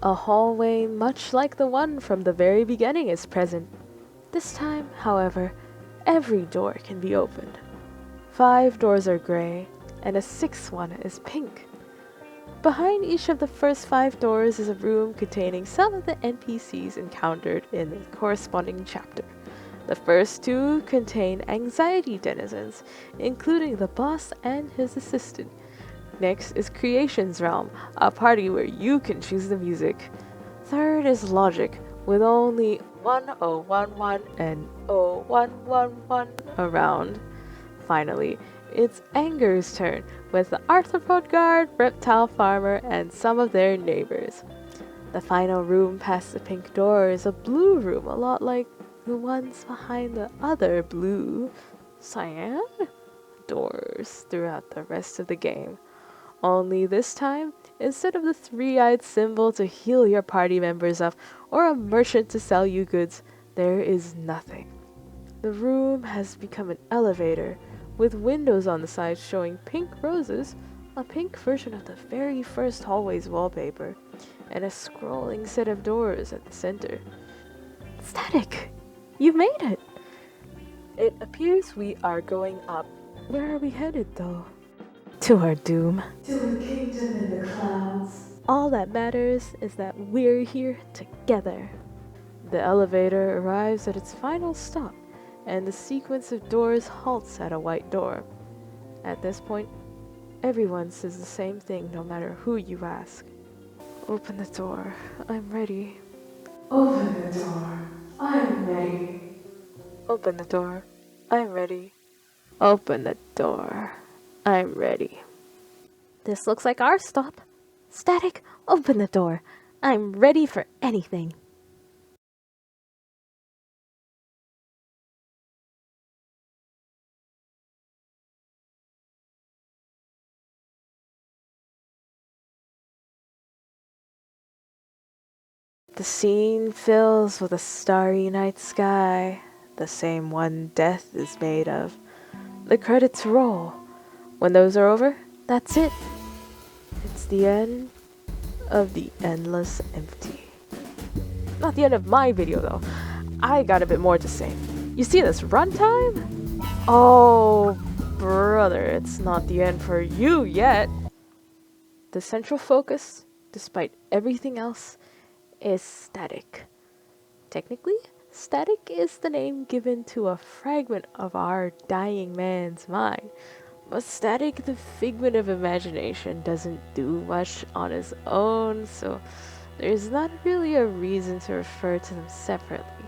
A hallway much like the one from the very beginning is present. This time, however, every door can be opened. 5 doors are gray, and a 6th one is pink. Behind each of the first 5 doors is a room containing some of the NPCs encountered in the corresponding chapter. The first 2 contain anxiety denizens, including the boss and his assistant. Next is Creation's Realm, a party where you can choose the music. Third is Logic, with only 1011 and 0111 around. Finally, it's Anger's turn, with the Arthropod Guard, Reptile Farmer, and some of their neighbors. The final room past the pink door is a blue room, a lot like the ones behind the other blue, cyan doors throughout the rest of the game. Only this time, instead of the 3-eyed symbol to heal your party members up or a merchant to sell you goods, there is nothing. The room has become an elevator, with windows on the sides showing pink roses, a pink version of the very first hallway's wallpaper, and a scrolling set of doors at the center. Static! You've made it! It appears we are going up. Where are we headed, though? To our doom. To a kingdom in the clouds. All that matters is that we're here together. The elevator arrives at its final stop, and the sequence of doors halts at a white door. At this point, everyone says the same thing no matter who you ask. Open the door. I'm ready. Open the door. I'm ready. Open the door. I'm ready. Open the door. I'm ready. This looks like our stop. Static, open the door. I'm ready for anything. The scene fills with a starry night sky, the same one death is made of. The credits roll. When those are over, that's it. It's the end of the Endless Empty. Not the end of my video though. I got a bit more to say. You see this runtime? Oh, brother, it's not the end for you yet. The central focus, despite everything else, is Static. Technically, Static is the name given to a fragment of our dying man's mind. But Static, the figment of imagination, doesn't do much on his own, so there's not really a reason to refer to them separately.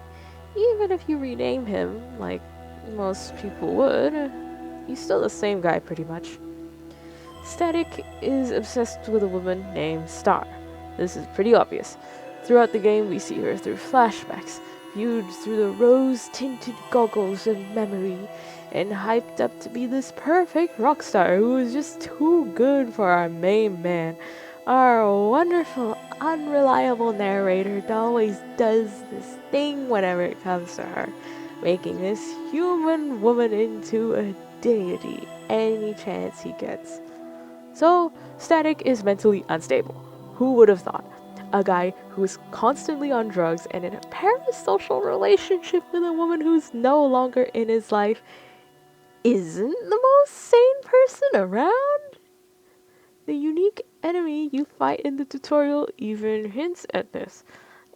Even if you rename him, like most people would, he's still the same guy pretty much. Static is obsessed with a woman named Starr. This is pretty obvious. Throughout the game, we see her through flashbacks, viewed through the rose-tinted goggles of memory, and hyped up to be this perfect rock star who is just too good for our main man. Our wonderful, unreliable narrator always does this thing whenever it comes to her, making this human woman into a deity any chance he gets. So, Static is mentally unstable. Who would have thought? A guy who is constantly on drugs and in a parasocial relationship with a woman who's no longer in his life isn't the most sane person around? The unique enemy you fight in the tutorial even hints at this.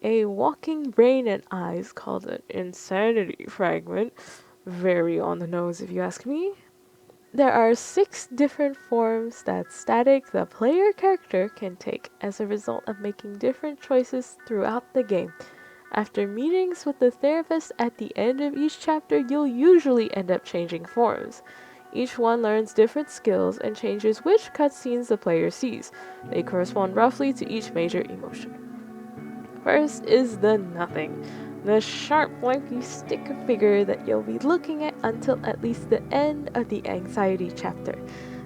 A walking brain and eyes called an insanity fragment. Very on the nose if you ask me. There are 6 different forms that Static, the player character, can take as a result of making different choices throughout the game. After meetings with the therapist at the end of each chapter, you'll usually end up changing forms. Each one learns different skills and changes which cutscenes the player sees. They correspond roughly to each major emotion. First is the nothing, the sharp, lanky stick figure that you'll be looking at until at least the end of the anxiety chapter.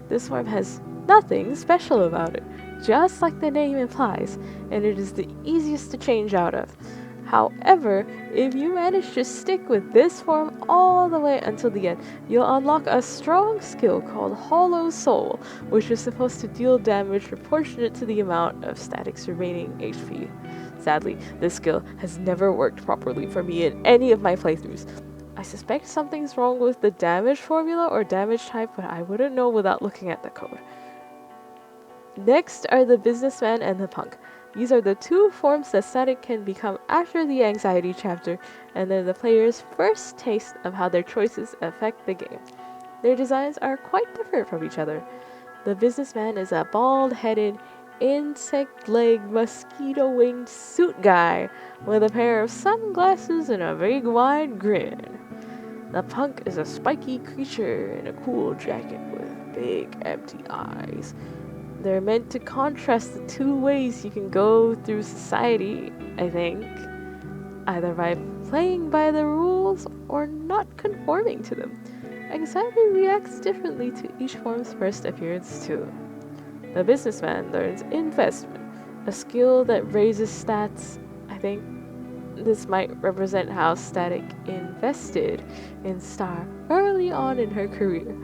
This form has nothing special about it, just like the name implies, and it is the easiest to change out of. However, if you manage to stick with this form all the way until the end, you'll unlock a strong skill called Hollow Soul, which is supposed to deal damage proportionate to the amount of static's remaining HP. Sadly, this skill has never worked properly for me in any of my playthroughs. I suspect something's wrong with the damage formula or damage type, but I wouldn't know without looking at the code. Next are the businessman and the punk. These are the two forms that static can become after the anxiety chapter, and they're the player's first taste of how their choices affect the game. Their designs are quite different from each other. The businessman is a bald-headed, insect-legged, mosquito-winged suit guy with a pair of sunglasses and a big wide grin. The punk is a spiky creature in a cool jacket with big empty eyes. They're meant to contrast the two ways you can go through society, I think. Either by playing by the rules or not conforming to them. Anxiety reacts differently to each form's first appearance too. The businessman learns investment, a skill that raises stats, I think. This might represent how Static invested in Starr early on in her career.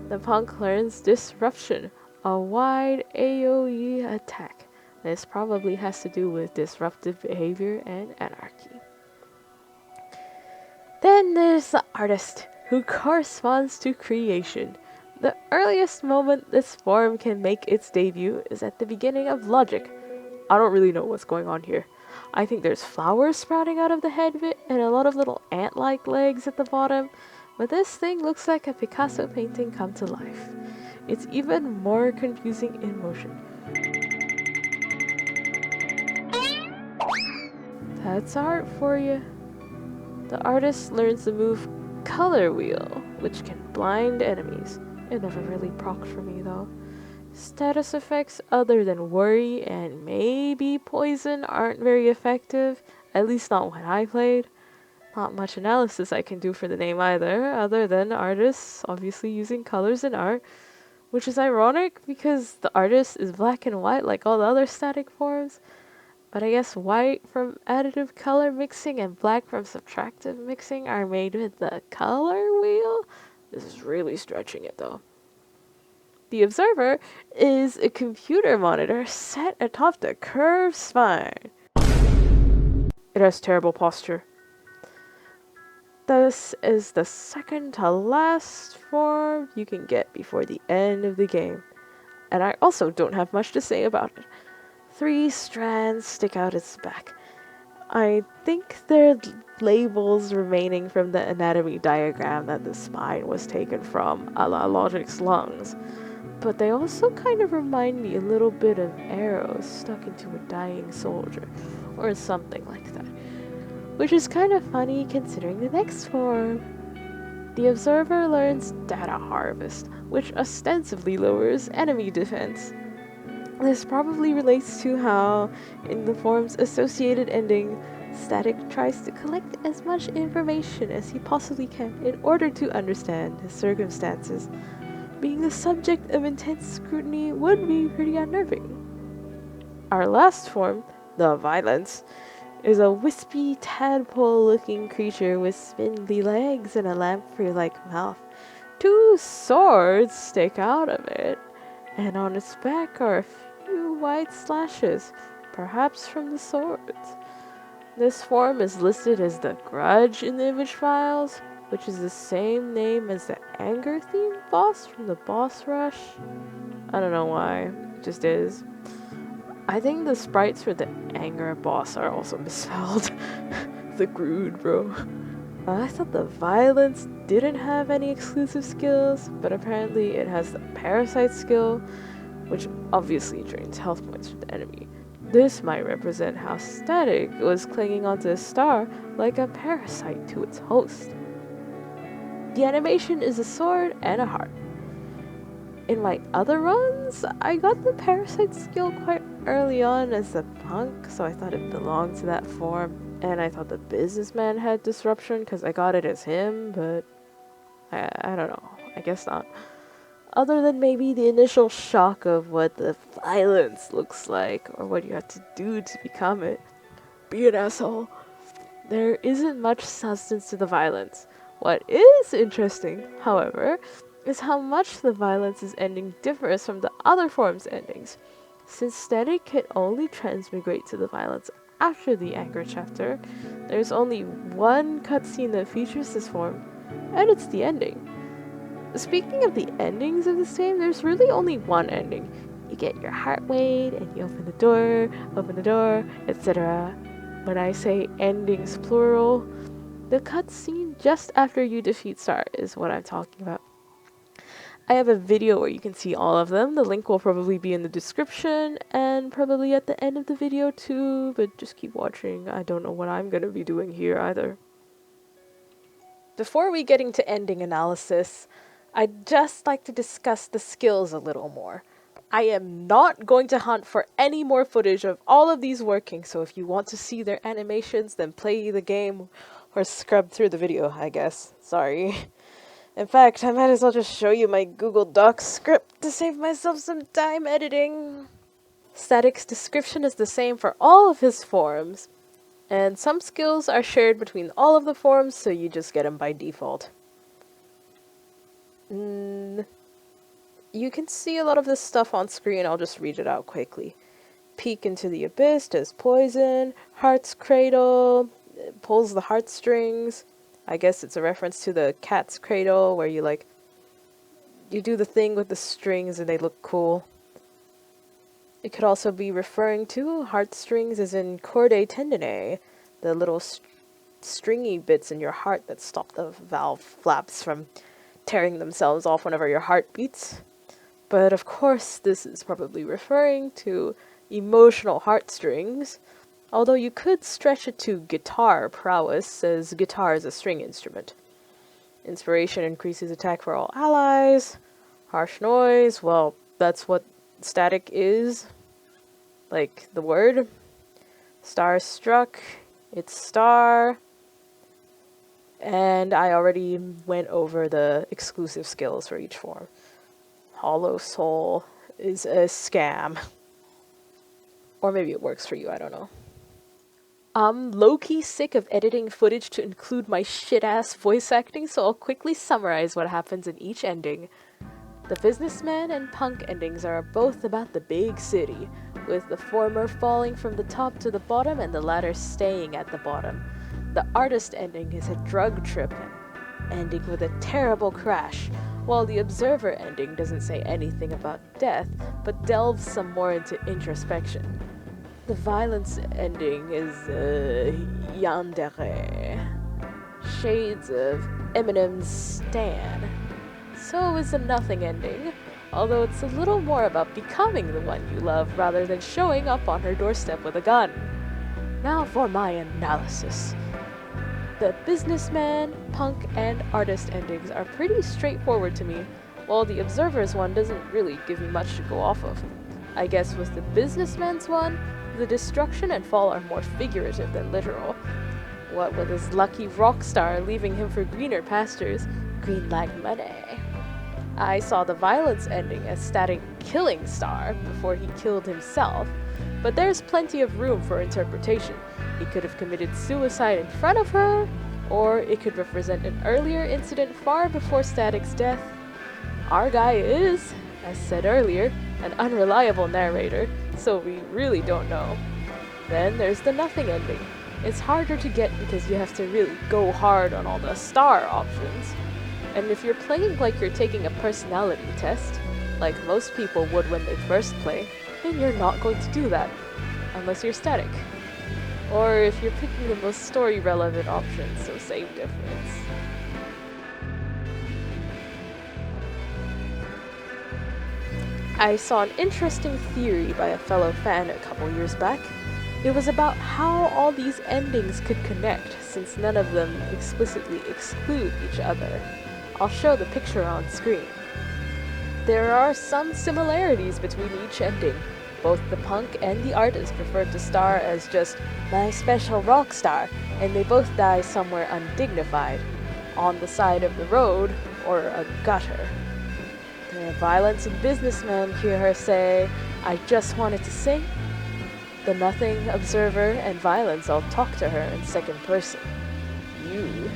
The punk learns disruption, a wide AoE attack. This probably has to do with disruptive behavior and anarchy. Then there's the artist, who corresponds to creation. The earliest moment this form can make its debut is at the beginning of Logic. I don't really know what's going on here. I think there's flowers sprouting out of the head bit and a lot of little ant-like legs at the bottom, but this thing looks like a Picasso painting come to life. It's even more confusing in motion. That's art for you. The artist learns the move Color Wheel, which can blind enemies. It never really procced for me though. Status effects other than worry and maybe poison aren't very effective, at least not when I played. Not much analysis I can do for the name either, other than artists obviously using colors in art, which is ironic because the artist is black and white like all the other static forms. But I guess white from additive color mixing and black from subtractive mixing are made with the color wheel? This is really stretching it though. The observer is a computer monitor set atop the curved spine. It has terrible posture. This is the second to last form you can get before the end of the game. And I also don't have much to say about it. 3 strands stick out its back. I think they're labels remaining from the anatomy diagram that the spine was taken from, a la Logic's lungs. But they also kind of remind me a little bit of arrows stuck into a dying soldier, or something like that. Which is kind of funny considering the next form. The observer learns data harvest, which ostensibly lowers enemy defense. This probably relates to how, in the form's associated ending, Static tries to collect as much information as he possibly can in order to understand his circumstances. Being the subject of intense scrutiny would be pretty unnerving. Our last form, the Violence, is a wispy tadpole-looking creature with spindly legs and a lamprey-like mouth. 2 swords stick out of it, and on its back are a few white slashes, perhaps from the swords. This form is listed as the Grudge in the image files, which is the same name as the anger-themed boss from the boss rush. I don't know why, it just is. I think the sprites for the anger boss are also misspelled. The Grood, bro. I thought the Violence didn't have any exclusive skills, but apparently it has the Parasite skill, which obviously drains health points from the enemy. This might represent how Static was clinging onto Starr like a parasite to its host. The animation is a sword and a heart. In my other runs, I got the Parasite skill quite early on as a punk, so I thought it belonged to that form, and I thought the businessman had disruption because I got it as him, but I don't know. I guess not. Other than maybe the initial shock of what the violence looks like, or what you have to do to become it. Be an asshole. There isn't much substance to the violence. What is interesting, however, is how much the violence ending differs from the other form's endings. Since static can only transmigrate to the violence after the anger chapter, there's only one cutscene that features this form, and it's the ending. Speaking of the endings of this game, there's really only one ending. You get your heart weighed, and you open the door, etc. When I say endings plural, the cutscene just after you defeat Starr is what I'm talking about. I have a video where you can see all of them. The link will probably be in the description and probably at the end of the video too, but just keep watching. I don't know what I'm gonna be doing here either. Before we get into ending analysis, I'd just like to discuss the skills a little more. I am not going to hunt for any more footage of all of these working, so if you want to see their animations, then play the game or scrub through the video, I guess. Sorry. In fact, I might as well just show you my Google Docs script to save myself some time editing. Static's description is the same for all of his forms, and some skills are shared between all of the forms, so you just get them by default. You can see a lot of this stuff on screen. I'll just read it out quickly. Peek into the abyss does poison. Heart's cradle pulls the heartstrings. I guess it's a reference to the cat's cradle where you do the thing with the strings and they look cool. It could also be referring to heartstrings as in cordae tendineae, the little stringy bits in your heart that stop the valve flaps from tearing themselves off whenever your heart beats. But of course, this is probably referring to emotional heartstrings, although you could stretch it to guitar prowess, as guitar is a string instrument. Inspiration increases attack for all allies. Harsh noise, well, that's what static is. Like the word. Starstruck, it's star. And I already went over the exclusive skills for each form. Hollow Soul is a scam. Or maybe it works for you, I don't know. I'm low-key sick of editing footage to include my shit-ass voice acting, so I'll quickly summarize what happens in each ending. The businessman and punk endings are both about the big city, with the former falling from the top to the bottom and the latter staying at the bottom. The artist ending is a drug trip, ending with a terrible crash, while the observer ending doesn't say anything about death, but delves some more into introspection. The violence ending is, yandere. Shades of Eminem's Stan. So is the nothing ending, although it's a little more about becoming the one you love rather than showing up on her doorstep with a gun. Now for my analysis. The businessman, punk, and artist endings are pretty straightforward to me, while the observer's one doesn't really give me much to go off of. I guess with the businessman's one, the destruction and fall are more figurative than literal. What with his lucky rock star leaving him for greener pastures, green like money. I saw the violence ending as static killing Starr before he killed himself, but there's plenty of room for interpretation. He could have committed suicide in front of her, or it could represent an earlier incident far before Static's death. Our guy is, as said earlier, an unreliable narrator, so we really don't know. Then there's the nothing ending. It's harder to get because you have to really go hard on all the star options. And if you're playing like you're taking a personality test, like most people would when they first play, then you're not going to do that, unless you're static. Or if you're picking the most story-relevant options, so same difference. I saw an interesting theory by a fellow fan a couple years back. It was about how all these endings could connect, since none of them explicitly exclude each other. I'll show the picture on screen. There are some similarities between each ending. Both the punk and the artist referred to Starr as just my special rock star, and they both die somewhere undignified, on the side of the road or a gutter. The violence and businessmen hear her say, I just wanted to sing. The nothing, observer, and violence all talk to her in second person. You.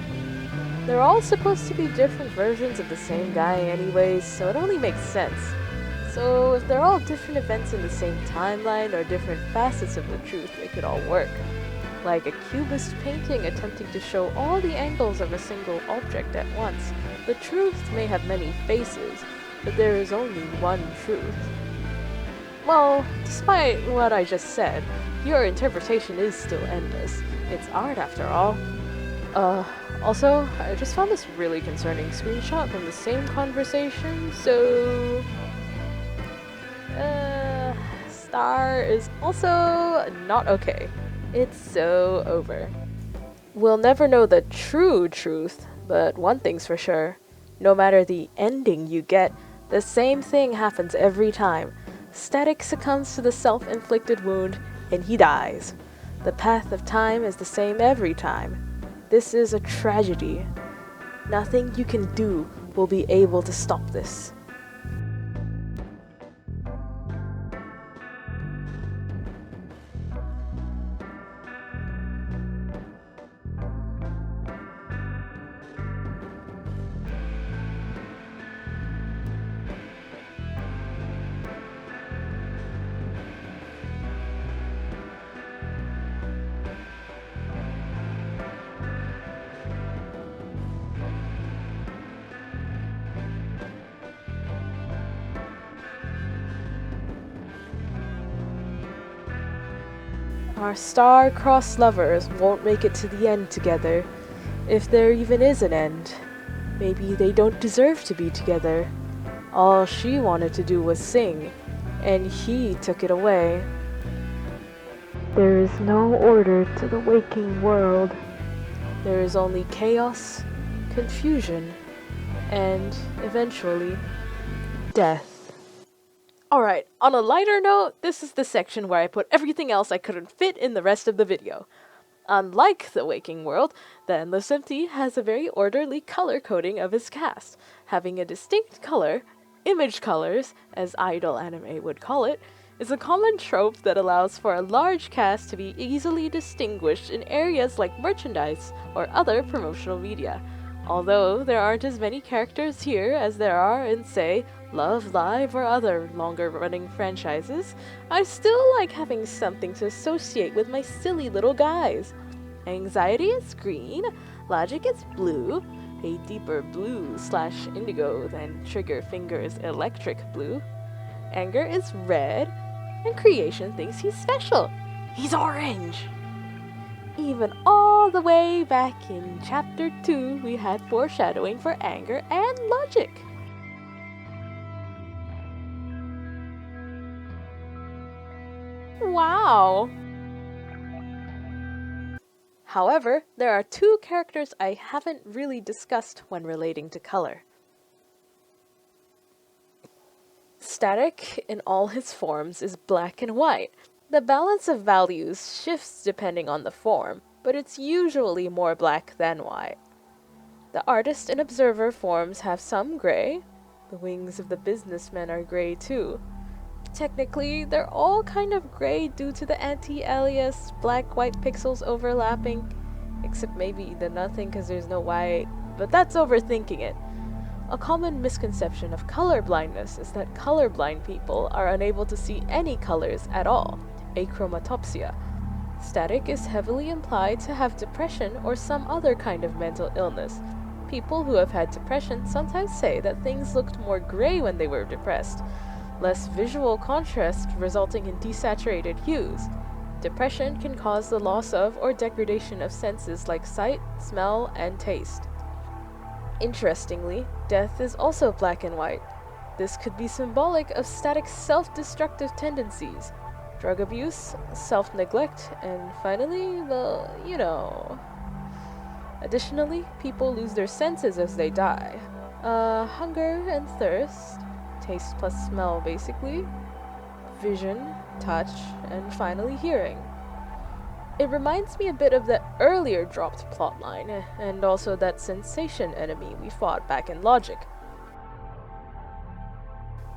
They're all supposed to be different versions of the same guy anyways, so it only makes sense. So if they're all different events in the same timeline or different facets of the truth, it could all work. Like a cubist painting attempting to show all the angles of a single object at once. The truth may have many faces, but there is only one truth. Well, despite what I just said, your interpretation is still endless. It's art after all. Also, I just found this really concerning screenshot from the same conversation, so... Starr is also not okay. It's so over. We'll never know the true truth, but one thing's for sure. No matter the ending you get, the same thing happens every time. Static succumbs to the self-inflicted wound, and he dies. The path of time is the same every time. This is a tragedy. Nothing you can do will be able to stop this. Our Starr-Crossed lovers won't make it to the end together, if there even is an end. Maybe they don't deserve to be together. All she wanted to do was sing, and he took it away. There is no order to the waking world. There is only chaos, confusion, and, eventually, death. Alright, on a lighter note, this is the section where I put everything else I couldn't fit in the rest of the video. Unlike the waking world, the Endless Empty has a very orderly color coding of his cast, having a distinct color. Image colors, as idol anime would call it, is a common trope that allows for a large cast to be easily distinguished in areas like merchandise or other promotional media. Although there aren't as many characters here as there are in, say, Love Live or other longer-running franchises, I still like having something to associate with my silly little guys. Anxiety is green, Logic is blue, a deeper blue/indigo than Trigger Finger's electric blue. Anger is red, and Creation thinks he's special. He's orange! Even all the way back in Chapter 2, we had foreshadowing for Anger and Logic. Wow! However, there are two characters I haven't really discussed when relating to color. Static, in all his forms, is black and white. The balance of values shifts depending on the form, but it's usually more black than white. The artist and observer forms have some gray. The wings of the businessmen are gray too. Technically, they're all kind of gray due to the anti-alias black-white pixels overlapping, except maybe the nothing because there's no white, but that's overthinking it. A common misconception of color blindness is that colorblind people are unable to see any colors at all, achromatopsia. Static is heavily implied to have depression or some other kind of mental illness. People who have had depression sometimes say that things looked more gray when they were depressed, less visual contrast resulting in desaturated hues. Depression can cause the loss of or degradation of senses like sight, smell, and taste. Interestingly, death is also black and white. This could be symbolic of Static's self-destructive tendencies, drug abuse, self-neglect, and finally, well, you know. Additionally, people lose their senses as they die. Hunger and thirst, taste plus smell basically, vision, touch, and finally hearing. It reminds me a bit of the earlier dropped plotline, and also that sensation enemy we fought back in Logic.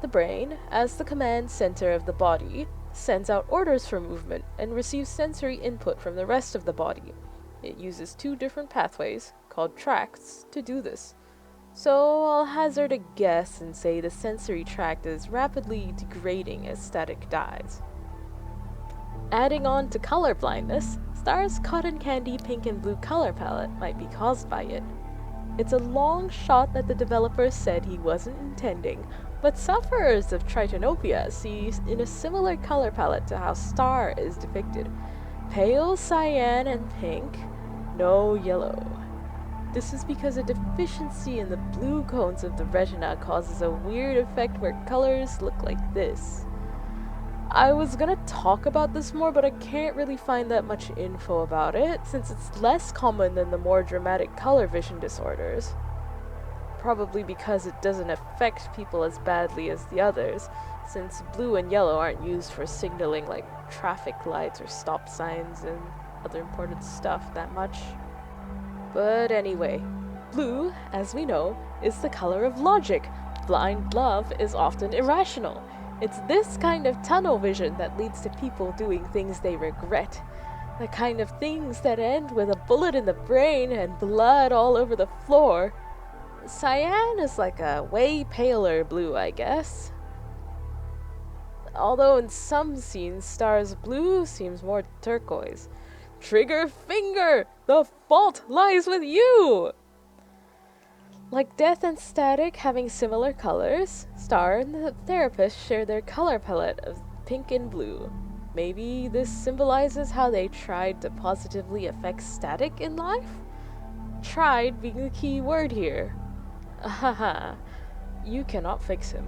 The brain, as the command center of the body, sends out orders for movement and receives sensory input from the rest of the body. It uses two different pathways, called tracts, to do this. So I'll hazard a guess and say the sensory tract is rapidly degrading as static dies. Adding on to color blindness, Star's cotton candy pink and blue color palette might be caused by it. It's a long shot that the developer said he wasn't intending, but sufferers of tritanopia see in a similar color palette to how Starr is depicted. Pale cyan and pink, no yellow. This is because a deficiency in the blue cones of the retina causes a weird effect where colors look like this. I was gonna talk about this more, but I can't really find that much info about it, since it's less common than the more dramatic color vision disorders. Probably because it doesn't affect people as badly as the others, since blue and yellow aren't used for signaling like traffic lights or stop signs and other important stuff that much. But anyway, blue, as we know, is the color of logic. Blind love is often irrational. It's this kind of tunnel vision that leads to people doing things they regret. The kind of things that end with a bullet in the brain and blood all over the floor. Cyan is like a way paler blue, I guess. Although in some scenes, Star's blue seems more turquoise. Trigger finger! The fault lies with you! Like Death and Static having similar colors, Starr and the therapist share their color palette of pink and blue. Maybe this symbolizes how they tried to positively affect Static in life? Tried being the key word here. Haha, you cannot fix him.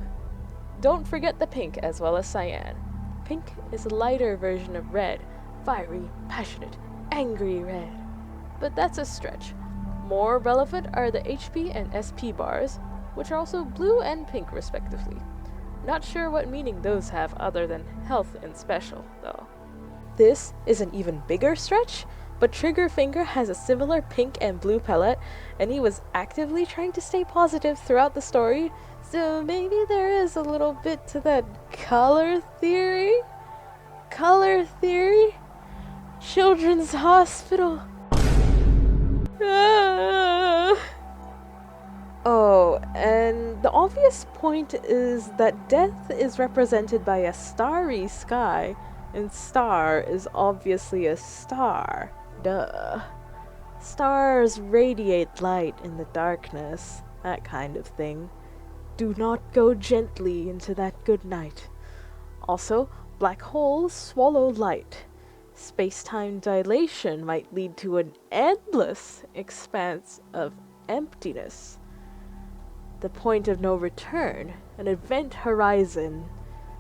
Don't forget the pink as well as cyan. Pink is a lighter version of red, fiery, passionate, angry red. But that's a stretch. More relevant are the HP and SP bars, which are also blue and pink respectively. Not sure what meaning those have other than health and special, though. This is an even bigger stretch, but Trigger Finger has a similar pink and blue palette, and he was actively trying to stay positive throughout the story, so maybe there is a little bit to that color theory? Color theory? Children's Hospital. Oh, and the obvious point is that death is represented by a starry sky, and Starr is obviously a star. Duh. Stars radiate light in the darkness, that kind of thing. Do not go gently into that good night. Also, black holes swallow light. Space-time dilation might lead to an endless expanse of emptiness. The point of no return, an event horizon,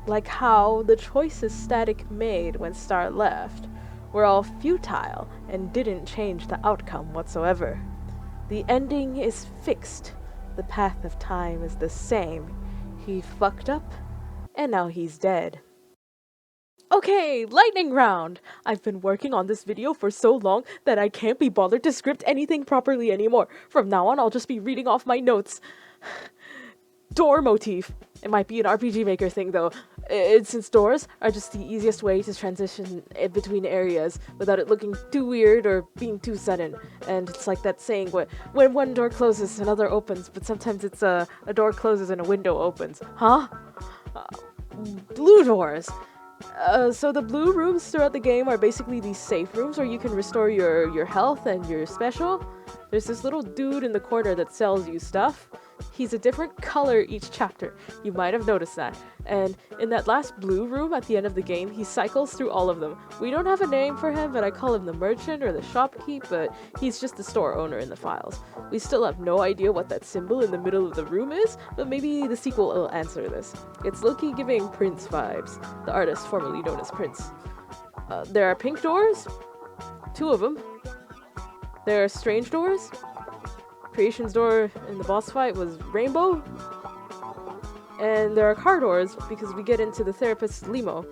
like how the choices Static made when Starr left were all futile and didn't change the outcome whatsoever. The ending is fixed. The path of time is the same. He fucked up, and now he's dead. Okay, lightning round! I've been working on this video for so long that I can't be bothered to script anything properly anymore. From now on, I'll just be reading off my notes. Door motif. It might be an RPG Maker thing though. Since doors are just the easiest way to transition between areas without it looking too weird or being too sudden. And it's like that saying, when one door closes, another opens, but sometimes it's a door closes and a window opens. Huh? Blue doors. So the blue rooms throughout the game are basically these safe rooms where you can restore your health and your special. There's this little dude in the corner that sells you stuff. He's a different color each chapter. You might have noticed that. And in that last blue room at the end of the game, he cycles through all of them. We don't have a name for him, but I call him the merchant or the shopkeep, but he's just the store owner in the files. We still have no idea what that symbol in the middle of the room is, but maybe the sequel will answer this. It's low-key giving Prince vibes, the artist formerly known as Prince. There are pink doors, 2 of them. There are strange doors. Creation's door in the boss fight was rainbow. And there are car doors because we get into the therapist's limo.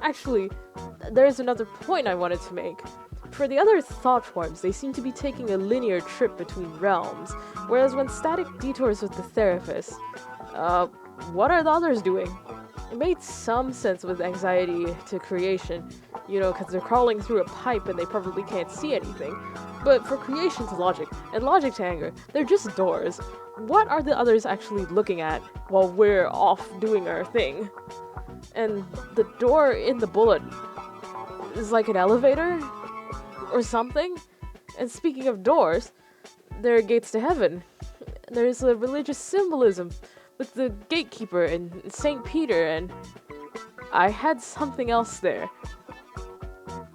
Actually, there's another point I wanted to make. For the other thought forms, they seem to be taking a linear trip between realms, whereas when Static detours with the therapist, what are the others doing? It made some sense with anxiety to creation, because they're crawling through a pipe and they probably can't see anything. But for creation to logic, and logic to anger, they're just doors. What are the others actually looking at while we're off doing our thing? And the door in the bullet is like an elevator? Or something? And speaking of doors, there are gates to heaven. There's a religious symbolism with the gatekeeper and St. Peter, and I had something else there.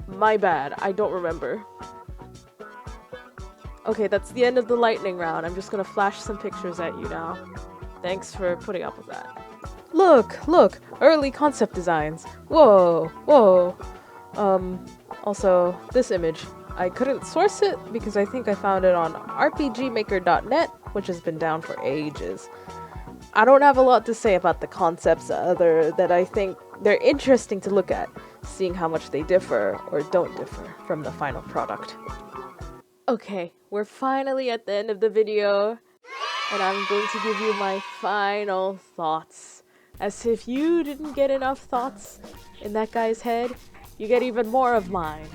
My bad, I don't remember. Okay, that's the end of the lightning round. I'm just gonna flash some pictures at you now. Thanks for putting up with that. Look! Early concept designs. Whoa! Also, this image. I couldn't source it because I think I found it on rpgmaker.net, which has been down for ages. I don't have a lot to say about the concepts other that I think they're interesting to look at, seeing how much they differ or don't differ from the final product. Okay, we're finally at the end of the video, and I'm going to give you my final thoughts. As if you didn't get enough thoughts in that guy's head, you get even more of mine.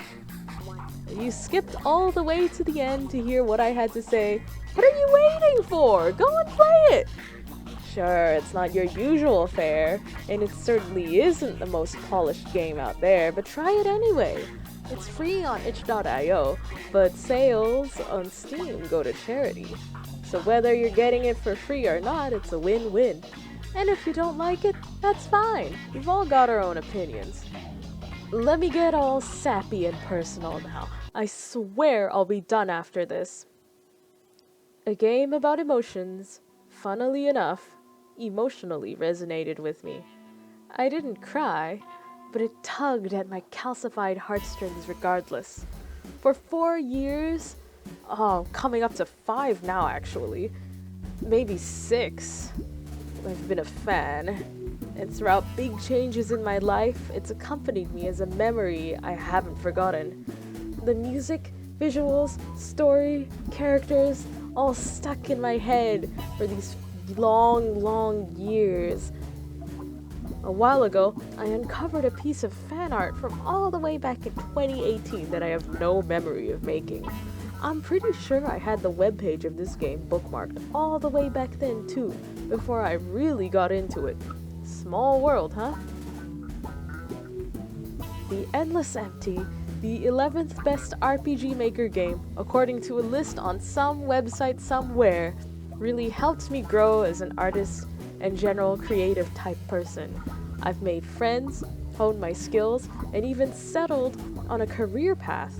You skipped all the way to the end to hear what I had to say. What are you waiting for? Go and play it! Sure, it's not your usual fare, and it certainly isn't the most polished game out there, but try it anyway. It's free on itch.io, but sales on Steam go to charity. So whether you're getting it for free or not, it's a win-win. And if you don't like it, that's fine. We've all got our own opinions. Let me get all sappy and personal now. I swear I'll be done after this. A game about emotions, funnily enough, emotionally resonated with me. I didn't cry, but it tugged at my calcified heartstrings regardless. For 4 years, coming up to 5 now actually, maybe 6, I've been a fan. And throughout big changes in my life, it's accompanied me as a memory I haven't forgotten. The music, visuals, story, characters, all stuck in my head for these long years. A while ago, I uncovered a piece of fan art from all the way back in 2018 that I have no memory of making. I'm pretty sure I had the webpage of this game bookmarked all the way back then too, before I really got into it. Small world, huh? The Endless Empty, the 11th best RPG Maker game, according to a list on some website somewhere, really helped me grow as an artist and general creative type person. I've made friends, honed my skills, and even settled on a career path,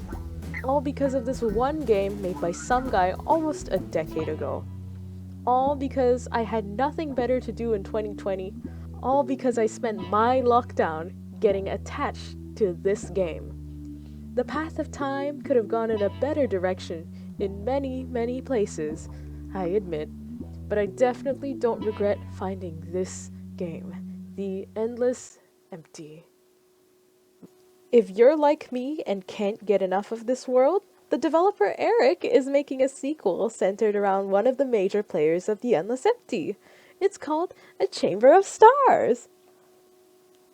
all because of this one game made by some guy almost a decade ago. All because I had nothing better to do in 2020. All because I spent my lockdown getting attached to this game. The path of time could have gone in a better direction in many places, I admit, but I definitely don't regret finding this game, The Endless Empty. If you're like me and can't get enough of this world, the developer Eric is making a sequel centered around one of the major players of The Endless Empty. It's called A Chamber of Stars.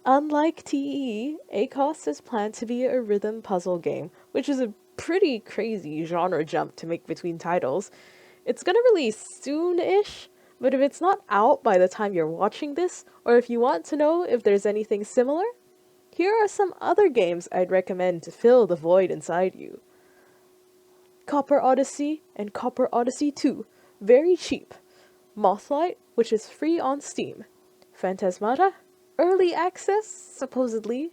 Unlike TE, ACOS is planned to be a rhythm puzzle game, which is a pretty crazy genre jump to make between titles. It's gonna release soon-ish, but if it's not out by the time you're watching this, or if you want to know if there's anything similar, here are some other games I'd recommend to fill the void inside you. Copper Odyssey and Copper Odyssey 2, very cheap. Mothlight, which is free on Steam. Phantasmata, early access, supposedly,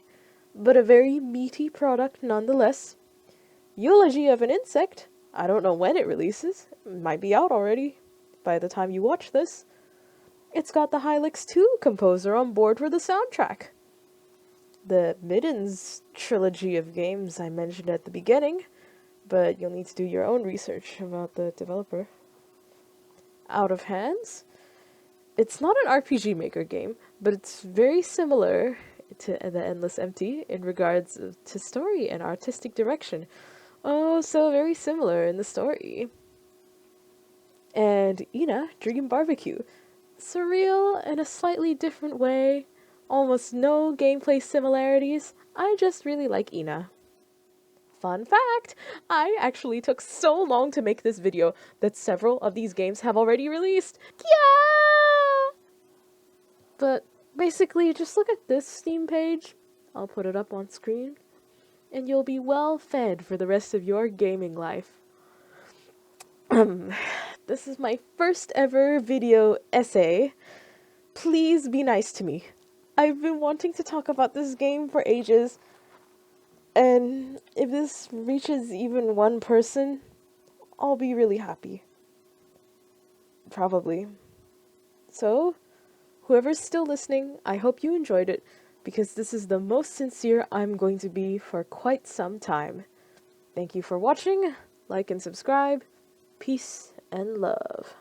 but a very meaty product nonetheless. Eulogy of an Insect, I don't know when it releases, it might be out already by the time you watch this. It's got the Hylix 2 composer on board for the soundtrack. The Middens trilogy of games I mentioned at the beginning, but you'll need to do your own research about the developer. Out of Hands? It's not an RPG Maker game, but it's very similar to The Endless Empty in regards to story and artistic direction. Oh, so very similar in the story. And Ina, Dream Barbecue. Surreal in a slightly different way. Almost no gameplay similarities. I just really like Ina. Fun fact, I actually took so long to make this video that several of these games have already released. Yeah! But basically, just look at this Steam page. I'll put it up on screen. And you'll be well fed for the rest of your gaming life. This is my first ever video essay. Please be nice to me. I've been wanting to talk about this game for ages. And if this reaches even one person, I'll be really happy. Probably. So, whoever's still listening, I hope you enjoyed it, because this is the most sincere I'm going to be for quite some time. Thank you for watching. Like and subscribe. Peace and love.